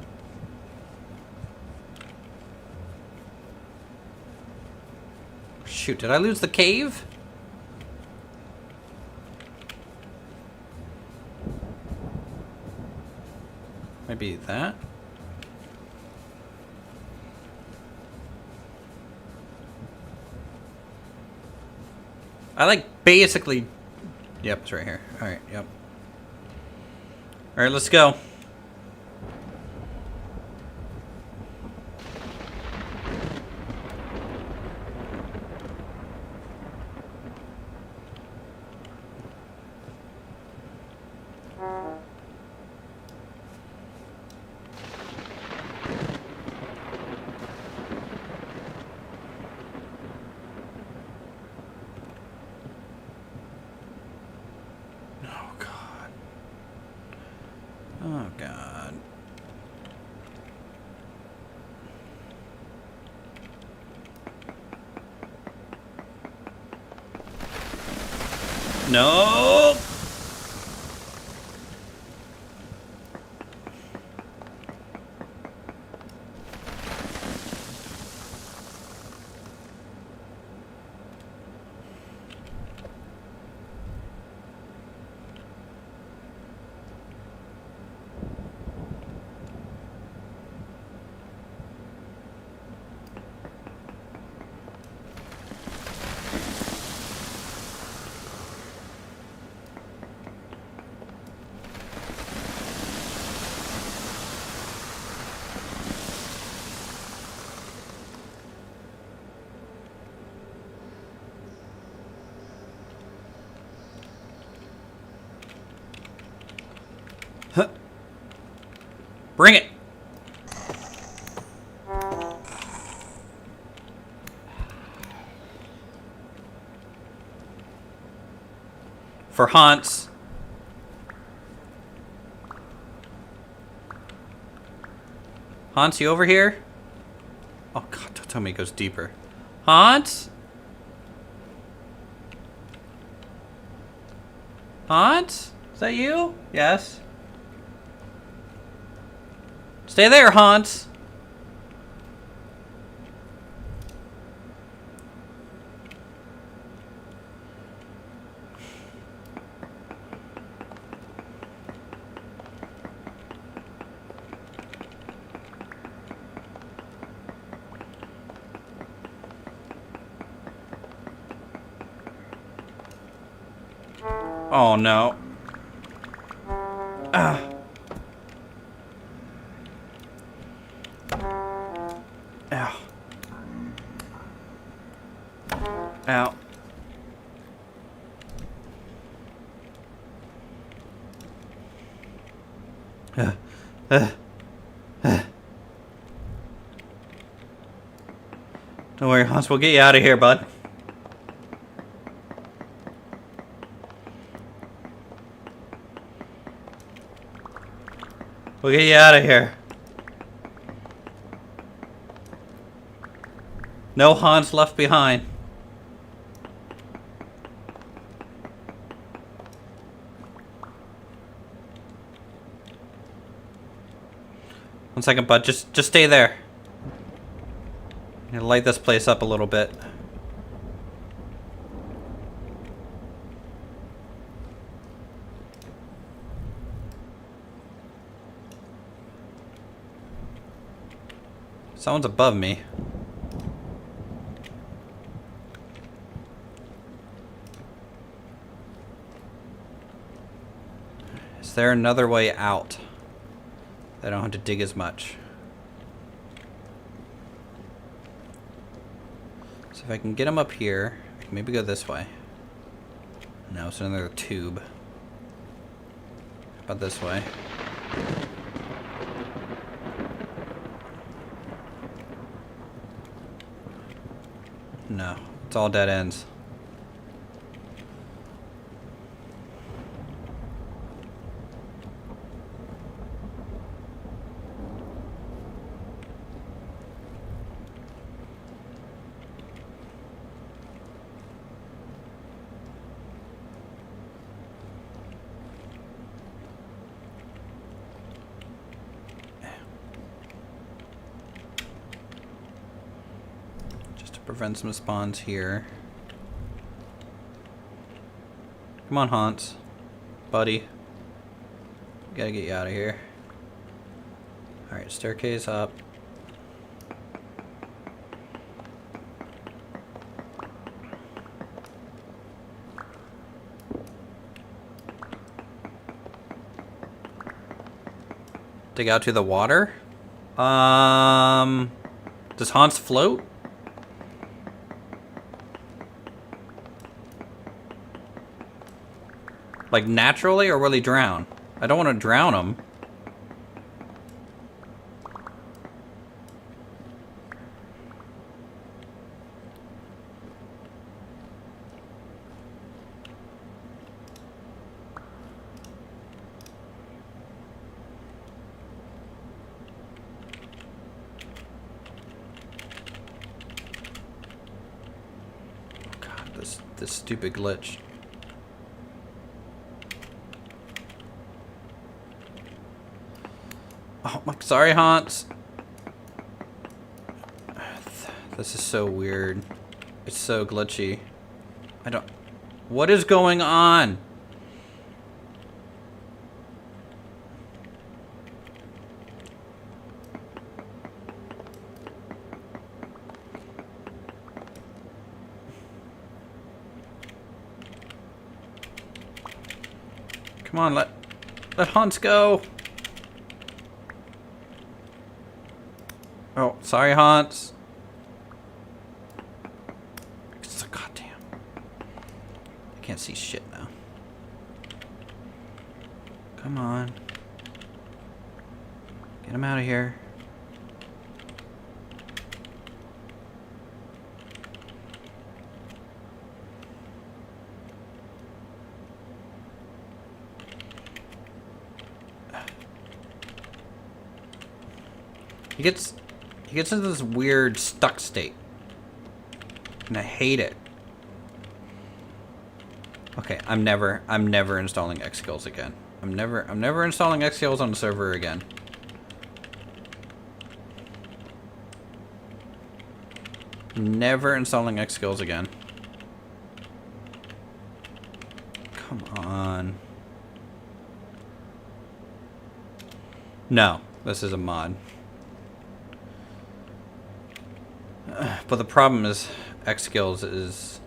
Shoot, did I lose the cave? Maybe that? I like basically... Yep, it's right here. Alright, yep. Alright, let's go. Oh, God. No! Huh. Bring it. For Hans. Hans, you over here? Oh God, don't tell me it goes deeper. Hans? Hans? Is that you? Yes. Stay there, Hans. Oh no. Ah. Ow. Ow. Don't worry, Hans. We'll get you out of here, bud. We'll get you out of here. No Hans left behind. One second, bud. Just stay there. I'm gonna light this place up a little bit. Someone's above me. Is there another way out? I don't have to dig as much. So if I can get him up here, I can maybe go this way. No, it's another tube. How about this way? No, it's all dead ends. Prevent some spawns here. Come on, Hans. Buddy. Gotta get you out of here. Alright, staircase up. Dig out to the water? Does Hans float? Like naturally, or will he drown? I don't want to drown him. God, this stupid glitch. Oh, I'm sorry, Hans. This is so weird. It's so glitchy. I don't... What is going on? Come on, let Hans go. Oh, sorry, Hans. Goddamn. I can't see shit now. Come on. Get him out of here. He gets into this weird stuck state. And I hate it. Okay, I'm never installing X skills again. I'm never installing X skills on the server again. Never installing X skills again. Come on. No, this is a mod. But the problem is, X skills is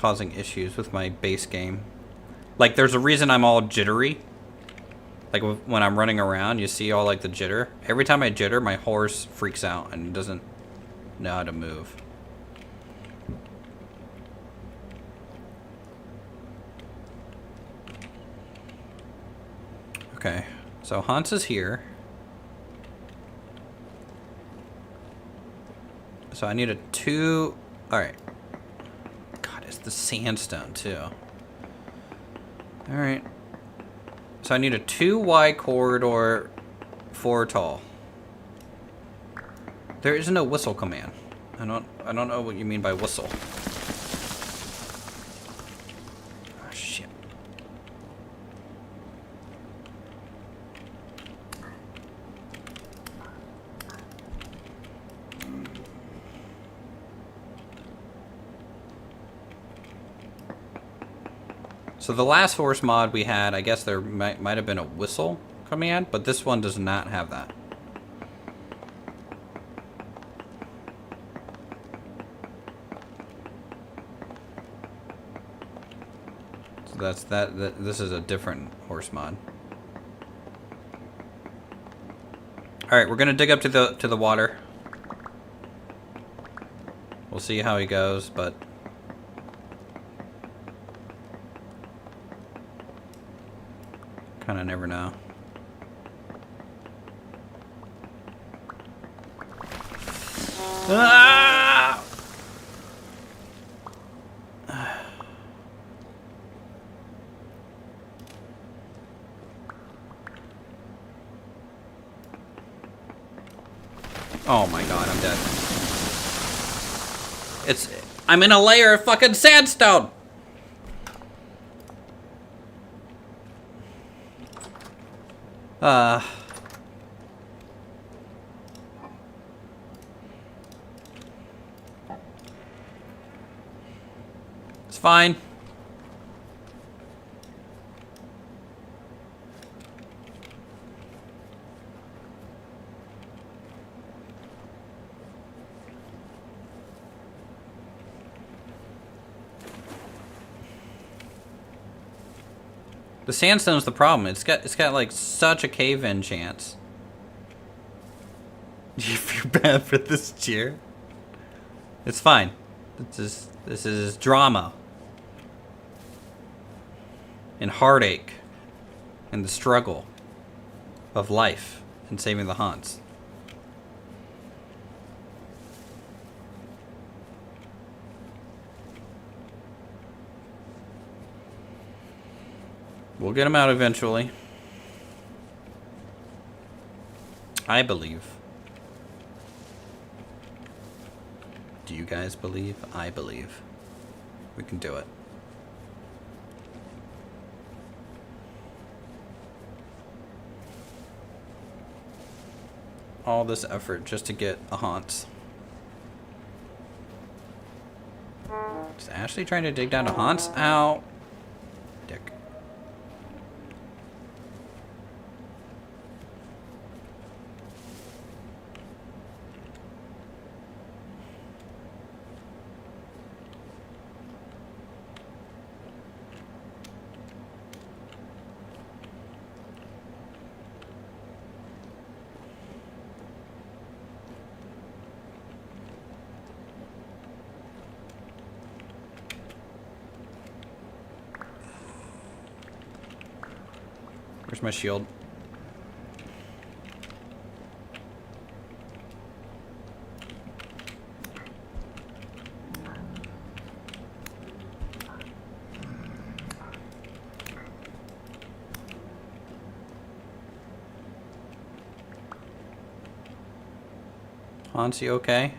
causing issues with my base game. Like, there's a reason I'm all jittery. Like, when I'm running around, you see all, like, the jitter. Every time I jitter, my horse freaks out and doesn't know how to move. Okay, so Hans is here. So I need a 2... Alright. God, it's the sandstone, too. Alright. So I need a 2 wide corridor, 4 tall. There is no whistle command. I don't know what you mean by whistle. Oh, shit. So the last horse mod we had, I guess there might have been a whistle command, but this one does not have that. So that's that. This is a different horse mod. All right, we're gonna dig up to the water. We'll see how he goes, but. Kind of never know. Ah! Oh my god, I'm dead. I'm in a layer of fucking sandstone! It's fine. The sandstone's the problem. It's got like such a cave-in chance. Do you feel bad for this chair? It's fine. This is drama. And heartache. And the struggle of life and saving the Hans. We'll get him out eventually. I believe. Do you guys believe? I believe. We can do it. All this effort just to get a Hans. Is Ashley trying to dig down a Hans? Ow. Dick. Where's my shield? Hans, you okay?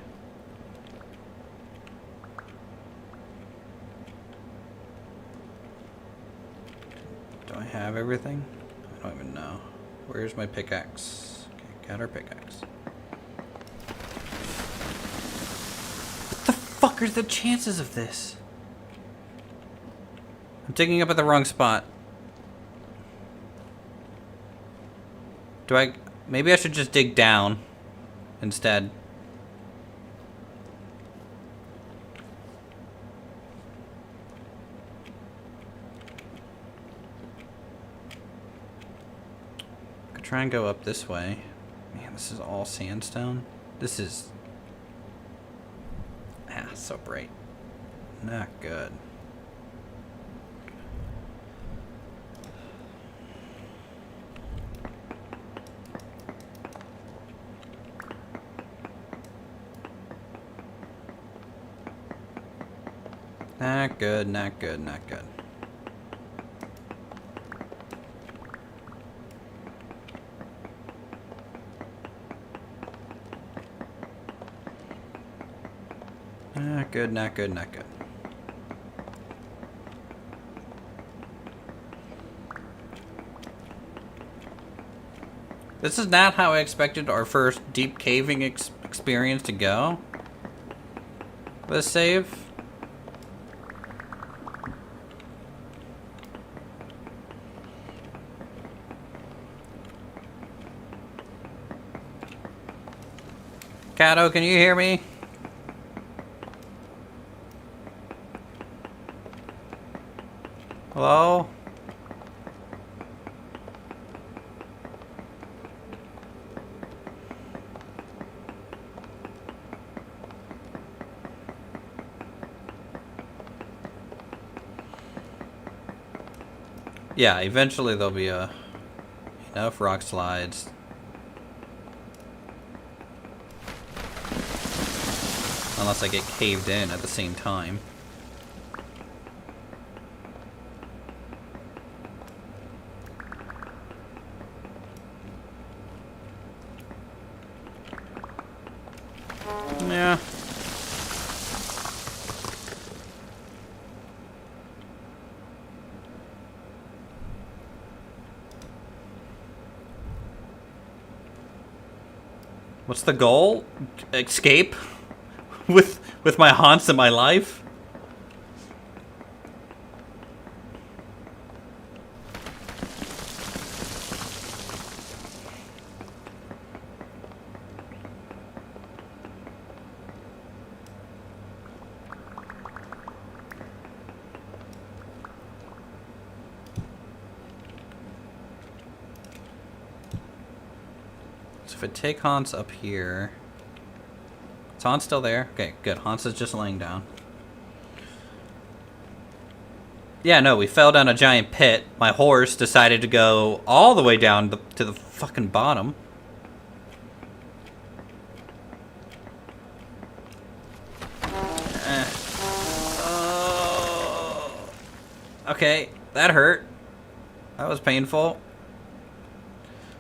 Do I have everything? I don't even know. Where's my pickaxe? Okay, got our pickaxe. What the fuck are the chances of this? I'm digging up at the wrong spot. Maybe I should just dig down instead. Try and go up this way. Man, this is all sandstone. This is... so bright. Not good. Not good, not good, not good. Not good, not good, not good. This is not how I expected our first deep caving experience to go. Let's save. Kato, can you hear me? Hello? Yeah, eventually there'll be enough rock slides. Unless I get caved in at the same time. Yeah. What's the goal? Escape? with my haunts in my life? So if I take Hans up here... Is Hans still there? Okay, good. Hans is just laying down. Yeah, no, we fell down a giant pit. My horse decided to go all the way down to the fucking bottom. Okay, that hurt. That was painful.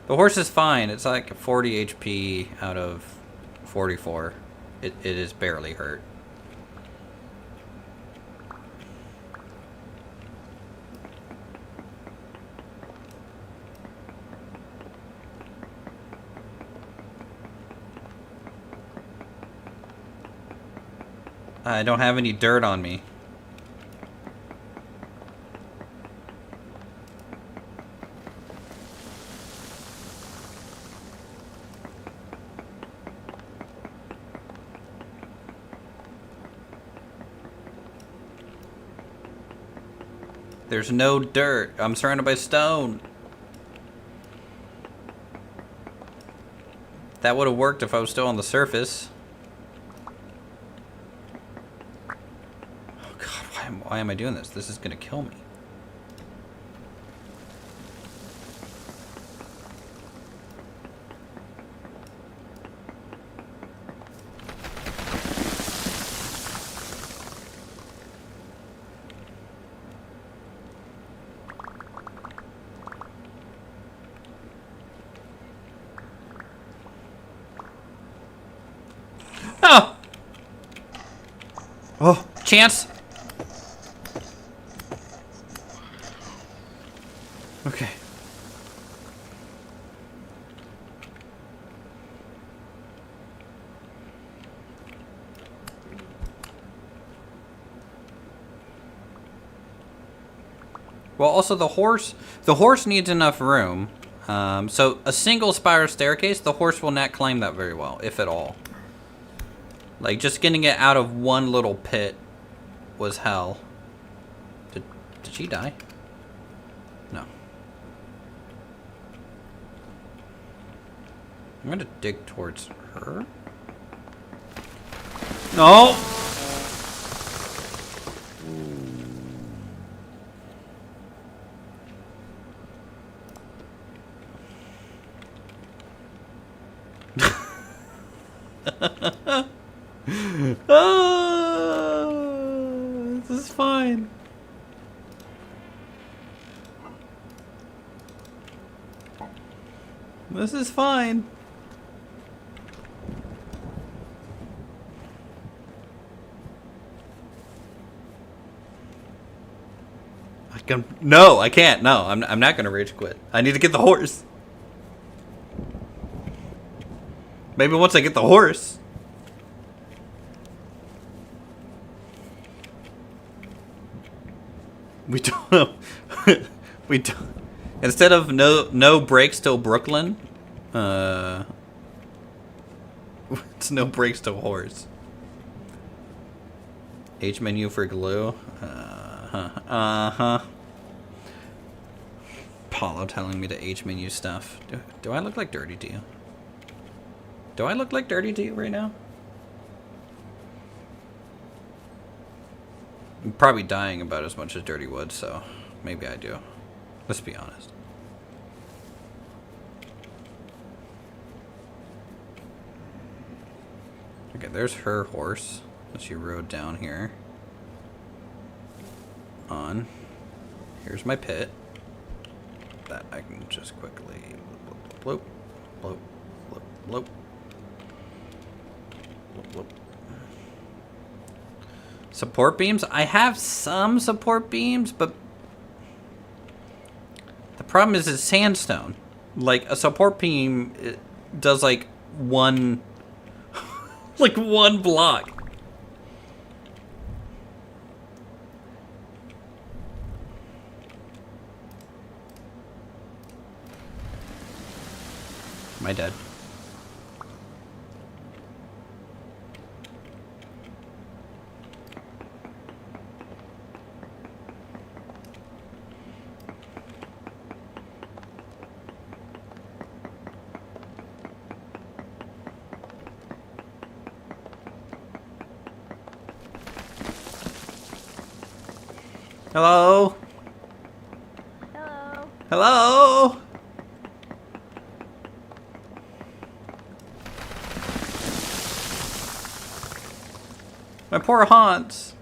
The horse is fine. It's like 40 HP out of 44. It is barely hurt. I don't have any dirt on me. There's no dirt. I'm surrounded by stone. That would have worked if I was still on the surface. Oh God, why am I doing this? This is gonna kill me. Oh! Oh, chance. Okay. Well, also the horse needs enough room. So a single spiral staircase, the horse will not climb that very well, if at all. Like, just getting it out of one little pit was hell. Did she die? No. I'm gonna dig towards her. No! This is fine. This is fine. No, I can't. No, I'm not gonna rage quit. I need to get the horse. Maybe once I get the horse. We don't know. We don't. Instead of no breaks till Brooklyn, it's no breaks till horse. H menu for glue. Paulo telling me to H menu stuff. Do I look like dirty to you? Do I look like dirty to you right now? I'm probably dying about as much as dirty would, so maybe I do. Let's be honest. Okay, there's her horse that she rode down here. On. Here's my pit. That I can just quickly bloop, bloop, bloop, bloop, bloop, bloop. Support beams? I have some support beams, but the problem is it's sandstone. Like, a support beam does like one like one block. Am I dead? Hello? Hello. Hello? My poor Hans.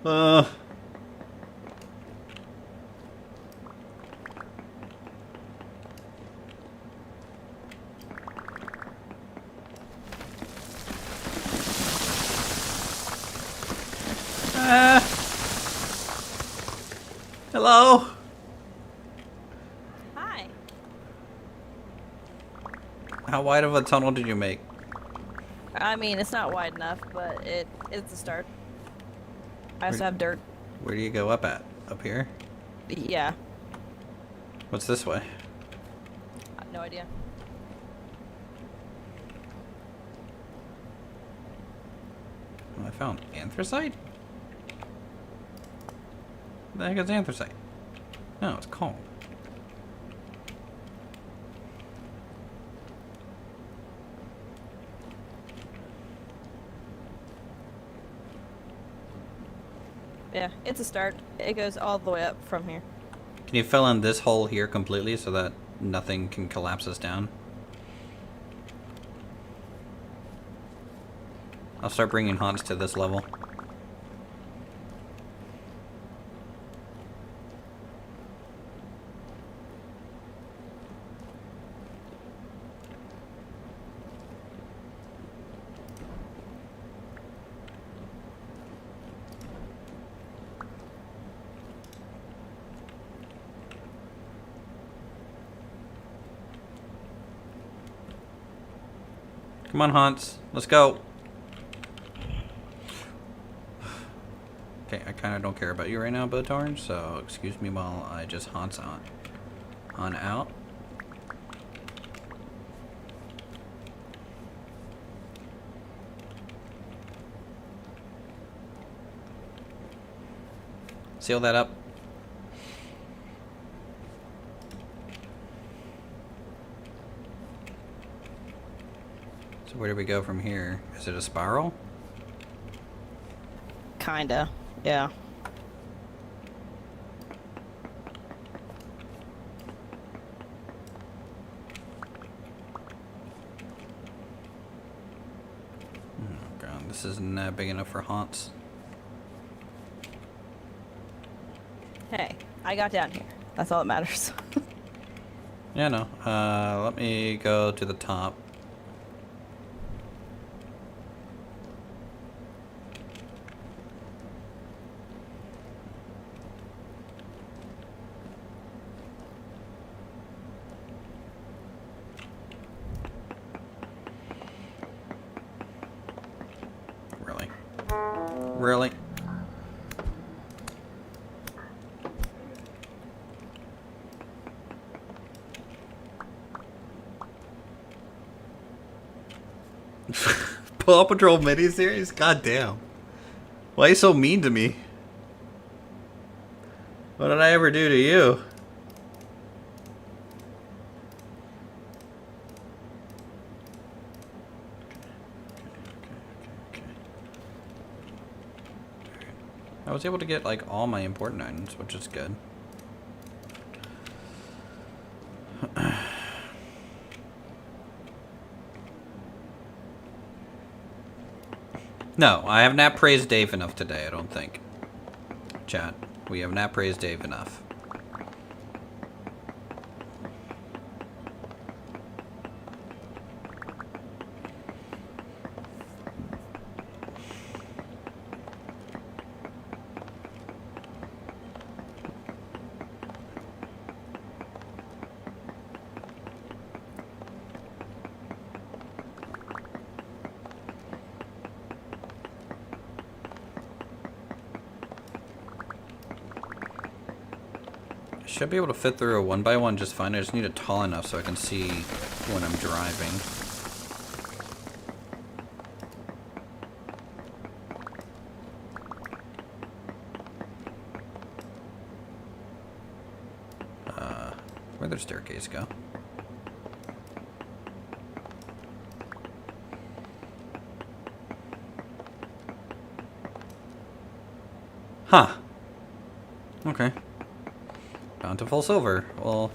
Uh. Hello? Hi. How wide of a tunnel did you make? I mean, it's not wide enough, but it's a start. I also have dirt. Where do you go up at? Up here? Yeah. What's this way? No idea. Oh, I found anthracite? What the heck is anthracite? No, it's coal. Yeah, it's a start. It goes all the way up from here. Can you fill in this hole here completely so that nothing can collapse us down? I'll start bringing haunts to this level. Come on, Hans. Let's go. Okay, I kind of don't care about you right now, Botarn, so excuse me while I just Hans on out. Seal that up. So where do we go from here? Is it a spiral? Kinda, yeah. Oh god, this isn't big enough for Hans. Hey, I got down here. That's all that matters. Yeah, no. Let me go to the top. Really? Really? Paw Patrol miniseries? God damn. Why are you so mean to me? What did I ever do to you? I was able to get like all my important items, which is good. No, I have not praised Dave enough today, I don't think. Chat, we have not praised Dave enough. Should be able to fit through a 1x1 just fine. I just need it tall enough so I can see when I'm driving. Where'd their staircase go? Huh. Okay. Bountiful silver. We'll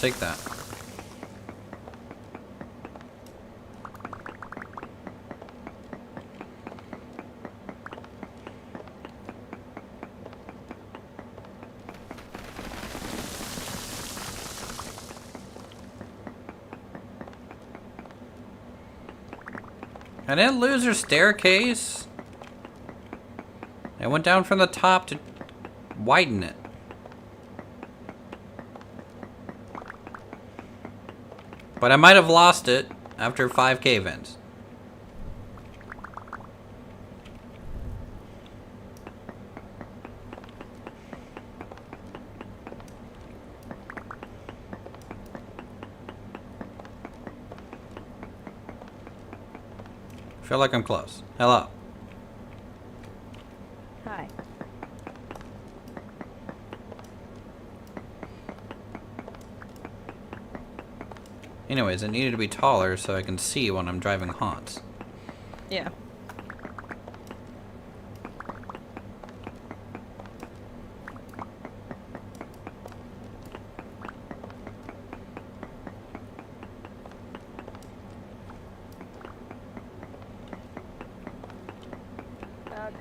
take that. I didn't lose her staircase. I went down from the top to widen it. But I might have lost it after 5 cave-ins. Feel like I'm close. Hello. Hi. Anyways, it needed to be taller so I can see when I'm driving Hans. Yeah.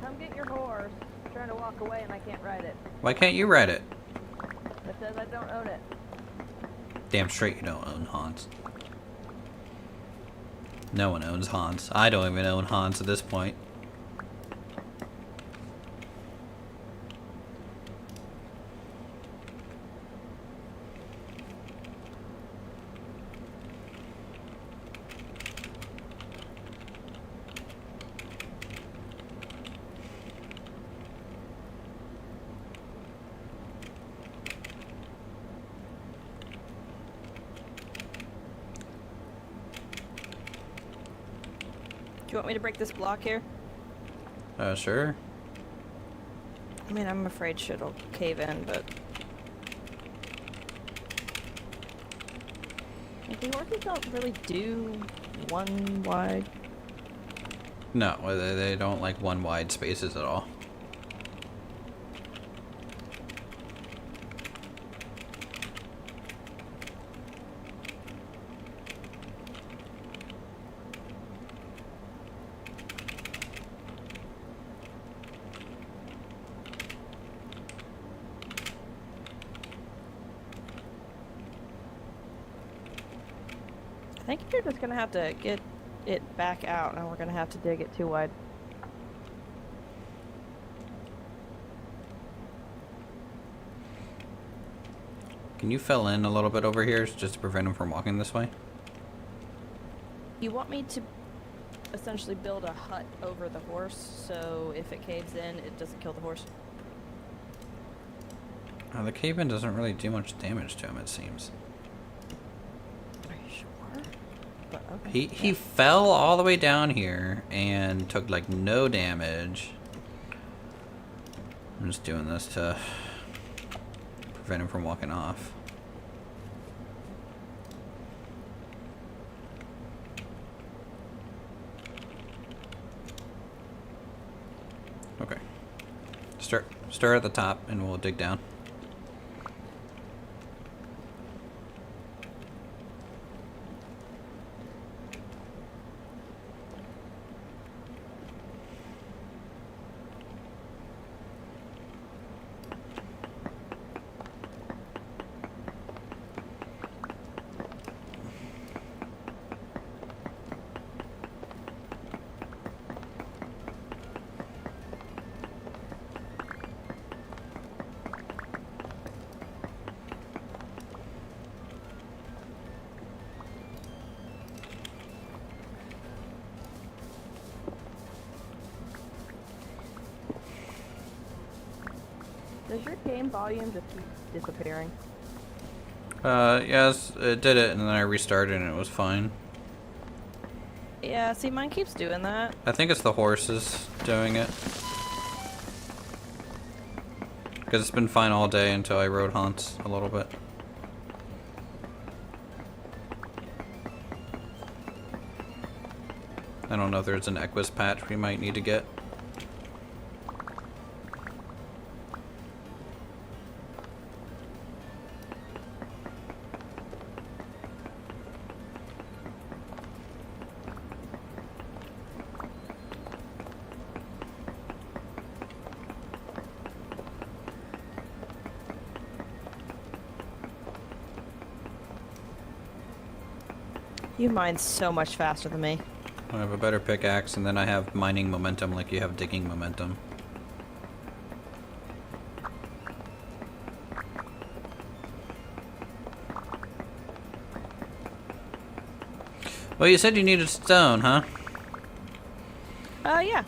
Come get your horse. I'm trying to walk away and I can't ride it. Why can't you ride it? It says I don't own it. Damn straight you don't own Hans. No one owns Hans. I don't even own Hans at this point. you want me to break this block here? Sure. I mean, I'm afraid shit'll cave in, but... Like, the horses don't really do one wide. No, they don't like one wide spaces at all. I think you're just gonna have to get it back out, and we're gonna have to dig it too wide. Can you fill in a little bit over here just to prevent him from walking this way? You want me to essentially build a hut over the horse, so if it caves in, it doesn't kill the horse? The cave-in doesn't really do much damage to him, it seems. Are you sure? But, okay. He fell all the way down here and took like no damage. I'm just doing this to prevent him from walking off. Okay. Stir at the top and we'll dig down. Does your game volume just keep disappearing? Yes, it did it and then I restarted and it was fine. Yeah, see, mine keeps doing that. I think it's the horses doing it. Because it's been fine all day until I rode Hunts a little bit. I don't know if there's an Equus patch we might need to get. You mine so much faster than me. I have a better pickaxe and then I have mining momentum like you have digging momentum. Well, you said you needed stone, huh? Yeah.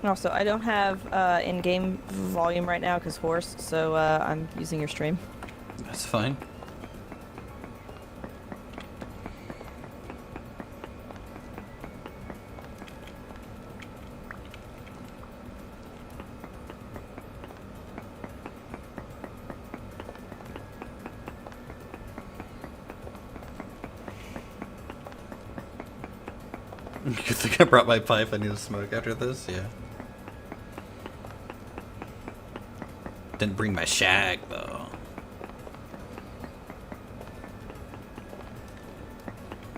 Also, I don't have in-game volume right now because horse, so I'm using your stream. That's fine. You think I brought my pipe? I need to smoke after this? Yeah. Didn't bring my shag, though.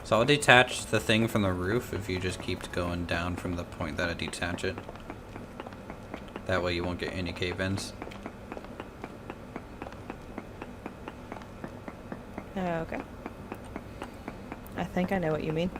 So I'll detach the thing from the roof if you just keep going down from the point that I detach it. That way you won't get any cave-ins. Okay. I think I know what you mean.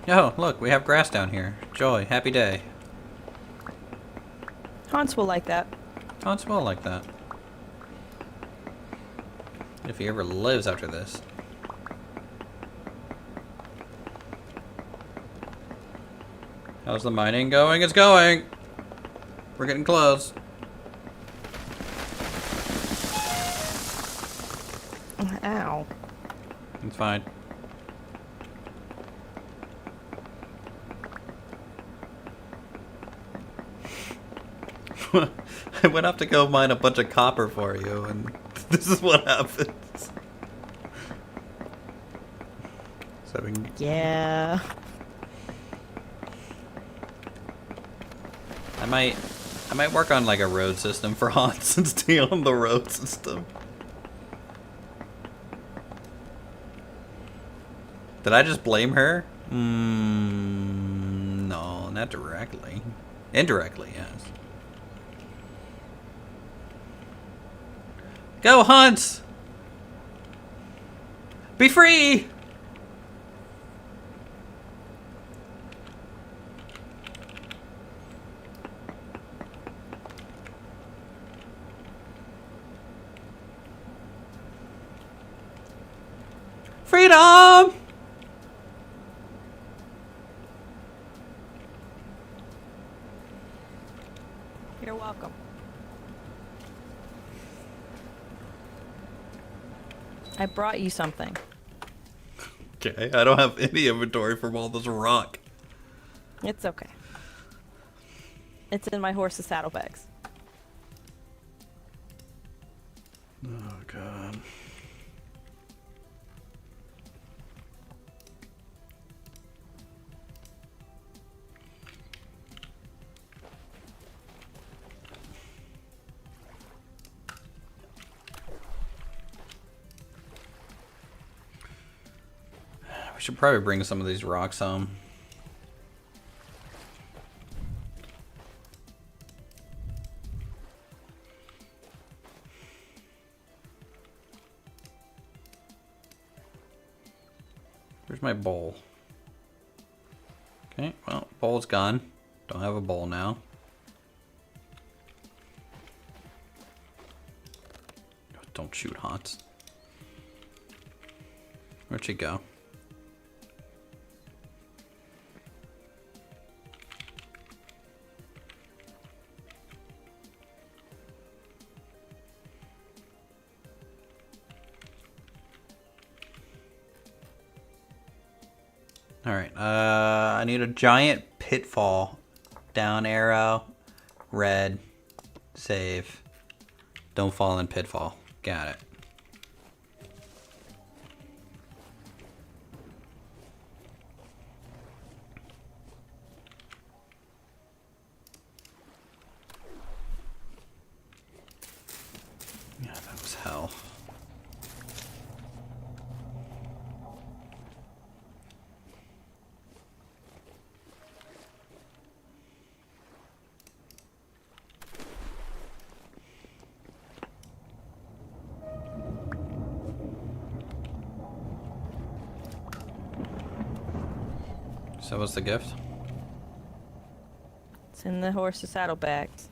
Oh, look, we have grass down here. Joy, happy day. Hans will like that. Hans will like that. If he ever lives after this. How's the mining going? It's going! We're getting close. Ow. It's fine. I went up to go mine a bunch of copper for you, and this is what happens. So we can... Yeah. I might work on like a road system for Hans and stay on the road system. Did I just blame her? No, not directly. Indirectly, yes. Go, Hans! Be free! Freedom! You're welcome. I brought you something. Okay, I don't have any inventory from all this rock. It's okay. It's in my horse's saddlebags. Oh, God. We should probably bring some of these rocks home. Where's my bowl? Okay, well, bowl's gone. Don't have a bowl now. Don't shoot, Hans. Where'd she go? Alright, I need a giant pitfall. Down arrow, red, save. Don't fall in pitfall. Got it. Yeah, that was hell. So what's the gift? It's in the horse's saddlebags.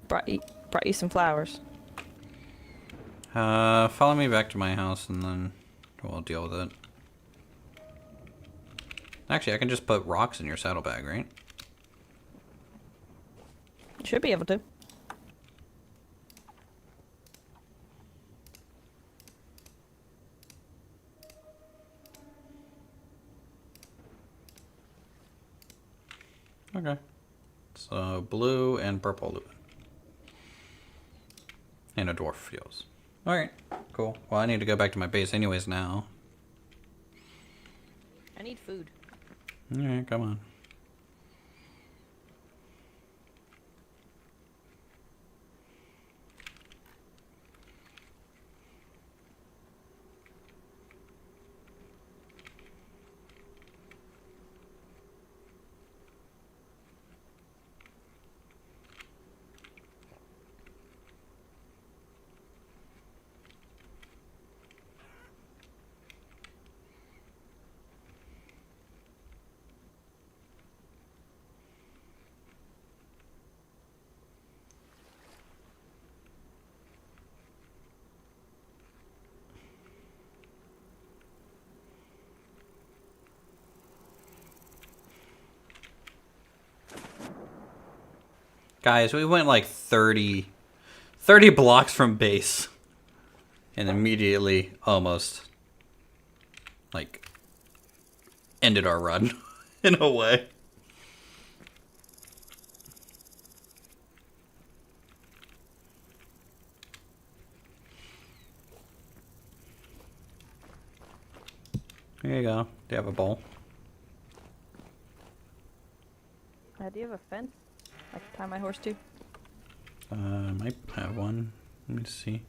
Brought you some flowers. Follow me back to my house and then we'll deal with it. Actually, I can just put rocks in your saddlebag, right? Should be able to. Okay. So blue and purple lupin. And a dwarf fuse. Alright, cool. Well, I need to go back to my base anyways now. I need food. Alright, come on. Guys, we went like 30 blocks from base. And immediately almost, like, ended our run in a way. Here you go. Do you have a bowl? Do you have a fence I can tie my horse to? Might have one. Let me see.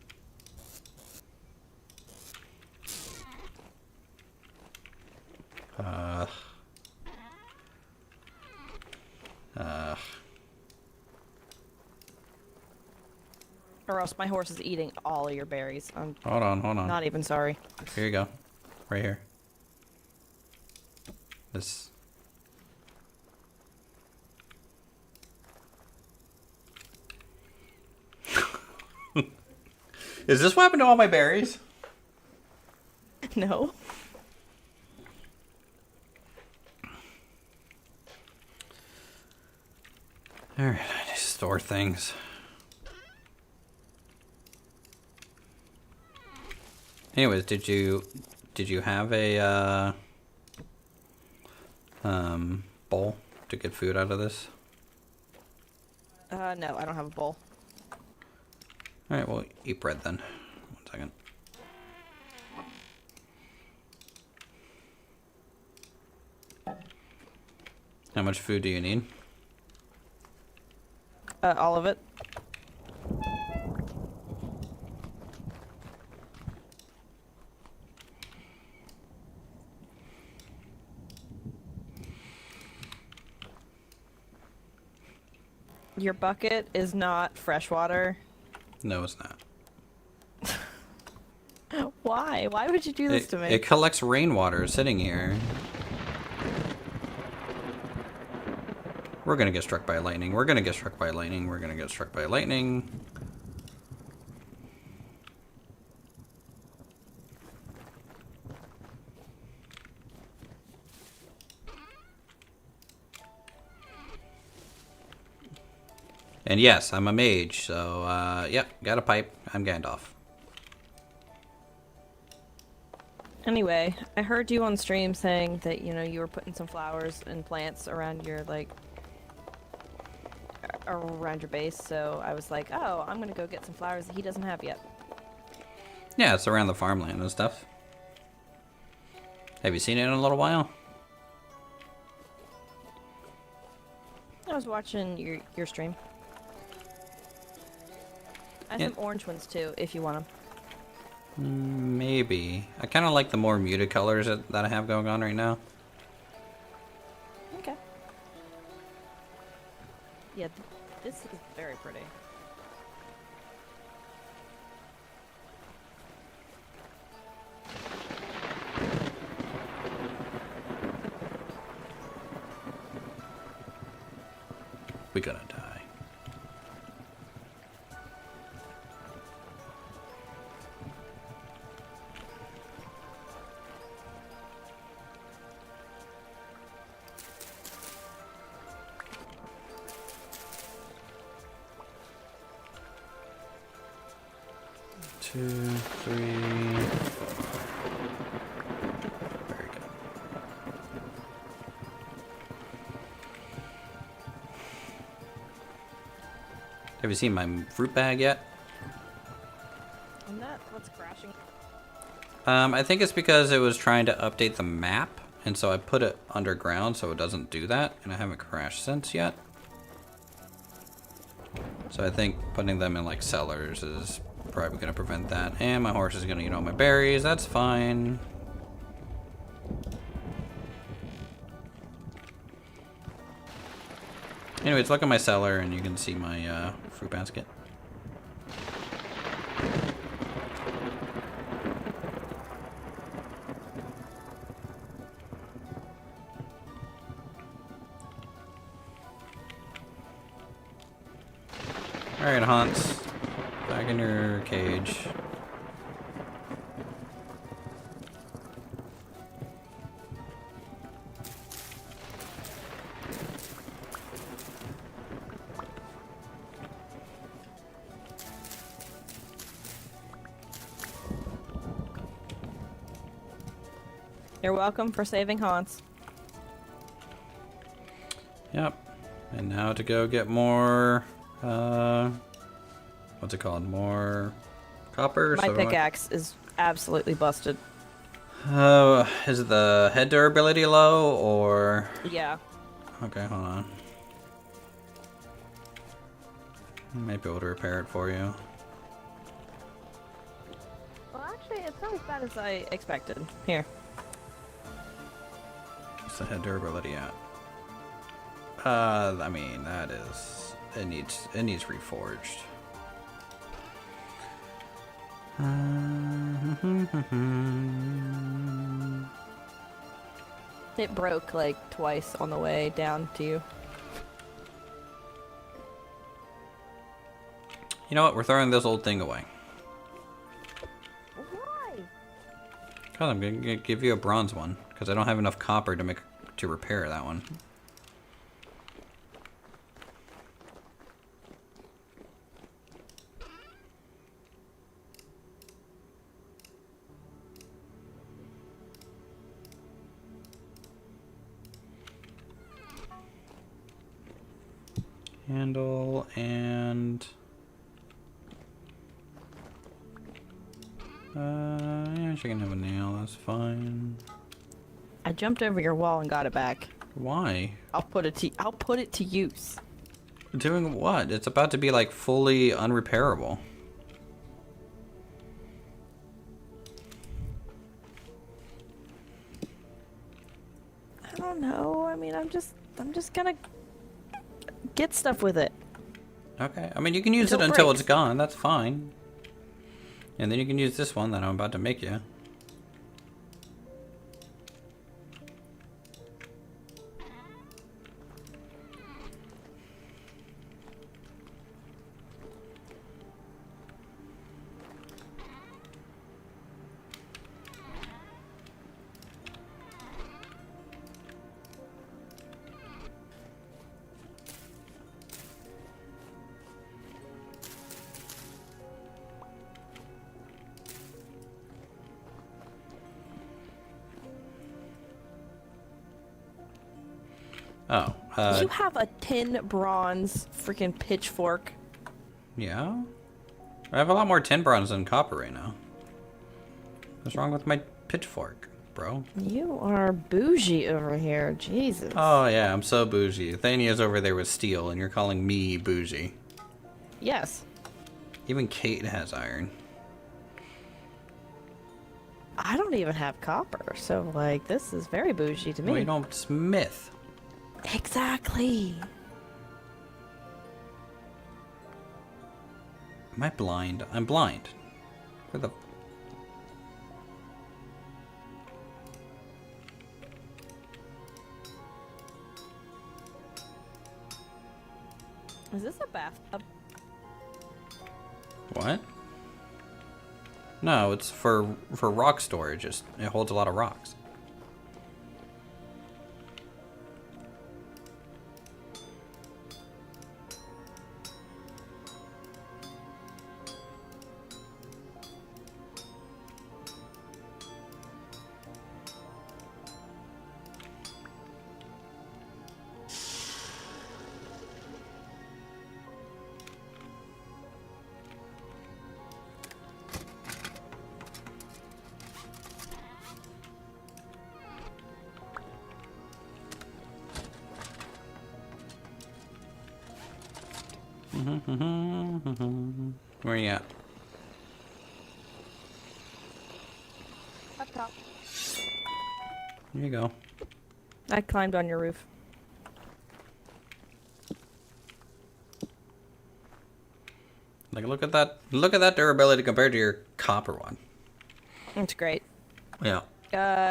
Or else my horse is eating all of your berries. I'm Hold on. not even sorry. Here you go. Right here. This. Is this what happened to all my berries? No. Alright, I need to store things. Anyways, did you have a bowl to get food out of this? No, I don't have a bowl. Alright, well, eat bread then. 1 second. How much food do you need? All of it. Your bucket is not fresh water. No, it's not. Why? Why would you do this to me? It collects rainwater sitting here. We're gonna get struck by lightning. We're gonna get struck by lightning. We're gonna get struck by lightning. And yes, I'm a mage, so, yep, got a pipe. I'm Gandalf. Anyway, I heard you on stream saying that, you know, you were putting some flowers and plants around your, like, around your base, so I was like, oh, I'm gonna go get some flowers that he doesn't have yet. Yeah, it's around the farmland and stuff. Have you seen it in a little while? I was watching your stream. I have some orange ones too, if you want them. Maybe. I kind of like the more muted colors that I have going on right now. Okay. Yeah, this is very pretty. We're gonna die. Two, three, four. Very good. Have you seen my fruit bag yet? And that, what's crashing? I think it's because it was trying to update the map, and so I put it underground so it doesn't do that, and I haven't crashed since yet. So I think putting them in like cellars is probably going to prevent that. And my horse is going to eat all my berries. That's fine. Anyways, look at my cellar and you can see my fruit basket. Alright, Hans. Back in your cage. You're welcome for saving Hans. Yep. And now to go get more, what's it called? More copper? My pickaxe is absolutely busted. Is it the head durability low, or? Yeah. Okay, hold on. I might be able to repair it for you. Well, actually, it's not as bad as I expected. Here. What's the head durability at? I mean, that is... It needs reforged. It broke like twice on the way down to you. You know what? We're throwing this old thing away. Why? Cause I'm gonna give you a bronze one because I don't have enough copper to repair that one. Handle and yeah, she can have a nail. That's fine. I jumped over your wall and got it back. Why? I'll put it to use. Doing what? It's about to be like fully unrepairable. I don't know. I mean, I'm just gonna get stuff with it. Okay. I mean, you can use it until it's gone. That's fine. And then you can use this one that I'm about to make you. Oh. You have a tin bronze freaking pitchfork. Yeah? I have a lot more tin bronze than copper right now. What's wrong with my pitchfork, bro? You are bougie over here. Jesus. Oh, yeah, I'm so bougie. Thania's over there with steel, and you're calling me bougie. Yes. Even Kate has iron. I don't even have copper, so, like, this is very bougie to me. Well, you don't smith. Exactly. Am I blind? I'm blind. Where the... Is this a bathtub? What? No, it's for rock storage. It holds a lot of rocks. Where are you at? Up top. Here you go. I climbed on your roof. Like, look at that. Look at that durability compared to your copper one. It's great. Yeah.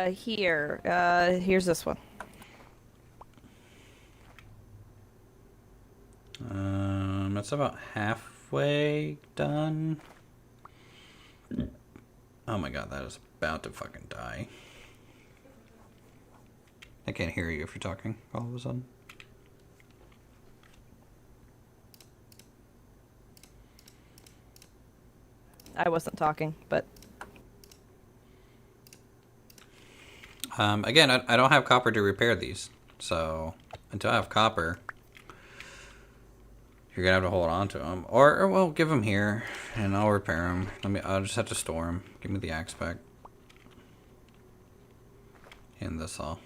Here's this one. It's about halfway done. Oh my god, that is about to fucking die. I can't hear you if you're talking all of a sudden. I wasn't talking, but... Again, I don't have copper to repair these. So, until I have copper, you're going to have to hold on to them. Or well, give them here, and I'll repair them. I'll just have to store them. Give me the axe back. And this all.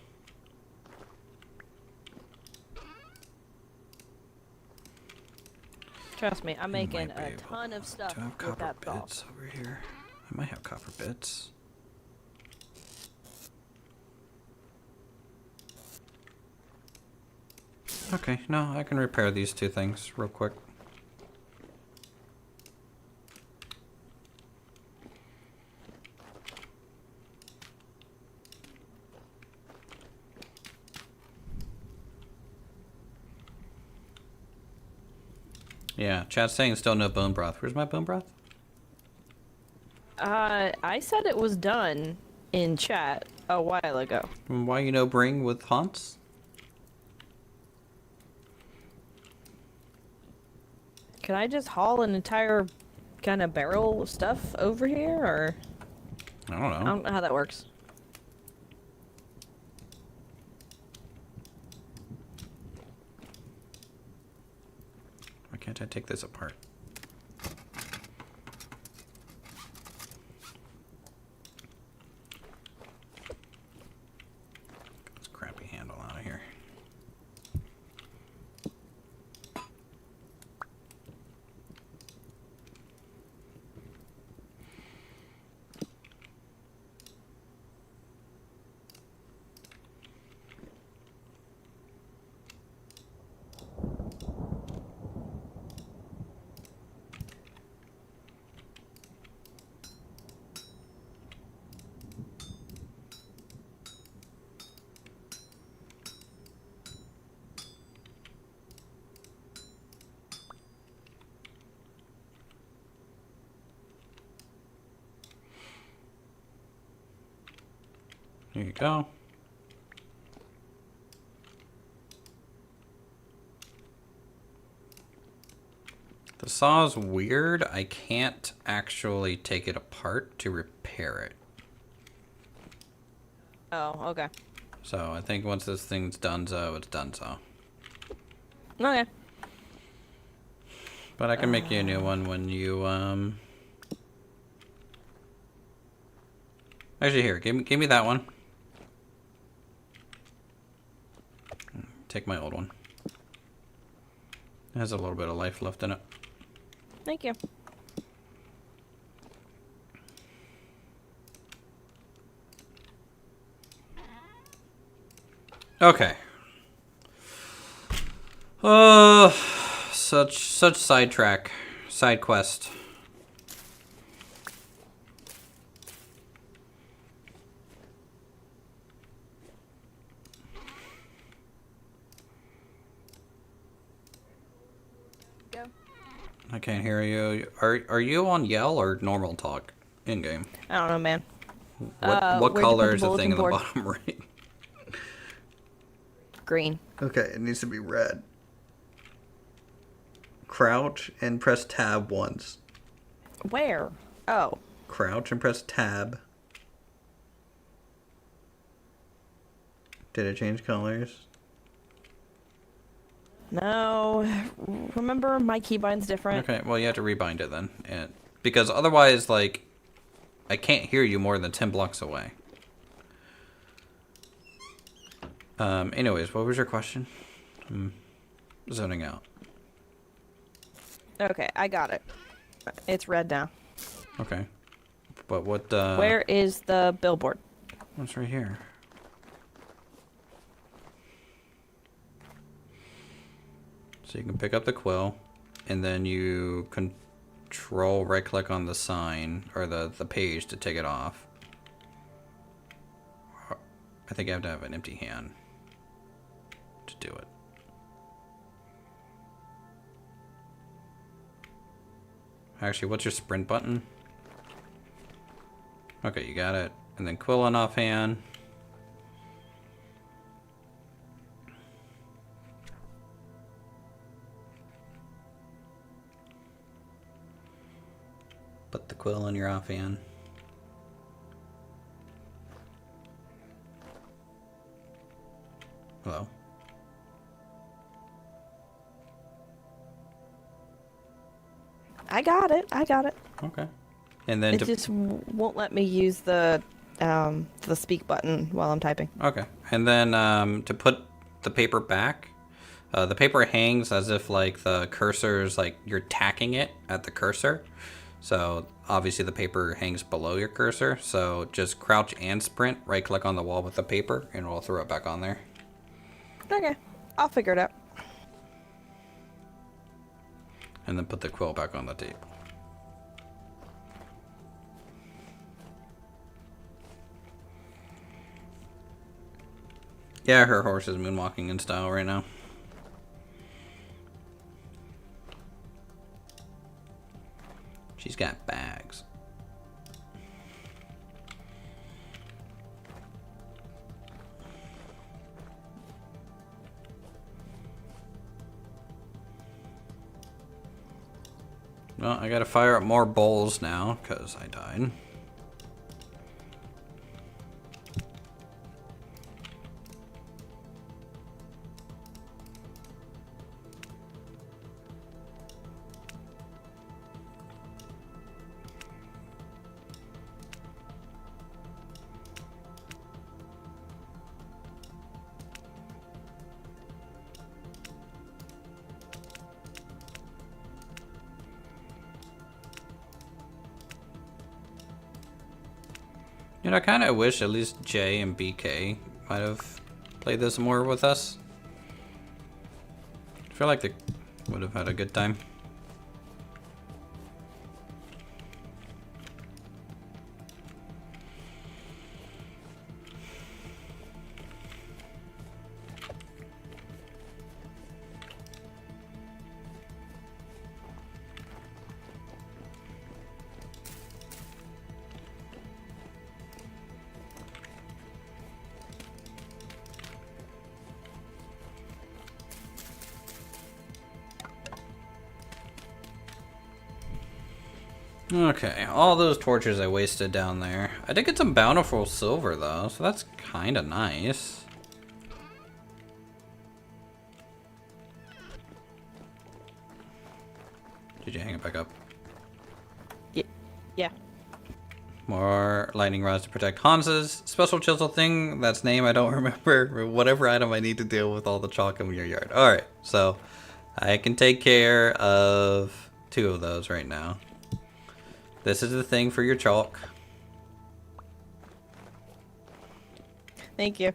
Trust me, I'm making a ton of stuff Do I have with copper that saw. bits over here? I might have copper bits. Okay, no, I can repair these two things real quick. Yeah, chat's saying still no bone broth. Where's my bone broth? I said it was done in chat a while ago. Why you no bring with haunts? Can I just haul an entire kind of barrel of stuff over here, or? I don't know. I don't know how that works. Why can't I take this apart? Get this crappy handle out of here. Here you go. The saw is weird. I can't actually take it apart to repair it. Oh, okay. So I think once this thing's done so, it's done so. Okay. But I can make you a new one when you Actually, here, give me that one. Take my old one. It has a little bit of life left in it. Thank you. Okay. Such sidetrack, side quest. Go. I can't hear you. Are you on yell or normal talk in game? I don't know, man. What where'd you color put is the the thing in the bulletin bottom right? Green. Okay, it needs to be red. Crouch and press tab once. Where? Oh. Crouch and press tab. Did it change colors? No. Remember, my keybind's different. Okay, well you have to rebind it then, and because otherwise, like, I can't hear you more than 10 blocks away. Anyways, what was your question? Zoning out. Okay, I got it. It's red now. Okay, but what? Where is the billboard? What's right here? So you can pick up the quill, and then you control right-click on the sign or the page to take it off. I think I have to have an empty hand to do it. Actually, what's your sprint button? Okay, you got it. And then quill on offhand. Put the quill in your offhand. Hello. I got it. I got it. Okay. And then It just won't let me use the speak button while I'm typing. Okay. And then to put the paper back, the paper hangs as if like the cursor's like you're tacking it at the cursor. So obviously the paper hangs below your cursor. So just crouch and sprint, right click on the wall with the paper, and it'll throw it back on there. Okay. I'll figure it out. And then put the quill back on the table. Yeah, her horse is moonwalking in style right now. She's got bags. Well, I gotta fire up more bowls now, because I died. You know, I kind of wish at least Jay and BK might have played this more with us. I feel like they would have had a good time. Okay, all those torches I wasted down there. I did get some bountiful silver though, so that's kind of nice. Did you hang it back up? Yeah. More lightning rods to protect Hans's special chisel thing. That's name I don't remember. Whatever item I need to deal with all the chalk in your yard. Alright, so I can take care of 2 of those right now. This is the thing for your chalk. Thank you.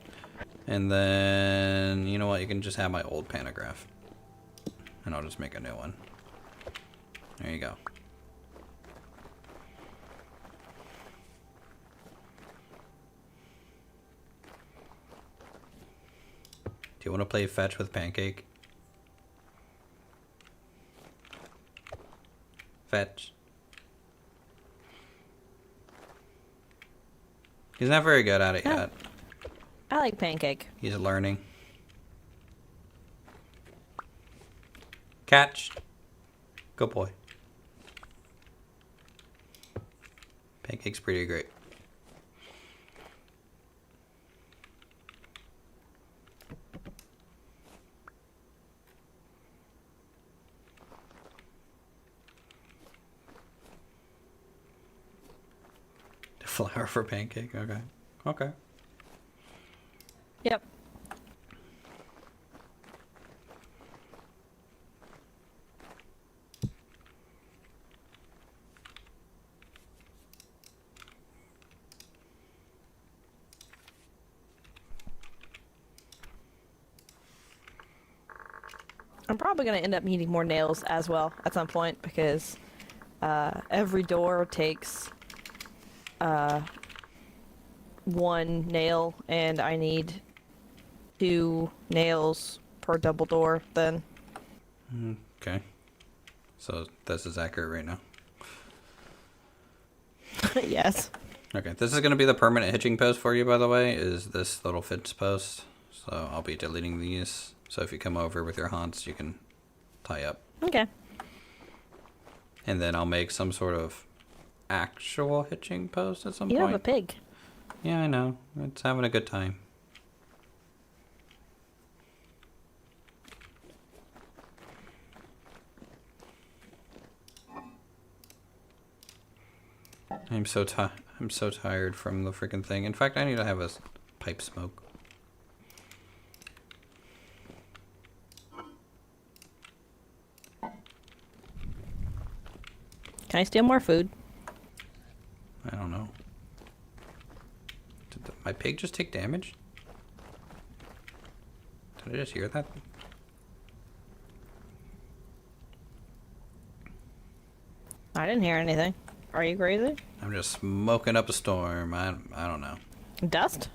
And then, you know what? You can just have my old pantograph. And I'll just make a new one. There you go. Do you want to play fetch with Pancake? Fetch. He's not very good at it yet. I like Pancake. He's learning. Catch. Good boy. Pancake's pretty great. Flour for Pancake? Okay. Okay. Yep. I'm probably going to end up needing more nails as well at some point because every door takes 1 nail, and I need 2 nails per double door then. Okay. So this is accurate right now. Yes. Okay, this is going to be the permanent hitching post for you, by the way, is this little fence post. So I'll be deleting these. So if you come over with your haunts, you can tie up. Okay. And then I'll make some sort of actual hitching post at some You point. have a pig. Yeah, I know. It's having a good time. I'm so tired from the freaking thing. In fact, I need to have a pipe smoke. Can I steal more food? I don't know. Did my pig just take damage? Did I just hear that? I didn't hear anything. Are you crazy? I'm just smoking up a storm. I don't know. Dust?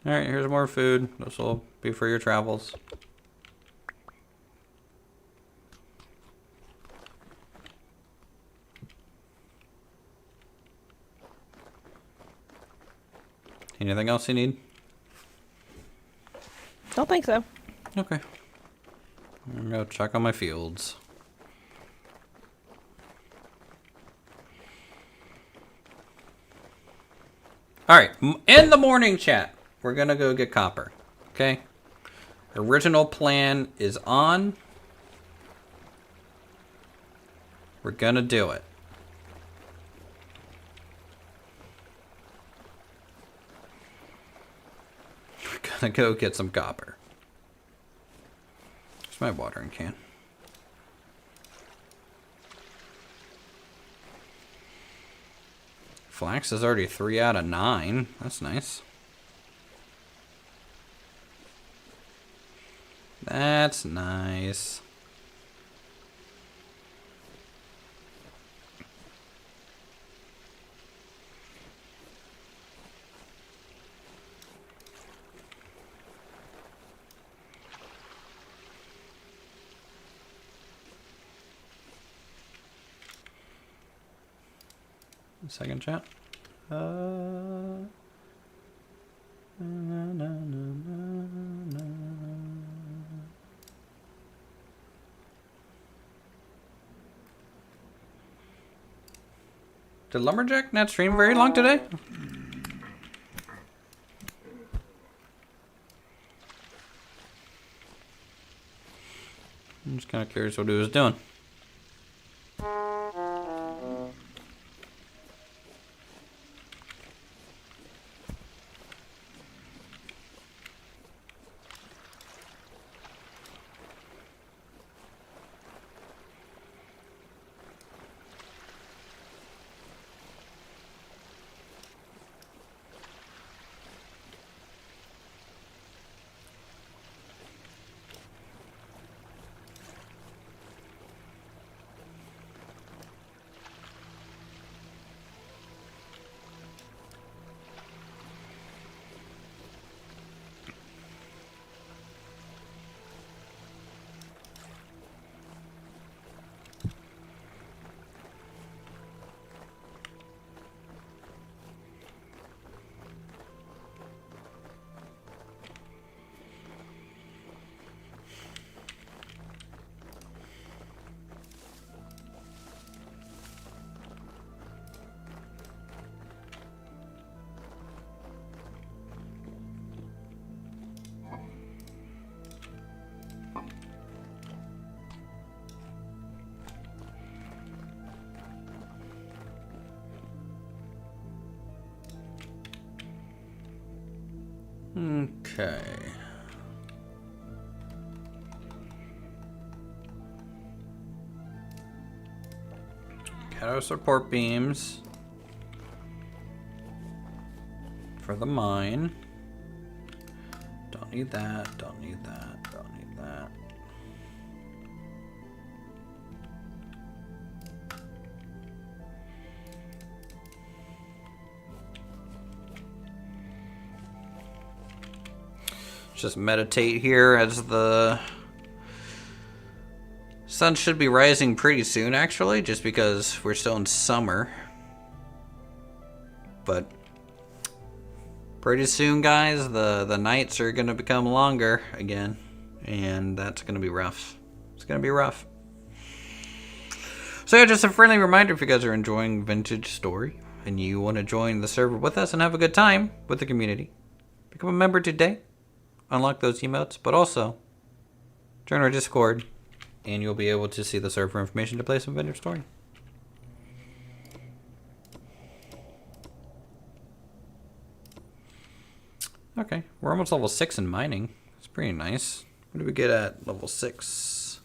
Alright, here's more food. This will be for your travels. Anything else you need? Don't think so. Okay. I'm gonna go check on my fields. Alright, in the morning chat, we're gonna go get copper. Okay? Original plan is on. We're gonna do it. We're gonna go get some copper. Where's my watering can? Flax is already 3 out of 9. That's nice. That's nice. Second chat. Did Lumberjack not stream very long today? I'm just kind of curious what he was doing. Okay. Got our support beams for the mine. Don't need that, don't need that, don't need that. Just meditate here as the sun should be rising pretty soon, actually, just because we're still in summer. But pretty soon, guys, the nights are going to become longer again, and that's going to be rough. It's going to be rough. So yeah, just a friendly reminder, if you guys are enjoying Vintage Story, and you want to join the server with us and have a good time with the community, become a member today. Unlock those emotes, but also join our Discord, and you'll be able to see the server information to play some vendor story. Okay, we're almost level 6 in mining. It's pretty nice. What do we get at level 6?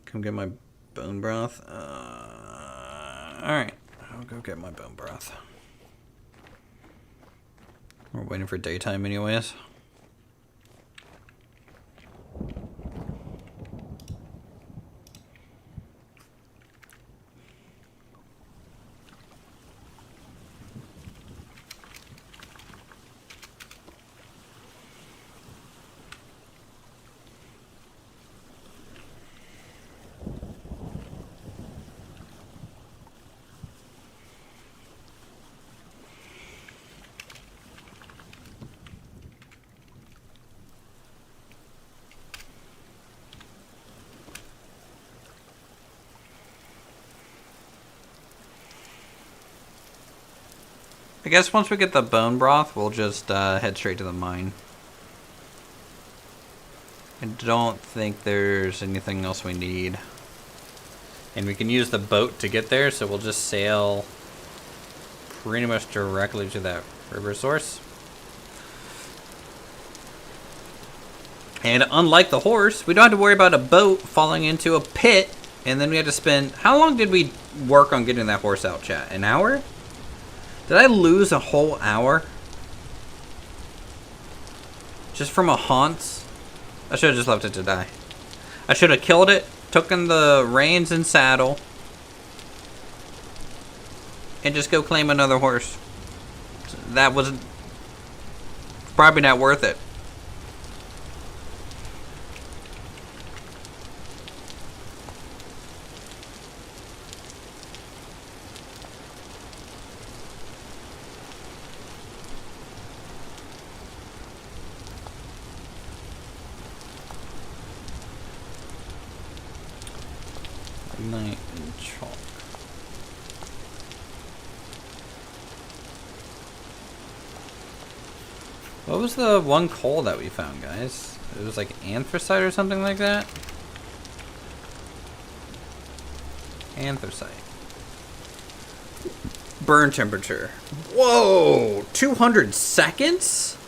Come get my bone broth. Alright, I'll go get my bone broth. We're waiting for daytime anyways. I guess once we get the bone broth, we'll just head straight to the mine. I don't think there's anything else we need. And we can use the boat to get there, so we'll just sail pretty much directly to that river source. And unlike the horse, we don't have to worry about a boat falling into a pit, and then we have to spend... How long did we work on getting that horse out, chat? An hour? Did I lose a whole hour? Just from a haunt? I should have just left it to die. I should have killed it, taken the reins and saddle, and just go claim another horse. That was probably not worth it. Night and chalk. What was the one coal that we found, guys? It was like anthracite or something like that? Anthracite. Burn temperature. Whoa! 200 seconds?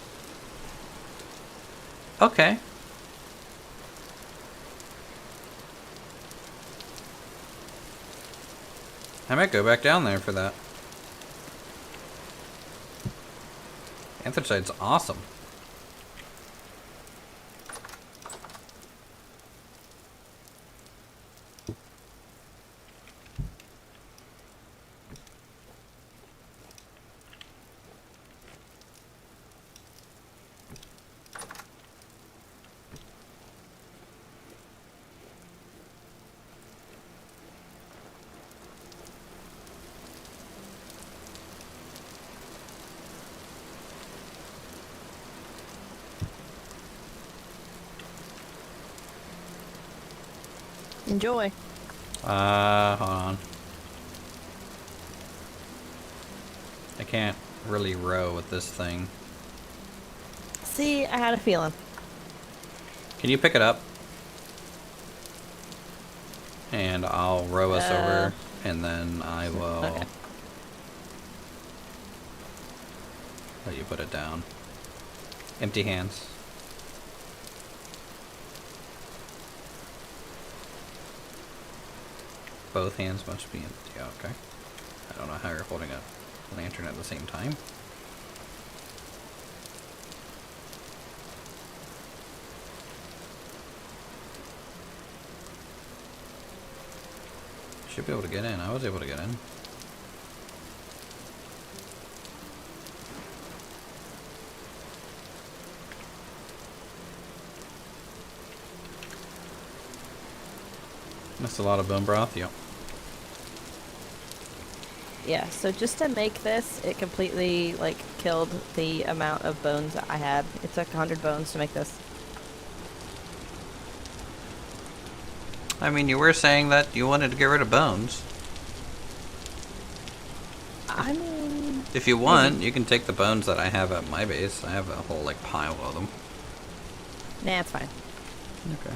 Okay. I might go back down there for that. Anthracite's awesome. Enjoy. Hold on. I can't really row with this thing. See, I had a feeling. Can you pick it up? And I'll row us over, and then I will let you put it down. Empty hands. Both hands must be empty. Okay. I don't know how you're holding a lantern at the same time. Should be able to get in. I was able to get in. That's a lot of bone broth. Yep. Yeah, so just to make this, it completely, like, killed the amount of bones I had. It took 100 bones to make this. I mean, you were saying that you wanted to get rid of bones. I mean... If you want, you can take the bones that I have at my base. I have a whole, like, pile of them. Nah, it's fine. Okay.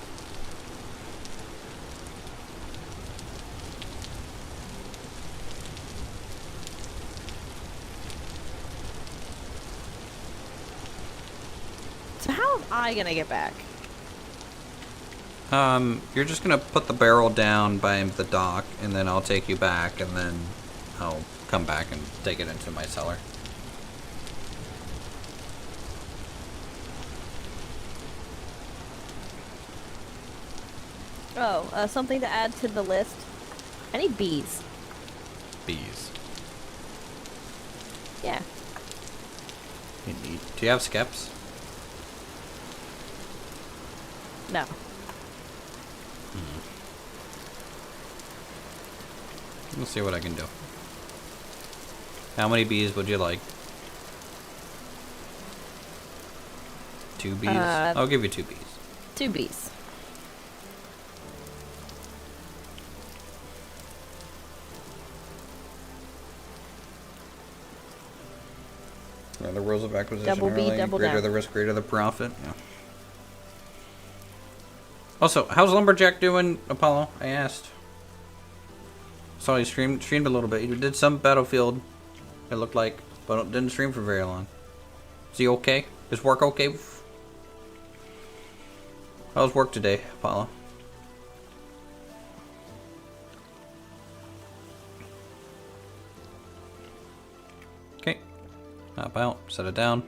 So how am I gonna get back? You're just gonna put the barrel down by the dock, and then I'll take you back, and then I'll come back and take it into my cellar. Oh, something to add to the list. I need bees. Bees. Yeah. Indeed. Do you have skeps? No. Let's see what I can do. How many bees would you like? 2 bees? I'll give you 2 bees. 2 bees. Yeah, the rules of acquisition Double B, early. double Greater down. the risk, greater the profit. Yeah. Also, how's Lumberjack doing, Apollo? I asked. Saw you streamed a little bit. You did some Battlefield, it looked like, but didn't stream for very long. Is he okay? Is work okay? How's work today, Apollo? Okay. Hop out. Set it down.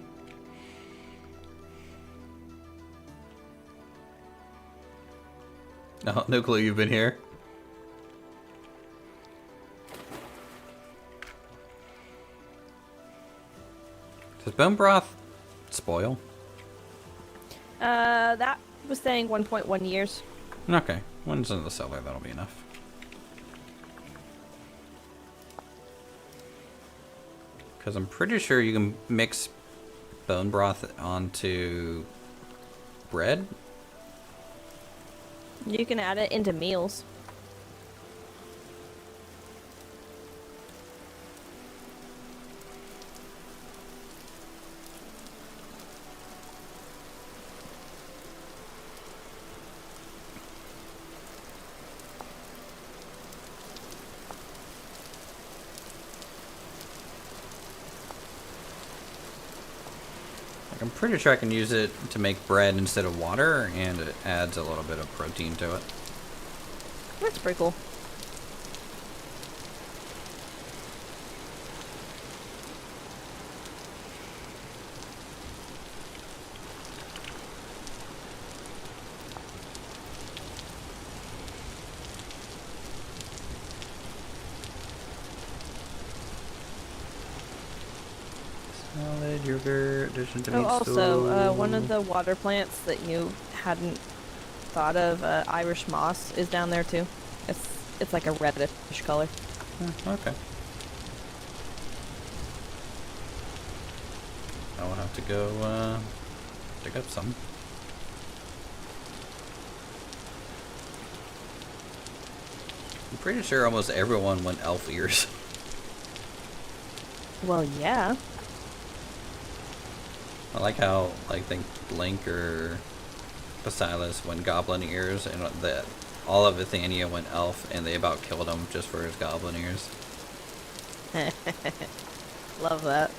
Oh, no clue you've been here. Does bone broth spoil? That was saying 1.1 years. Okay. One's in the cellar, that'll be enough. Because I'm pretty sure you can mix bone broth onto bread. You can add it into meals. Like, I'm pretty sure I can use it to make bread instead of water, and it adds a little bit of protein to it. That's pretty cool. Salad, yogurt, addition to meat Also, one stew. of the water plants that you hadn't thought of, Irish moss, is down there too. It's like a reddish color. Okay. I will have to go dig up some. I'm pretty sure almost everyone went elf ears. Well, yeah. I like how, like, think Link or Basilis went goblin ears, and that all of Athania went elf, and they about killed him just for his goblin ears. Love that.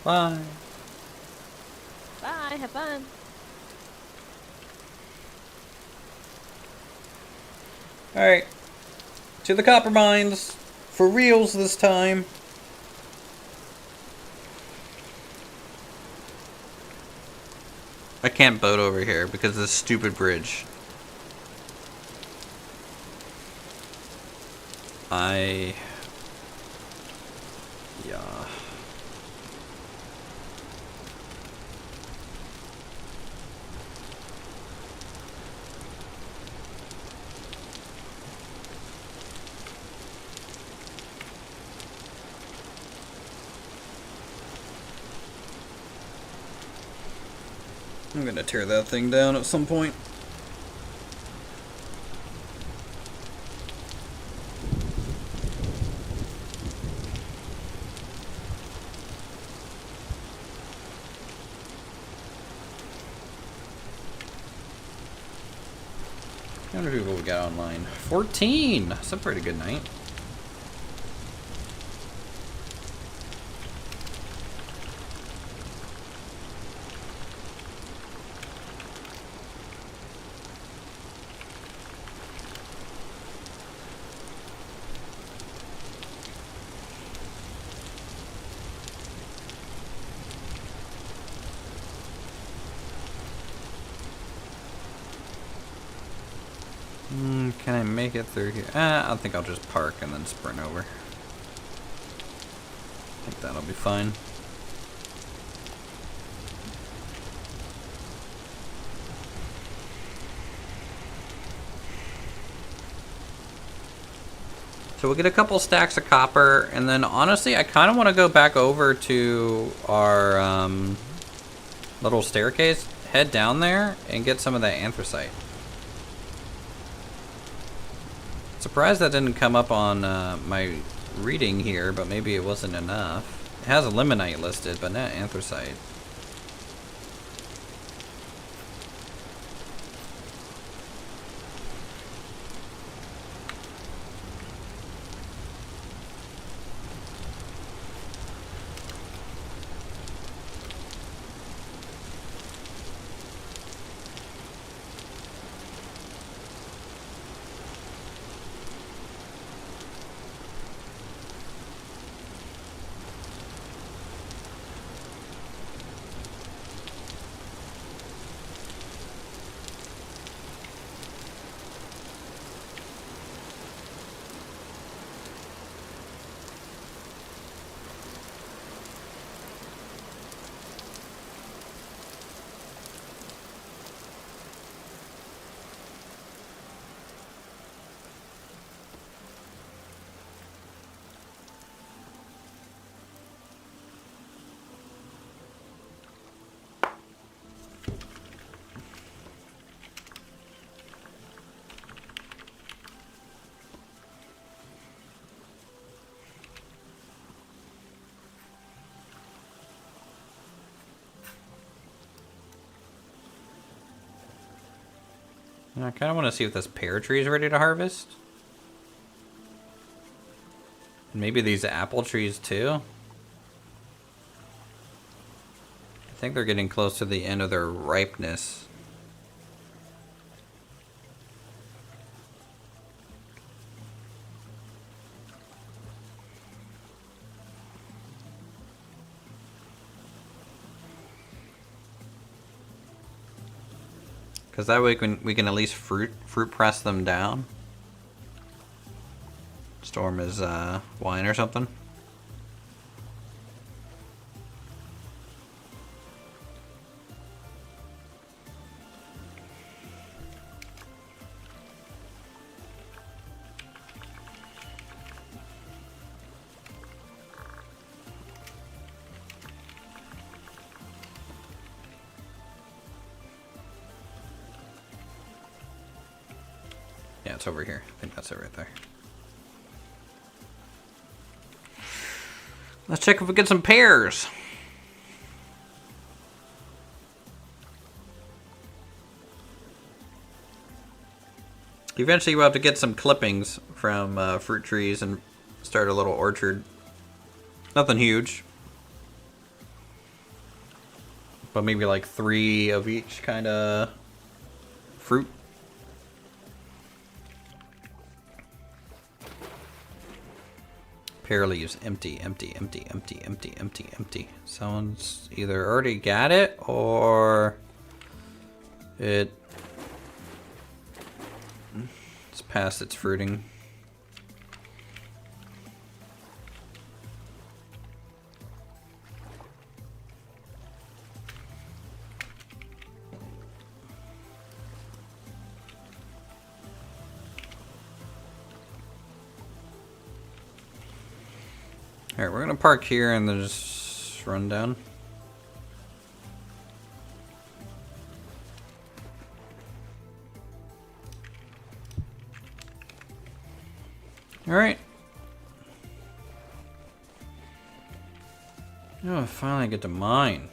Bye. Bye, have fun. Alright. To the copper mines. For reals this time. I can't boat over here because of this stupid bridge. Yeah. I'm gonna tear that thing down at some point. How many people we got online? 14! That's a pretty good night. Can I make it through here? I think I'll just park and then sprint over. I think that'll be fine. So we'll get a couple stacks of copper, and then honestly, I kind of want to go back over to our little staircase, head down there, and get some of that anthracite. Surprised that didn't come up on my reading here, but maybe it wasn't enough. It has a limonite listed, but not anthracite. I kind of want to see if this pear tree is ready to harvest. And maybe these apple trees too. I think they're getting close to the end of their ripeness. Because that way we can at least fruit press them down. Store them as wine or something. Yeah, it's over here. I think that's it right there. Let's check if we get some pears. Eventually we'll have to get some clippings from fruit trees and start a little orchard. Nothing huge. But maybe like 3 of each kind of fruit. Pear leaves, empty, empty, empty, empty, empty, empty, empty. Someone's either already got it or it's past its fruiting. Alright, we're gonna park here and then just run down. Alright. Oh, I finally get to mine.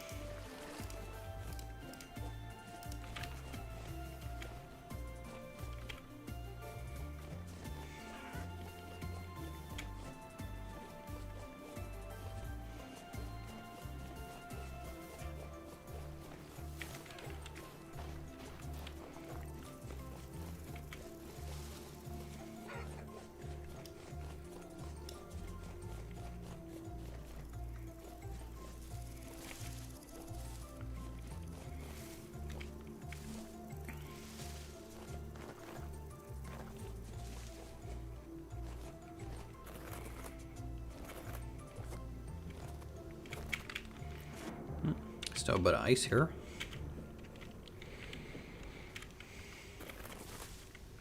Still a bit of ice here.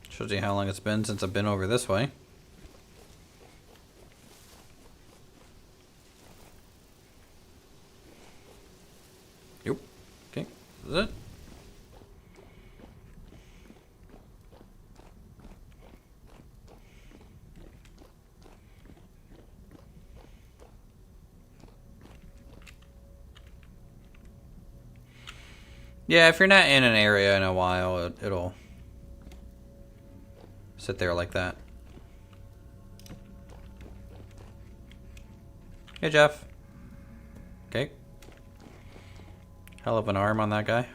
Shows you how long it's been since I've been over this way. Yep. Okay. This is it. Yeah, if you're not in an area in a while, it'll sit there like that. Hey, Jeff. Okay. Hell of an arm on that guy.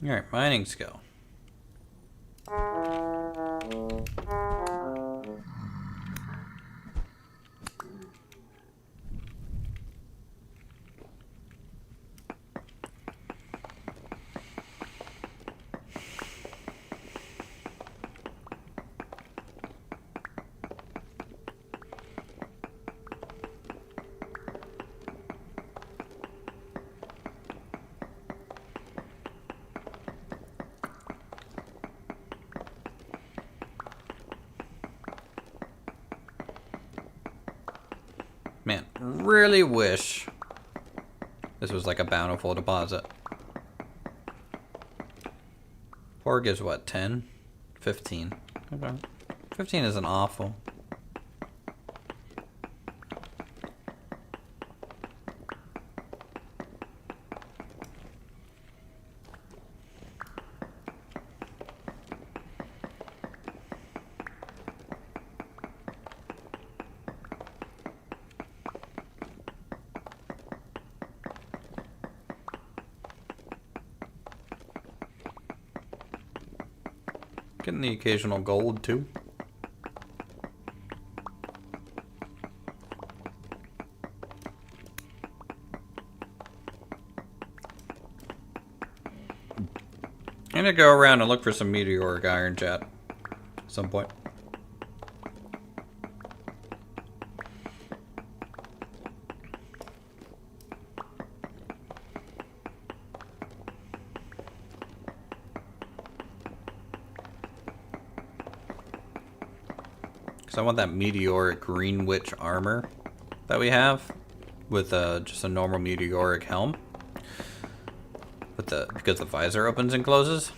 Alright, mining skill. Man, really wish this was like a bountiful deposit. 4 gives what, 10? 15. Okay. 15 isn't awful. Getting the occasional gold too. I'm gonna go around and look for some meteoric iron, chat, at some point. Because I want that meteoric green witch armor that we have with just a normal meteoric helm. With because the visor opens and closes.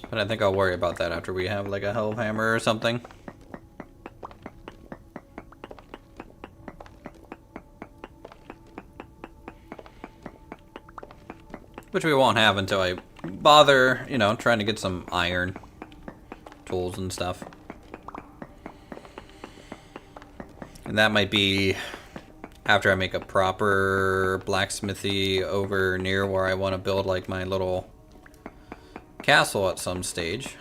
But I think I'll worry about that after we have like a hell hammer or something. Which we won't have until I bother, you know, trying to get some iron tools and stuff. And that might be after I make a proper blacksmithy over near where I want to build like my little castle at some stage.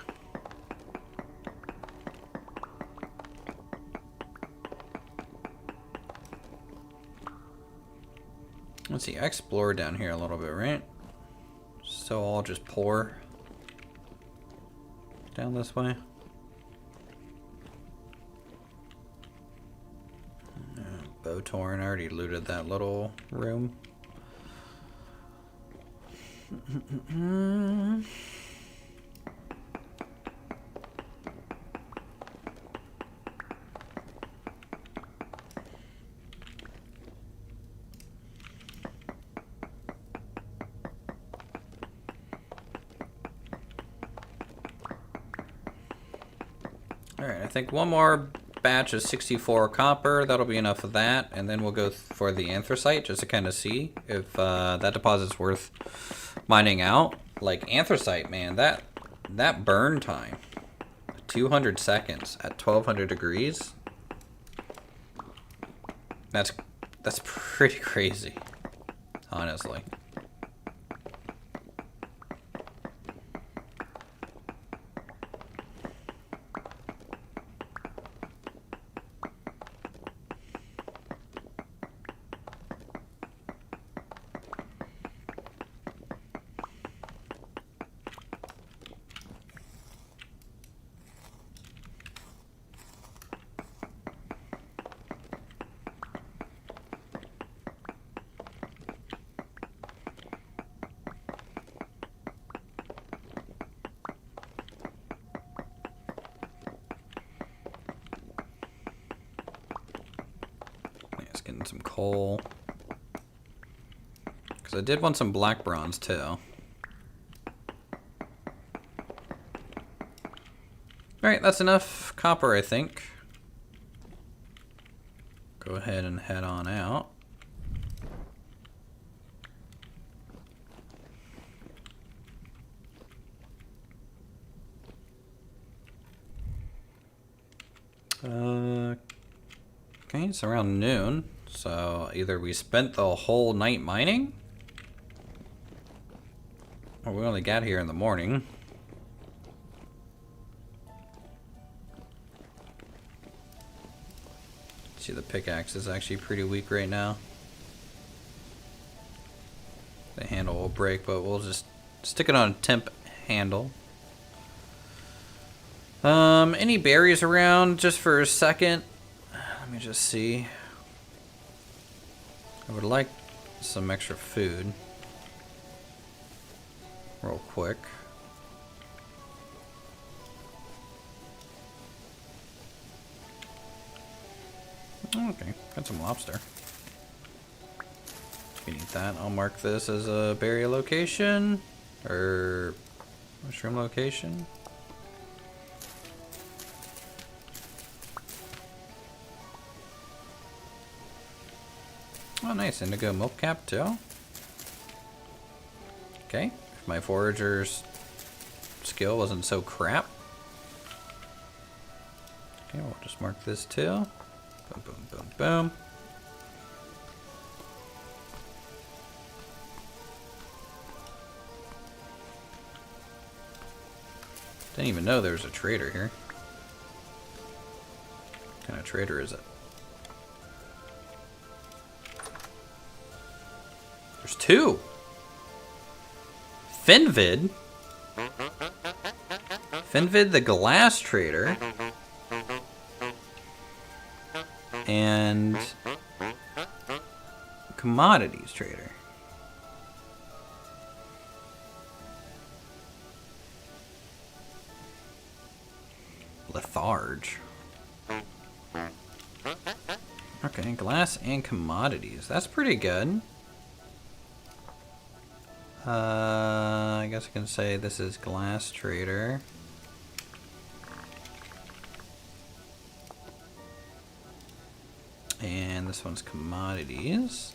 Let's see, I explored down here a little bit, right? So I'll just pour down this way. Bowtorn, I already looted that little room. Alright, I think one more batch of 64 copper, that'll be enough of that, and then we'll go for the anthracite just to kind of see if that deposit's worth mining out. Like anthracite, man, that burn time, 200 seconds at 1200 degrees, that's pretty crazy, honestly. Getting some coal, because I did want some black bronze too. Alright, that's enough copper, I think. Go ahead and head on out. Okay, it's around noon, so either we spent the whole night mining, or we only got here in the morning. See, the pickaxe is actually pretty weak right now. The handle will break, but we'll just stick it on a temp handle. Any berries around just for a second? Let me just see. I would like some extra food. Real quick. Okay, got some lobster. You can eat that. I'll mark this as a berry location. Or mushroom location. Oh, nice. Indigo milk cap, too. Okay. If my forager's skill wasn't so crap. Okay, we'll just mark this, too. Boom, boom, boom, boom. Didn't even know there was a trader here. What kind of trader is it? There's two. Finvid. Finvid the glass trader. And commodities trader. Letharge. Okay, glass and commodities. That's pretty good. I guess I can say this is glass trader. And this one's commodities.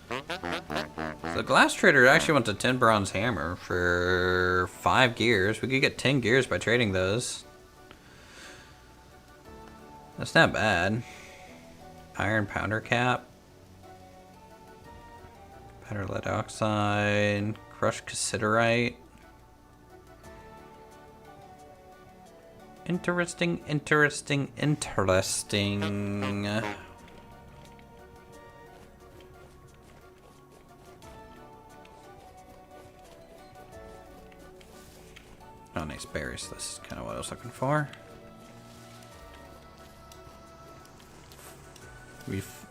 So the glass trader actually wants a 10 bronze hammer for 5 gears. We could get 10 gears by trading those. That's not bad. Iron powder cap. Powder lead oxide, crushed cassiterite. Interesting, interesting, interesting. Oh, nice berries. This is kind of what I was looking for.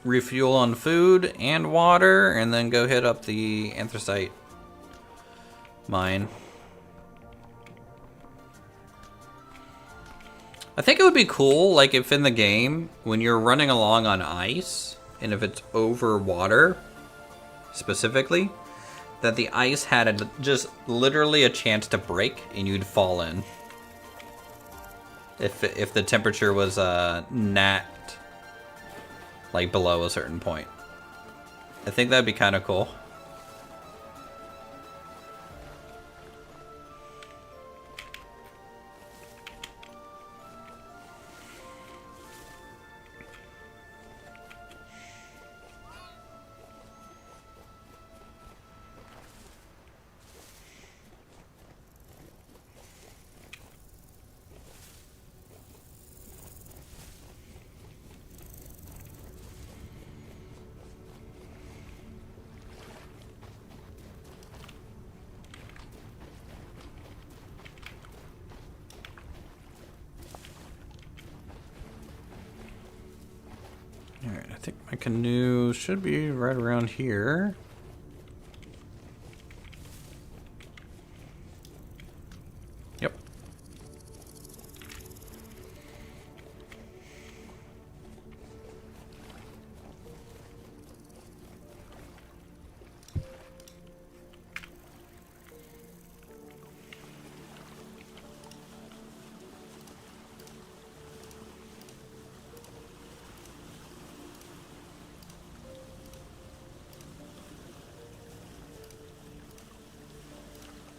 Refuel on food and water, and then go hit up the anthracite mine. I think it would be cool, like, if in the game, when you're running along on ice, and if it's over water, specifically, that the ice had just literally a chance to break, and you'd fall in. If the temperature was not, like, below a certain point. I think that'd be kind of cool. Alright, I think my canoe should be right around here. Yep.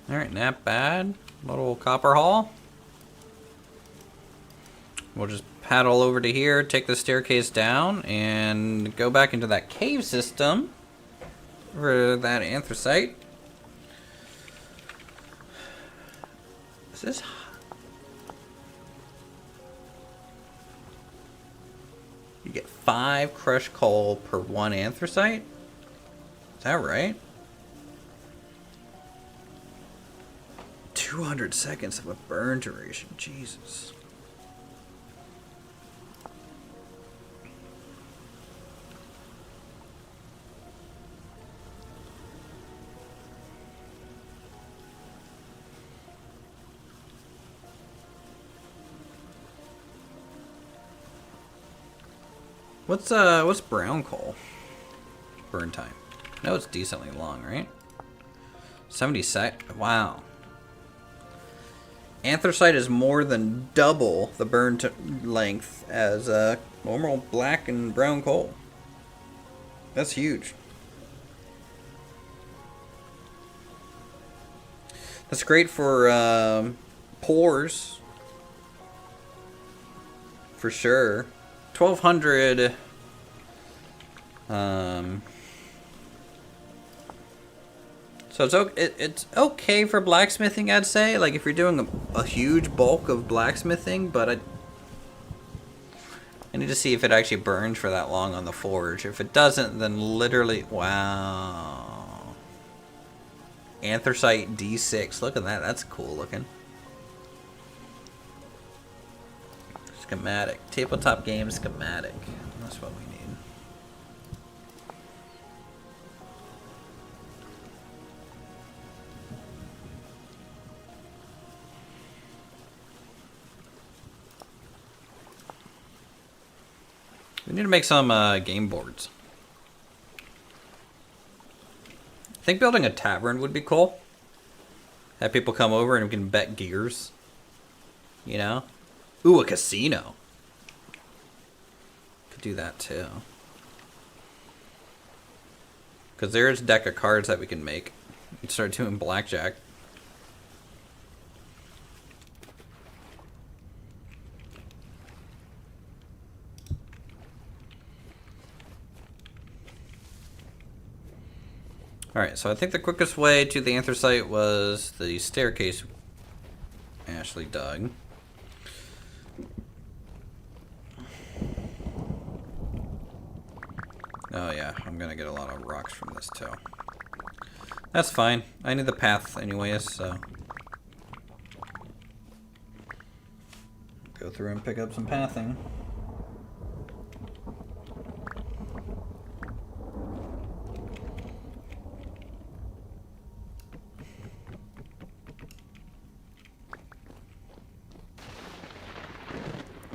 Alright, not bad. Little copper haul. We'll just paddle over to here, take the staircase down, and go back into that cave system for that anthracite. Is this... You get 5 crushed coal per 1 anthracite? Is that right? 200 seconds of a burn duration. Jesus. What's brown coal burn time? No, it's decently long, right? 70 sec. Wow. Anthracite is more than double the burn length as normal black and brown coal. That's huge. That's great for pores. For sure. 1200. So it's okay for blacksmithing, I'd say. Like if you're doing a huge bulk of blacksmithing, but I need to see if it actually burns for that long on the forge. If it doesn't, then literally, wow. Anthracite D6. Look at that. That's cool looking. Schematic. Tabletop game schematic. That's what we need. We need to make some game boards. I think building a tavern would be cool. Have people come over and we can bet gears. You know? Ooh, a casino. Could do that too. Because there's a deck of cards that we can make. We can start doing blackjack. Alright, so I think the quickest way to the anthracite was the staircase Ashley dug. Oh yeah, I'm gonna get a lot of rocks from this too. That's fine. I need the path anyways, so... Go through and pick up some pathing.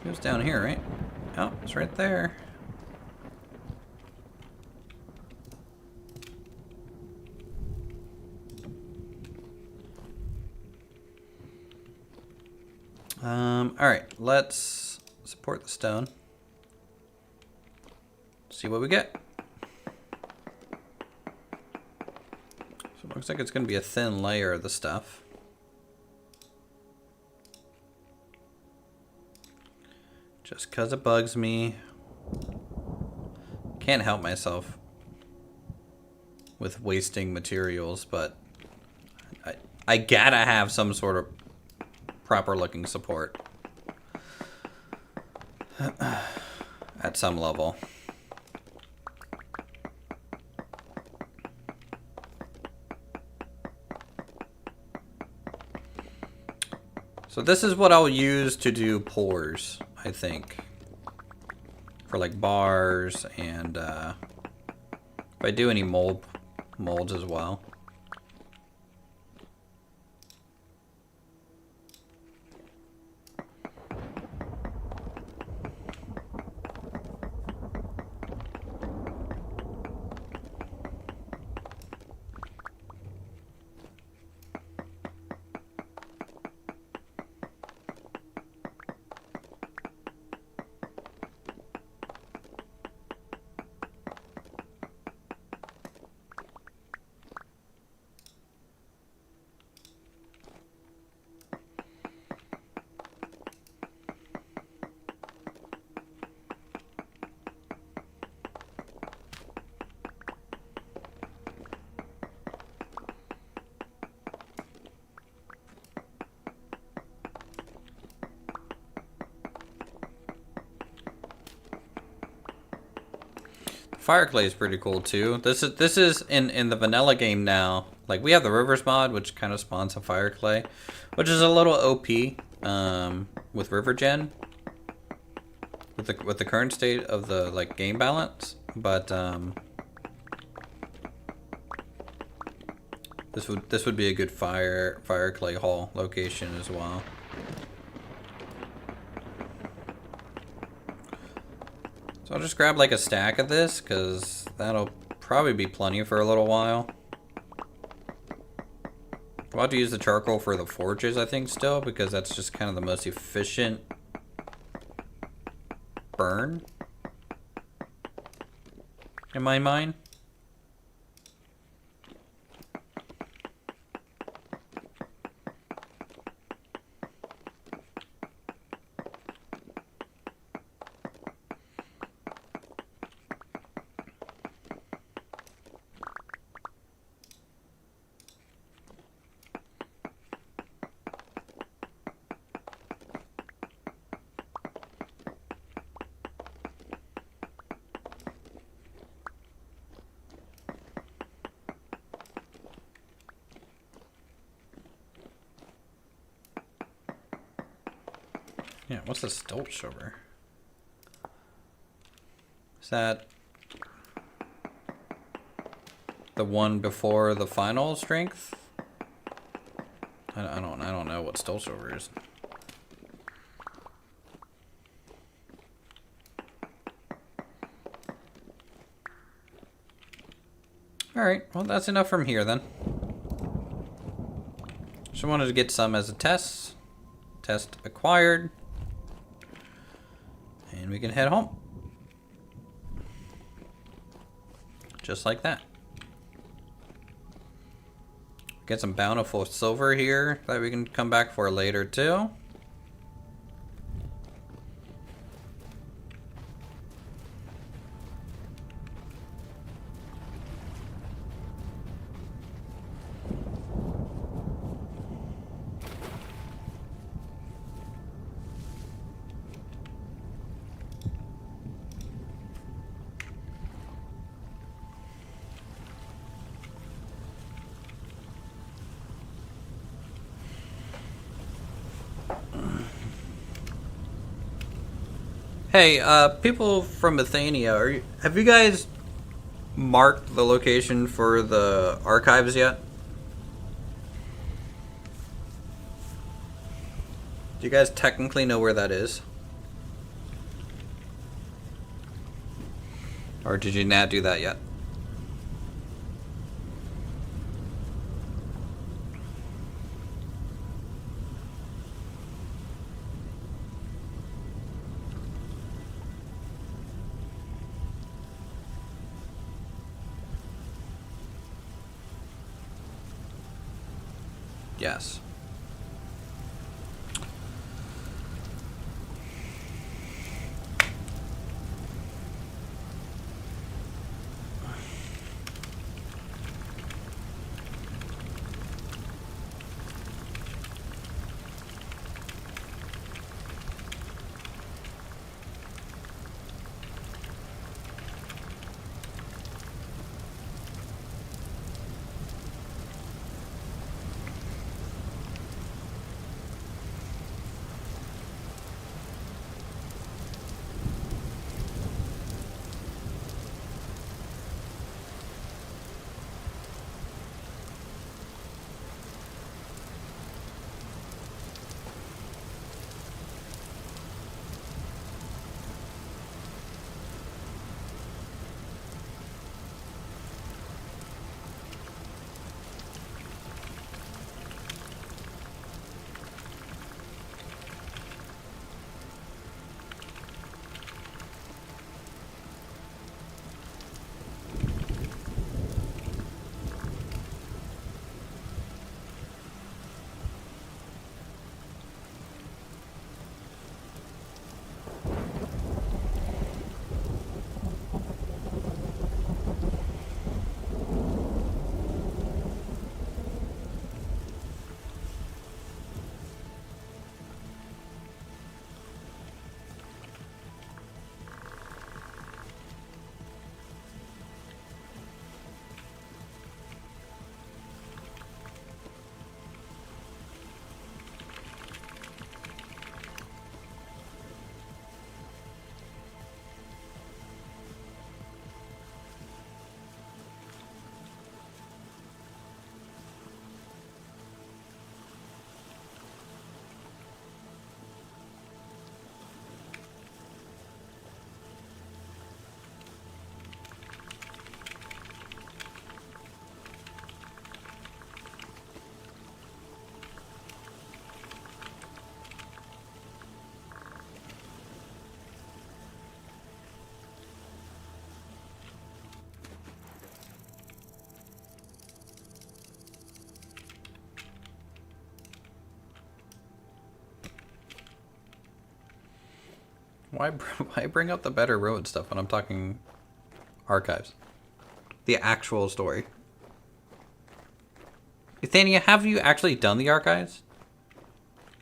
It was down here, right? Oh, it's right there. Alright, let's support the stone. See what we get. So it looks like it's going to be a thin layer of the stuff. Just because it bugs me. Can't help myself with wasting materials, but I gotta have some sort of proper looking support at some level. So this is what I'll use to do pours, I think, for like bars, and if I do any molds as well. Fire clay is pretty cool too. This is in the vanilla game now. Like, we have the rivers mod, which kind of spawns a fire clay, which is a little OP with river gen with the current state of the like game balance. But this would be a good fire clay haul location as well. So I'll just grab like a stack of this, because that'll probably be plenty for a little while. We'll have to use the charcoal for the forges, I think, still, because that's just kind of the most efficient burn in my mind. Yeah, what's a stilt sugar? Is that the one before the final strength? I don't know what stilt sugar is. All right, well that's enough from here then. Just wanted to get some as a test. Test acquired. And we can head home. Just like that. Get some bountiful silver here that we can come back for later too. Hey, people from Athenia, have you guys marked the location for the archives yet? Do you guys technically know where that is? Or did you not do that yet? Yes. Why, why bring up the better road stuff when I'm talking archives? The actual story. Athenia, have you actually done the archives?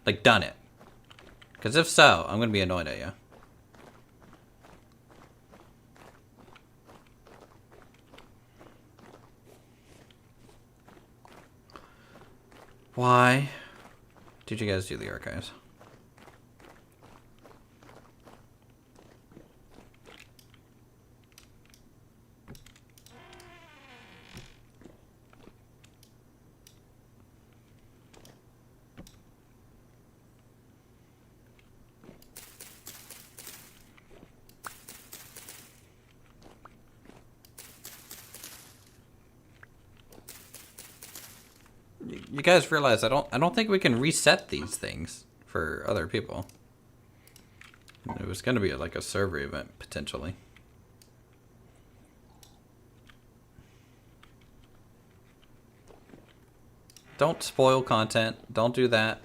Like, done it? Because if so, I'm going to be annoyed at you. Why did you guys do the archives? You guys realize I don't think we can reset these things for other people. It was going to be like a server event potentially. Don't spoil content. Don't do that.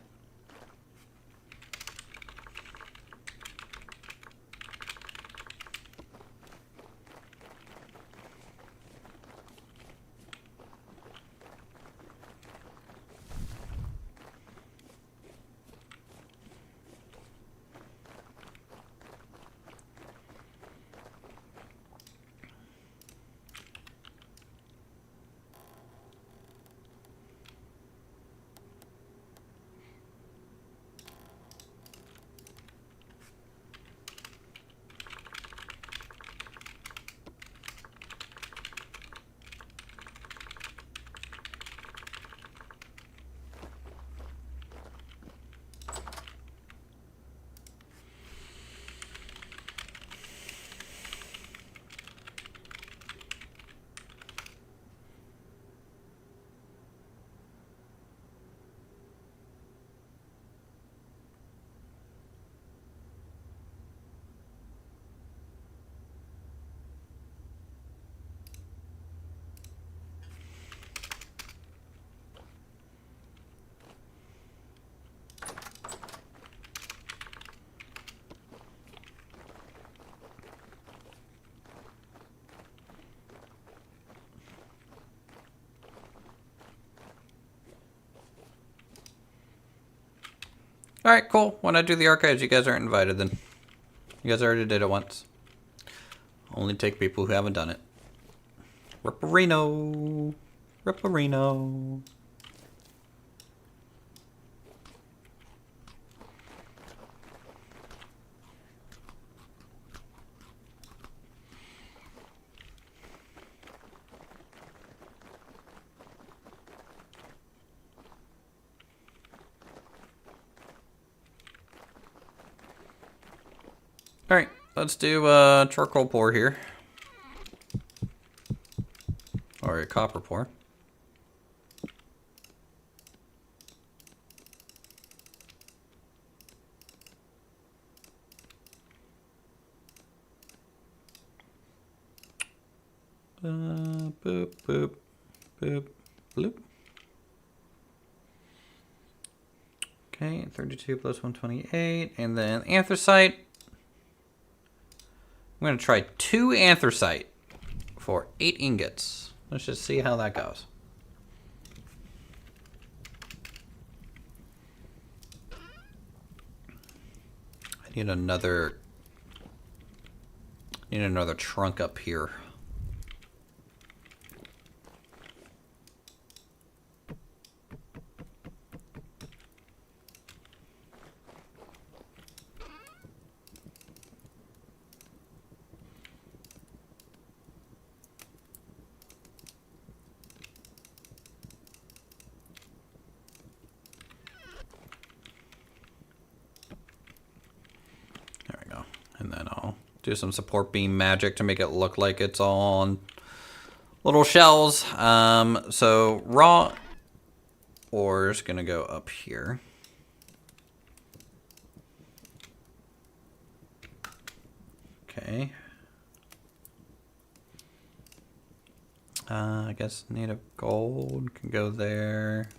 Alright, cool. When I do the archives, you guys aren't invited then. You guys already did it once. Only take people who haven't done it. Ripperino. Ripperino. Alright, let's do a charcoal pour here. Or a copper pour. Boop, boop, boop, bloop. Okay, 32 plus 128. And then anthracite. I'm going to try 2 anthracite for 8 ingots. Let's just see how that goes. I need another trunk up here. And then I'll do some support beam magic to make it look like it's all on little shells. So raw ore is gonna go up here. Okay. I guess native gold can go there.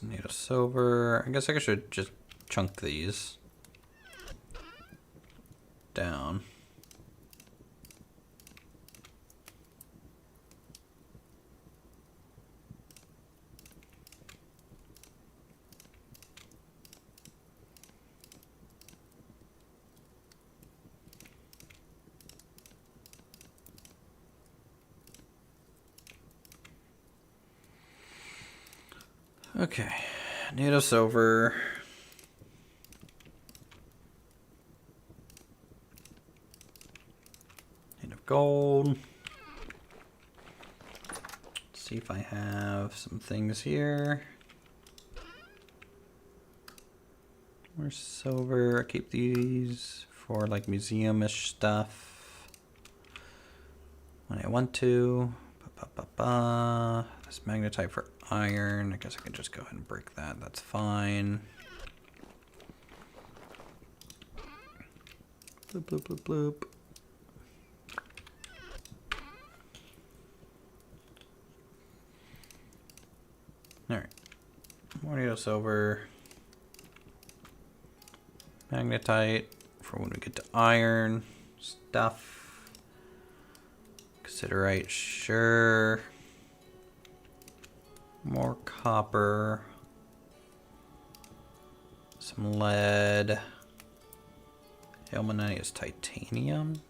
Native silver. I guess I should just chunk these down. Okay, native silver. Native gold. Let's see if I have some things here. More silver. I keep these for like museum-ish stuff when I want to. This magnetite for iron. I guess I can just go ahead and break that. That's fine. Bloop, bloop, bloop, bloop. Alright. More native silver. Magnetite for when we get to iron stuff. Considerite, sure. More copper. Some lead. Ilmenite is titanium.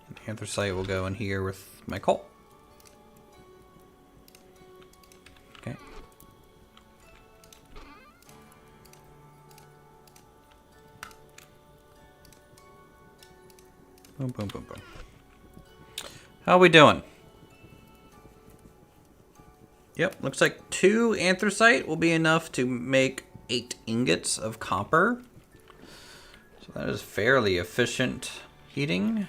And anthracite will go in here with my coal. Okay. Boom, boom, boom, boom. How are we doing? Yep, looks like 2 anthracite will be enough to make 8 ingots of copper. So that is fairly efficient heating.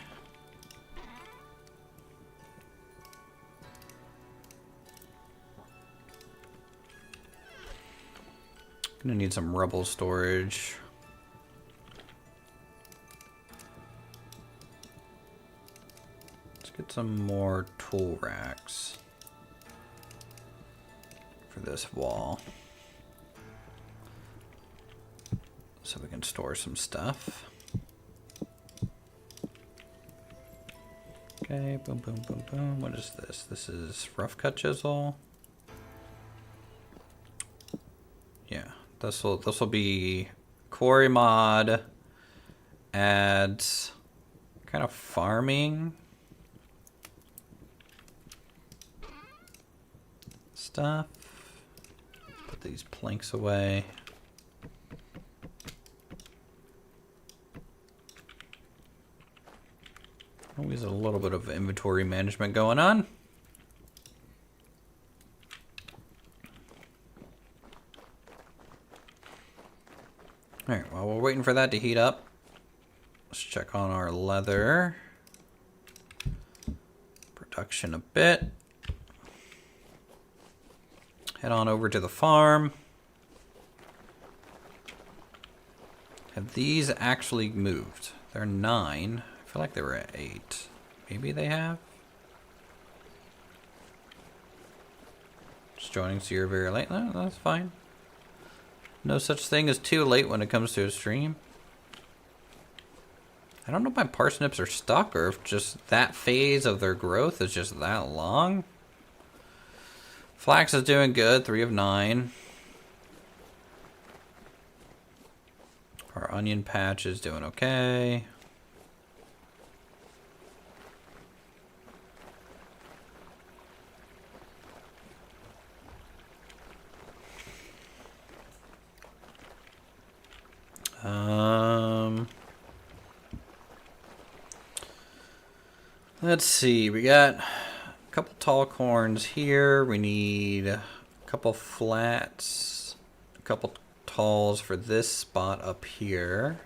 Gonna need some rubble storage. Get some more tool racks for this wall. so we can store some stuff. Okay, boom, boom, boom, boom. What is this? This is rough cut chisel. Yeah, this will be quarry mod. Adds kind of farming stuff. Put these planks away. Always a little bit of inventory management going on. Alright, while we're waiting for that to heat up, let's check on our leather production a bit. Head on over to the farm. Have these actually moved? They're 9. I feel like they were at 8. Maybe they have? Just joining so you're very late. No, that's fine. No such thing as too late when it comes to a stream. I don't know if my parsnips are stuck or if just that phase of their growth is just that long. Flax is doing good, 3 of 9. Our onion patch is doing okay. Let's see, we got a couple tall corns here. We need a couple flats, a couple talls for this spot up here.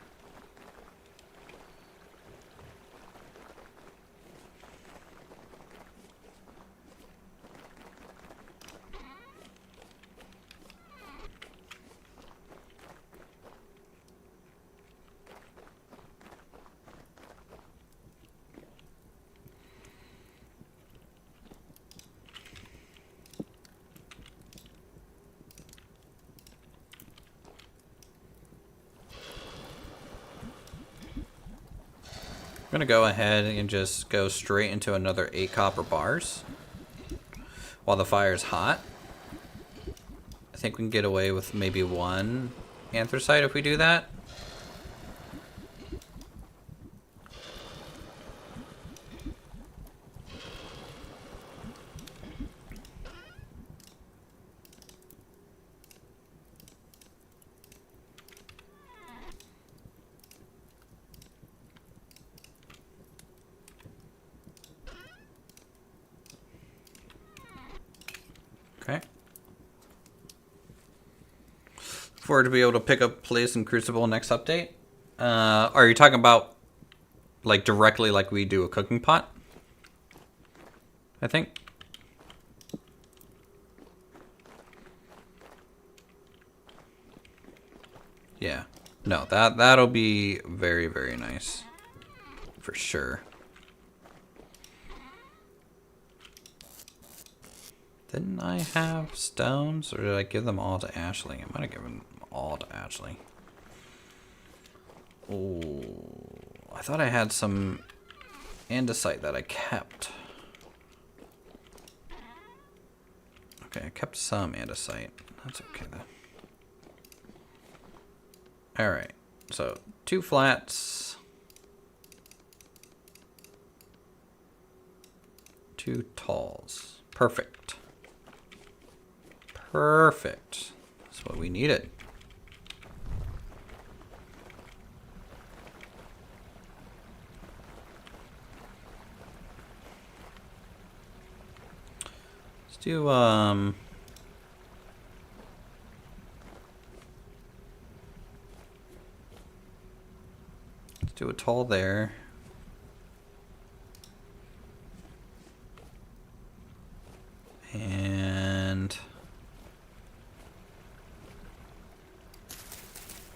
I'm gonna go ahead and just go straight into another 8 copper bars while the fire's hot. I think we can get away with maybe 1 anthracite if we do that. Okay. For to be able to pick up place in Crucible next update. Are you talking about like directly like we do a cooking pot? I think. Yeah. No, that'll be very, very nice. For sure. Didn't I have stones, or did I give them all to Ashley? I might have given them all to Ashley. Oh, I thought I had some andesite that I kept. Okay, I kept some andesite. That's okay then. Alright, so 2 flats. 2 talls. Perfect. Perfect. That's what we needed. Let's do let's do a tall there. And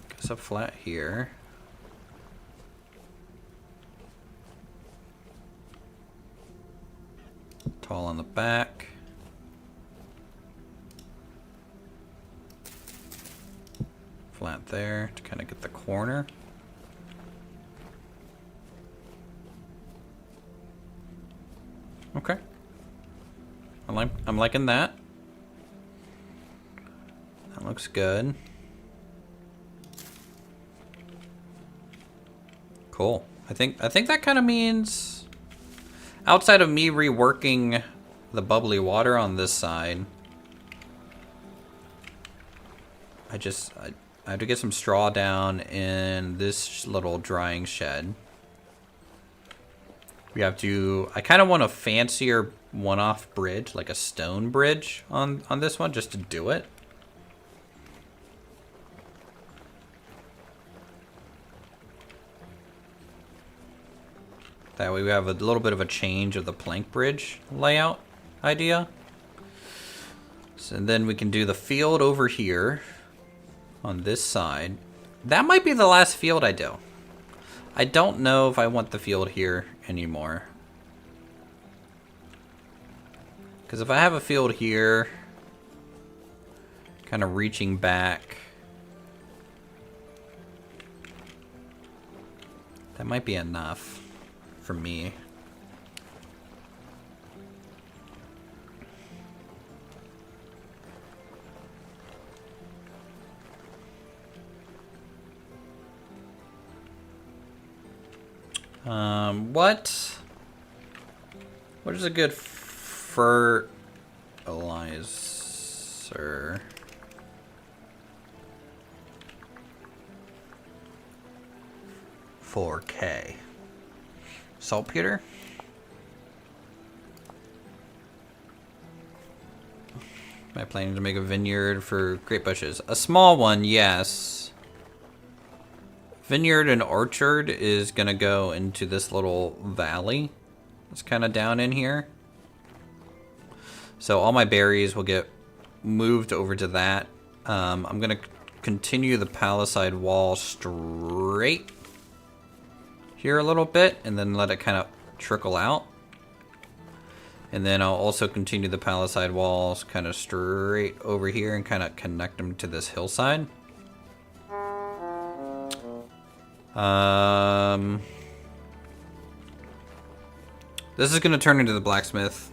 guess a flat here. Tall on the back. Flat there to kind of get the corner. Okay. I'm liking that. That looks good. Cool. I think that kind of means, outside of me reworking the bubbly water on this side, I have to get some straw down in this little drying shed. We have to, I kind of want a fancier one-off bridge, like a stone bridge on this one, just to do it. That way we have a little bit of a change of the plank bridge layout idea. So then we can do the field over here on this side. That might be the last field I do. I don't know if I want the field here anymore. Because if I have a field here, kind of reaching back, that might be enough for me. What is a good fertilizer? $4K. Saltpeter? Am I planning to make a vineyard for grape bushes? A small one, yes. Vineyard and orchard is gonna go into this little valley. It's kind of down in here. So all my berries will get moved over to that. I'm gonna continue the palisade wall straight here a little bit and then let it kind of trickle out. And then I'll also continue the palisade walls kind of straight over here and kind of connect them to this hillside. This is going to turn into the blacksmith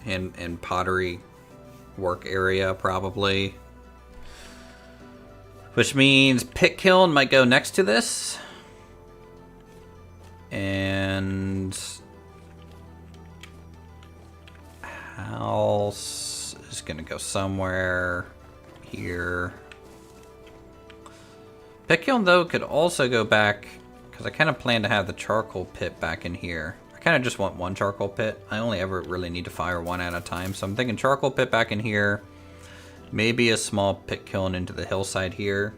and pottery work area probably. Which means pit kiln might go next to this. And house is going to go somewhere here. Pit kiln, though, could also go back, because I kind of plan to have the charcoal pit back in here. I kind of just want one charcoal pit. I only ever really need to fire one at a time, so I'm thinking charcoal pit back in here. Maybe a small pit kiln into the hillside here.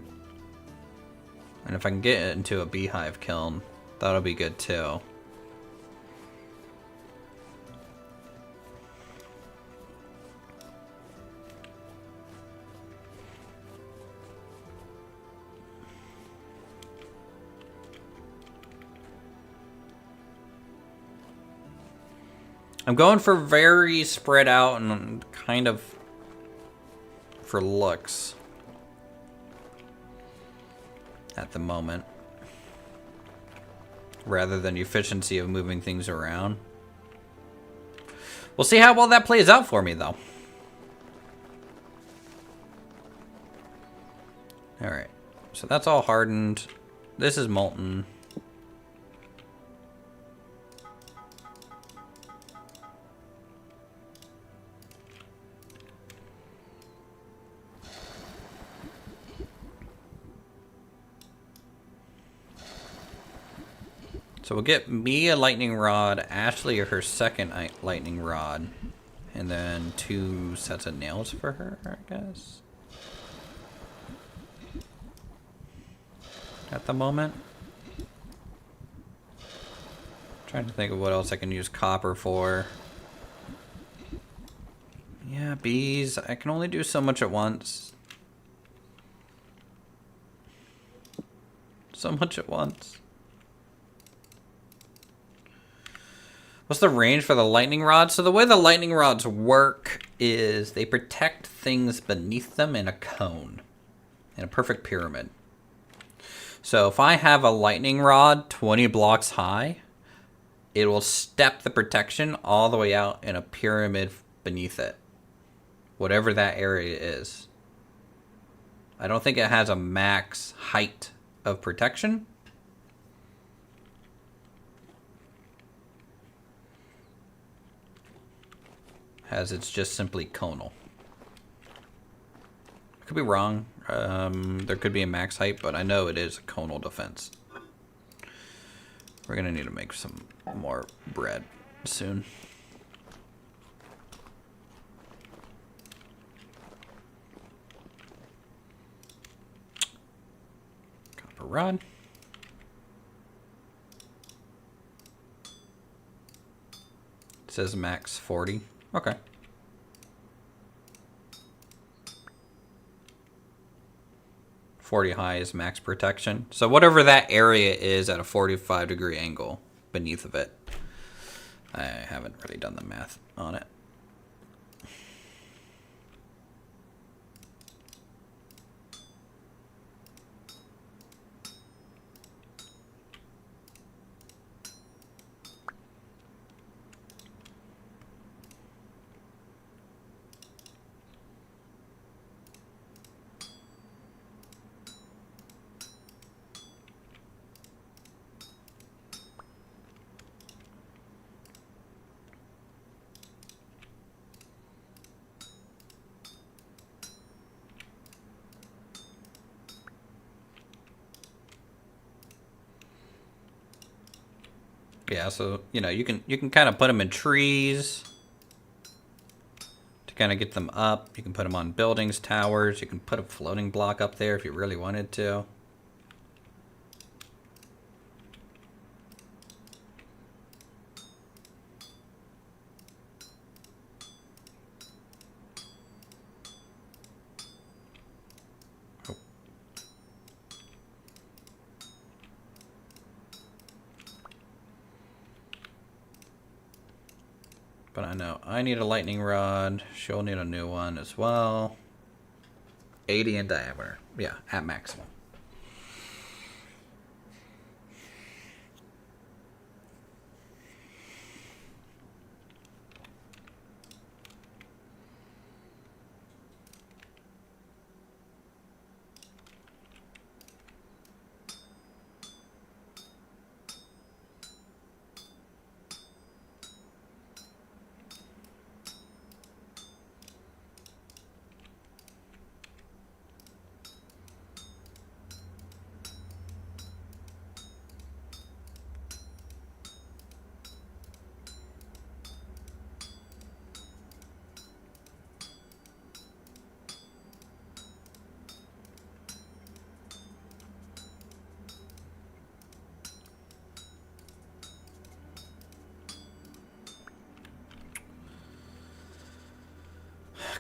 And if I can get it into a beehive kiln, that'll be good too. I'm going for very spread out and kind of for looks at the moment, rather than the efficiency of moving things around. We'll see how well that plays out for me, though. Alright, so that's all hardened. This is molten. So we'll get me a lightning rod, Ashley her second lightning rod, and then 2 sets of nails for her, I guess. At the moment. Trying to think of what else I can use copper for. Yeah, bees. I can only do so much at once. So much at once. What's the range for the lightning rods? So the way the lightning rods work is they protect things beneath them in a cone, in a perfect pyramid. So if I have a lightning rod 20 blocks high, it will step the protection all the way out in a pyramid beneath it. Whatever that area is. I don't think it has a max height of protection. As it's just simply conal. I could be wrong. There could be a max height, but I know it is a conal defense. We're gonna need to make some more bread soon. Copper rod. It says max 40. Okay. High is max protection. So whatever that area is at a 45-degree angle beneath of it. I haven't really done the math on it. Yeah, so you know you can kind of put them in trees to kind of get them up. You can put them on buildings, towers. You can put a floating block up there if you really wanted to. But I know I need a lightning rod. She'll need a new one as well. 80 in diameter. Yeah, at maximum.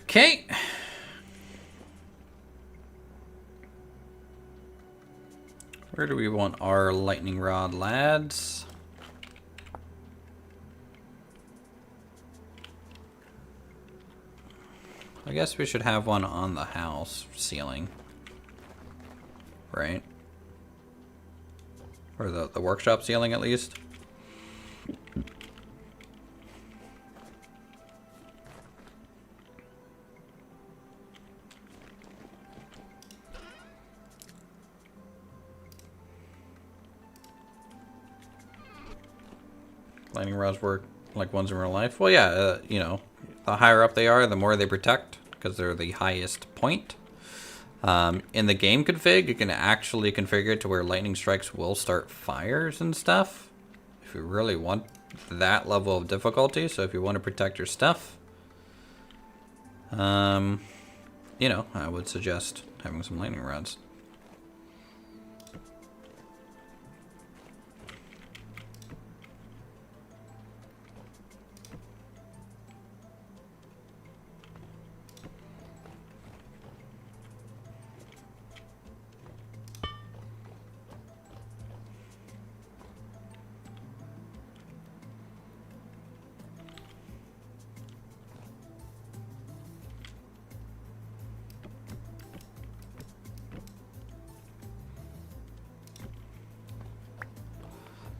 Okay. Where do we want our lightning rod, lads? I guess we should have one on the house ceiling. Right? Or the workshop ceiling, at least. Lightning rods work like ones in real life. Well, yeah, you know, the higher up they are, the more they protect, because they're the highest point. In the game config, you can actually configure it to where lightning strikes will start fires and stuff. If you really want that level of difficulty, so if you want to protect your stuff, you know, I would suggest having some lightning rods.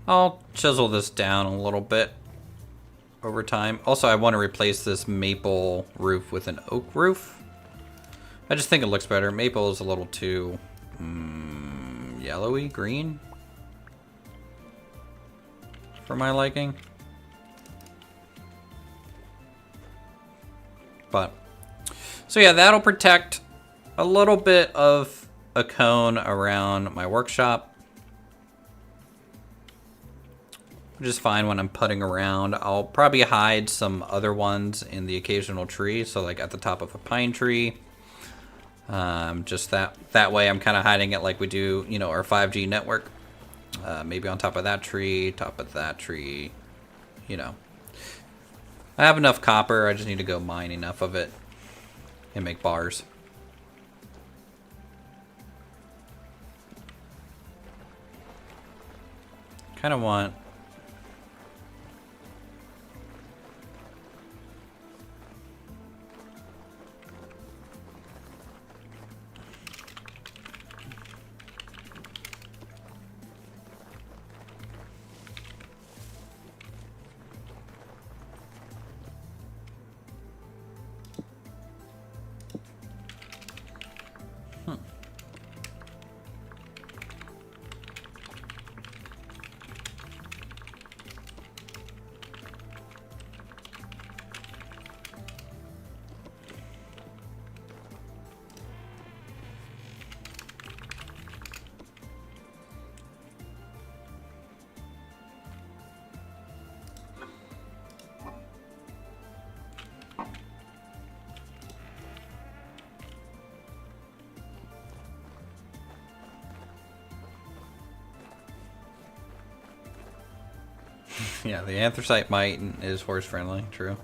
I'll chisel this down a little bit over time. Also, I want to replace this maple roof with an oak roof. I just think it looks better. Maple is a little too yellowy, green for my liking. But, so yeah, that'll protect a little bit of a cone around my workshop. Which is fine when I'm putting around. I'll probably hide some other ones in the occasional tree. So like at the top of a pine tree. Just that way I'm kind of hiding it like we do, you know, our 5G network. Maybe on top of that tree, you know. I have enough copper, I just need to go mine enough of it and make bars. Kind of want... Yeah, the anthracite mite is horse friendly, true.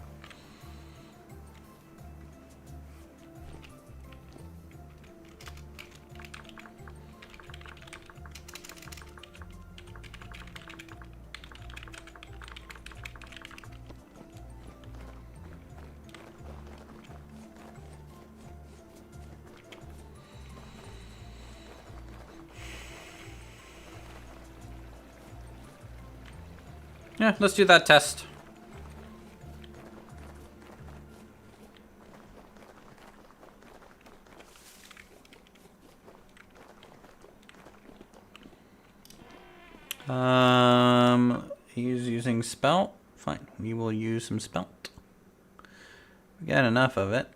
Yeah, let's do that test. He's using spelt. Fine, we will use some spelt. We got enough of it.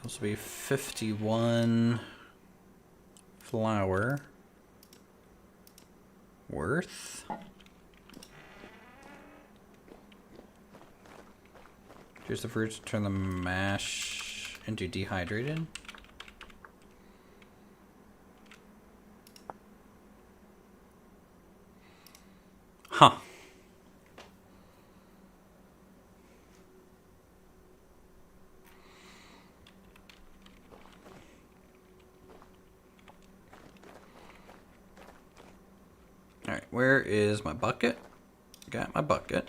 This will be 51 flour worth. Here's the fruits, turn the mash into dehydrated. Huh. Alright, where is my bucket? Got my bucket.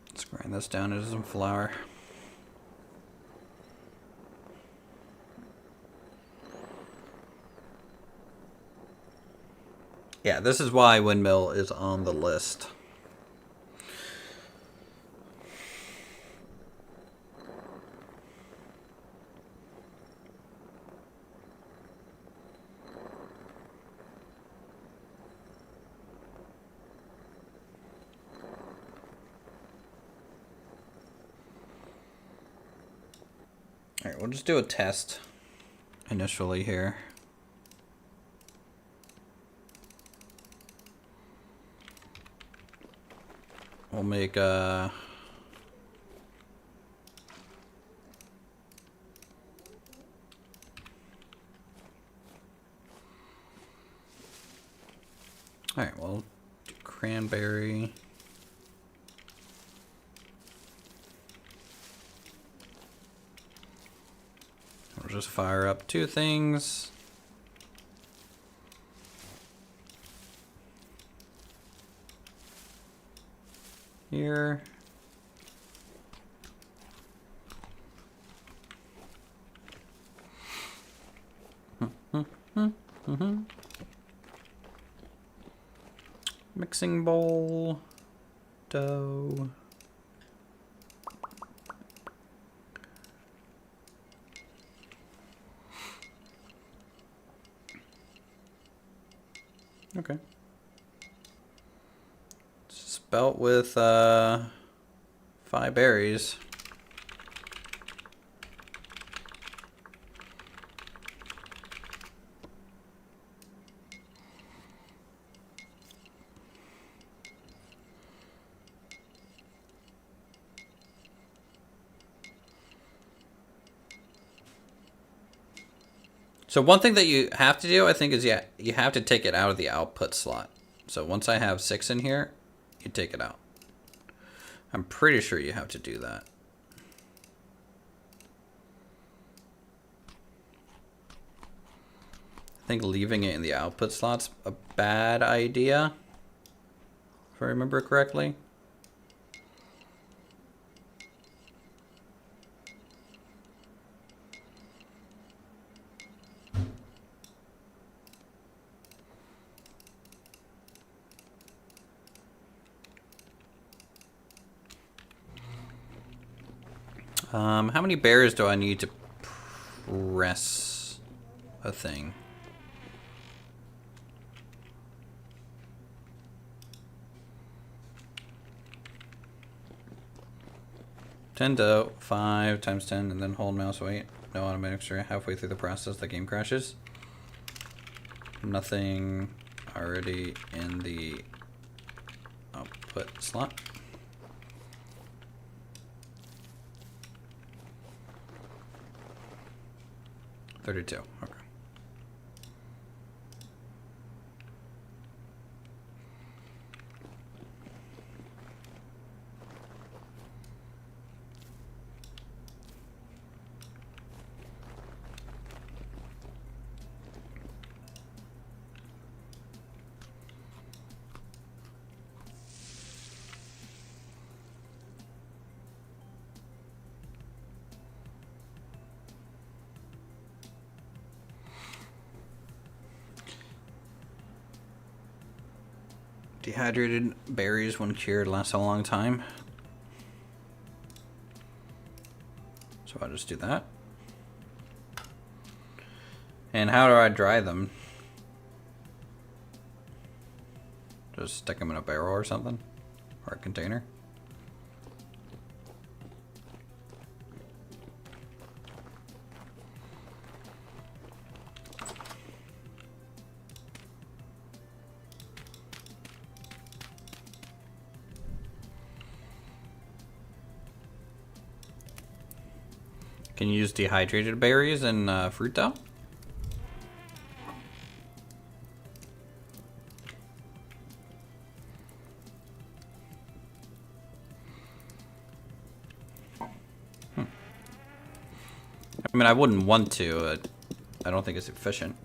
Let's grind this down into some flour. Yeah, this is why windmill is on the list. Alright, we'll just do a test initially here. We'll make a... Alright, we'll do cranberry. just fire up 2 things. Here. Mixing bowl. Dough. Okay. Spelt with 5 berries. So one thing that you have to do, I think, is you have to take it out of the output slot. So once I have 6 in here, you take it out. I'm pretty sure you have to do that. I think leaving it in the output slot's a bad idea, if I remember correctly. How many bears do I need to press a thing? Ten dough, 5 times 10, and then hold mouse wait. No automatic extra. Halfway through the process, the game crashes. Nothing already in the output slot. $32. Okay. Dehydrated berries, when cured, last a long time. So I'll just do that. And how do I dry them? Just stick them in a barrel or something? Or a container? Can you use dehydrated berries and fruit dough? I mean, I wouldn't want to. I don't think it's efficient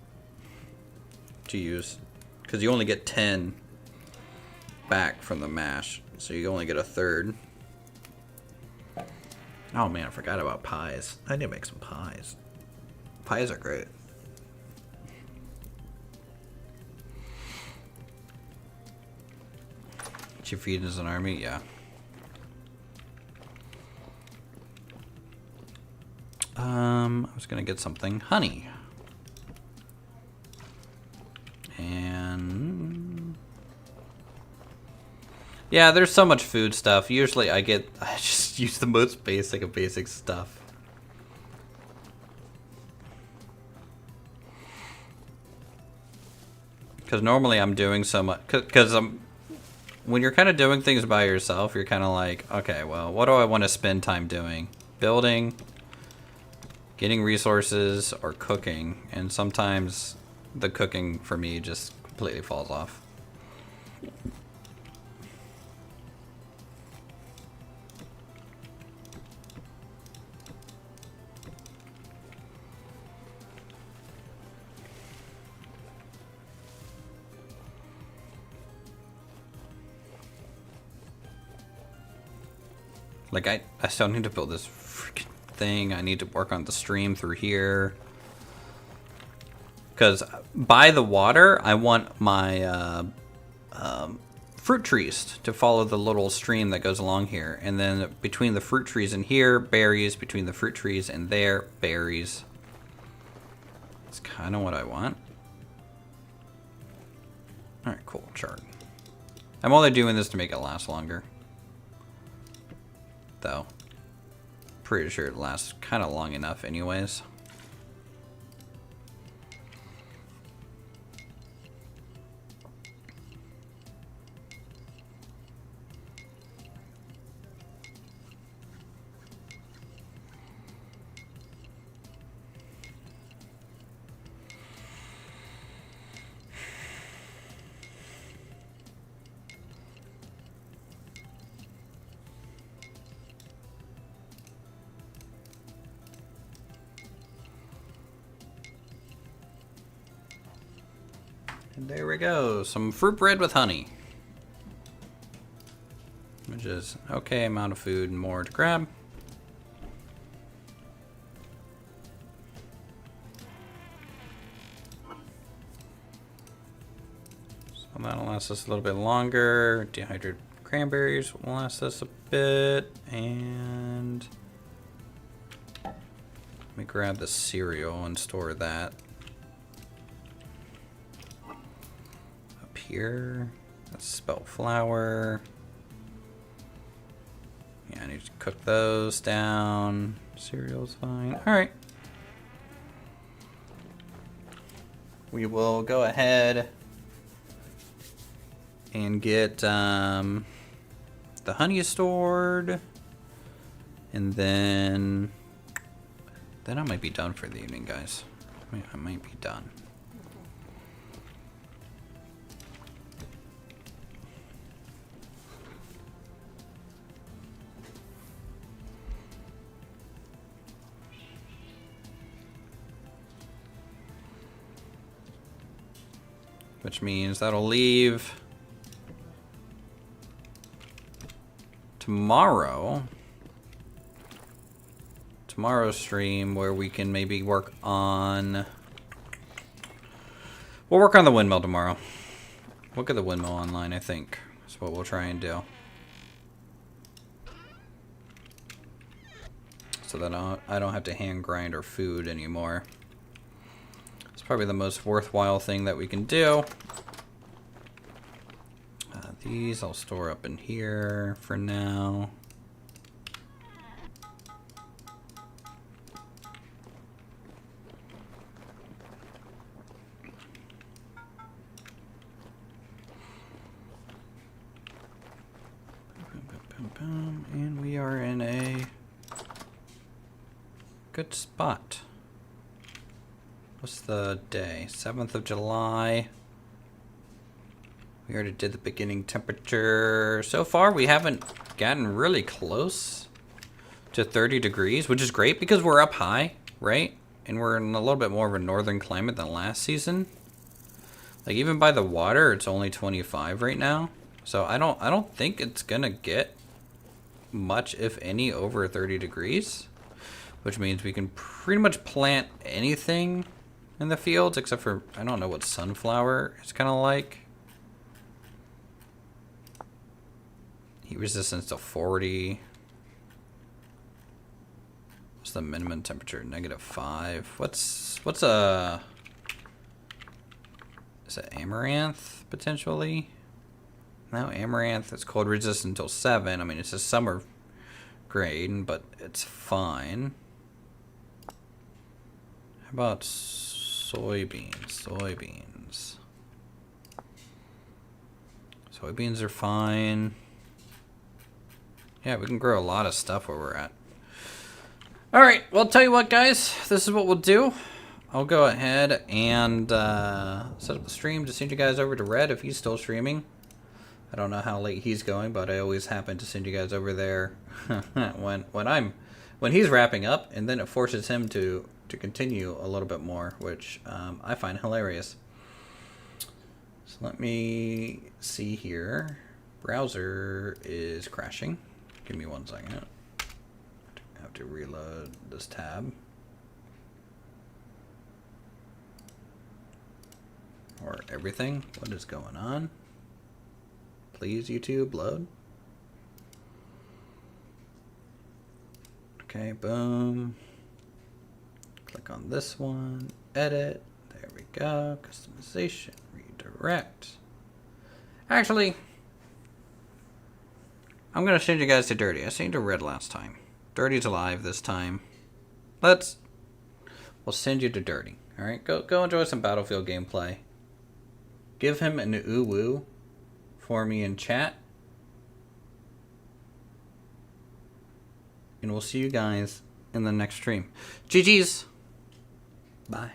to use, because you only get 10 back from the mash, so you only get a third. Oh man, I forgot about pies. I need to make some pies. Pies are great. Did you feed as an army? Yeah. I was gonna get something. Honey. And yeah, there's so much food stuff. Usually I just use the most basic of basic stuff. Because normally I'm doing so much, because when you're kind of doing things by yourself, you're kind of like, okay, well, what do I want to spend time doing? Building, getting resources, or cooking. And sometimes the cooking for me just completely falls off. Like, I still need to build this freaking thing. I need to work on the stream through here. Because by the water, I want my fruit trees to follow the little stream that goes along here. And then between the fruit trees and here, berries. Between the fruit trees and there, berries. That's kind of what I want. Alright, cool. Chart. I'm only doing this to make it last longer. Though. Pretty sure it lasts kind of long enough anyways. And there we go, some fruit bread with honey. Which is okay amount of food and more to grab. So that'll last us a little bit longer. Dehydrated cranberries will last us a bit. And let me grab the cereal and store that. Here, that's spelt flour. Yeah, I need to cook those down. Cereal's fine. All right. We will go ahead and get the honey stored, and then I might be done for the evening, guys. I might be done. Which means that'll leave tomorrow's stream where we can maybe work on... We'll work on the windmill tomorrow. We'll get the windmill online, I think. That's what we'll try and do. So that I don't have to hand grind our food anymore. Probably the most worthwhile thing that we can do. These I'll store up in here for now. And we are in a good spot. What's the day? 7th of July. We already did the beginning temperature. So far, we haven't gotten really close to 30 degrees, which is great because we're up high, right? And we're in a little bit more of a northern climate than last season. Like even by the water, it's only 25 right now. So I don't think it's gonna get much, if any, over 30 degrees, which means we can pretty much plant anything in the fields, except for, I don't know what sunflower is kind of like. Heat resistance to 40. What's the minimum temperature? -5. What's a... Is it amaranth, potentially? No, amaranth is cold resistant until 7. I mean, it's a summer grade, but it's fine. How about soybeans? Soybeans are fine. Yeah, we can grow a lot of stuff where we're at. Alright, well, I'll tell you what, guys. This is what we'll do. I'll go ahead and set up the stream to send you guys over to Red if he's still streaming. I don't know how late he's going, but I always happen to send you guys over there when he's wrapping up, and then it forces him to continue a little bit more, which I find hilarious. So let me see here. Browser is crashing. Give me 1 second. I have to reload this tab. Or everything. What is going on? Please, YouTube, load. Okay, boom. Click on this one. Edit. There we go. Customization. Redirect. Actually, I'm going to send you guys to Dirty. I sent you to Red last time. Dirty's alive this time. We'll send you to Dirty. Alright, go enjoy some Battlefield gameplay. Give him an ooh-woo for me in chat. And we'll see you guys in the next stream. GG's. Bye.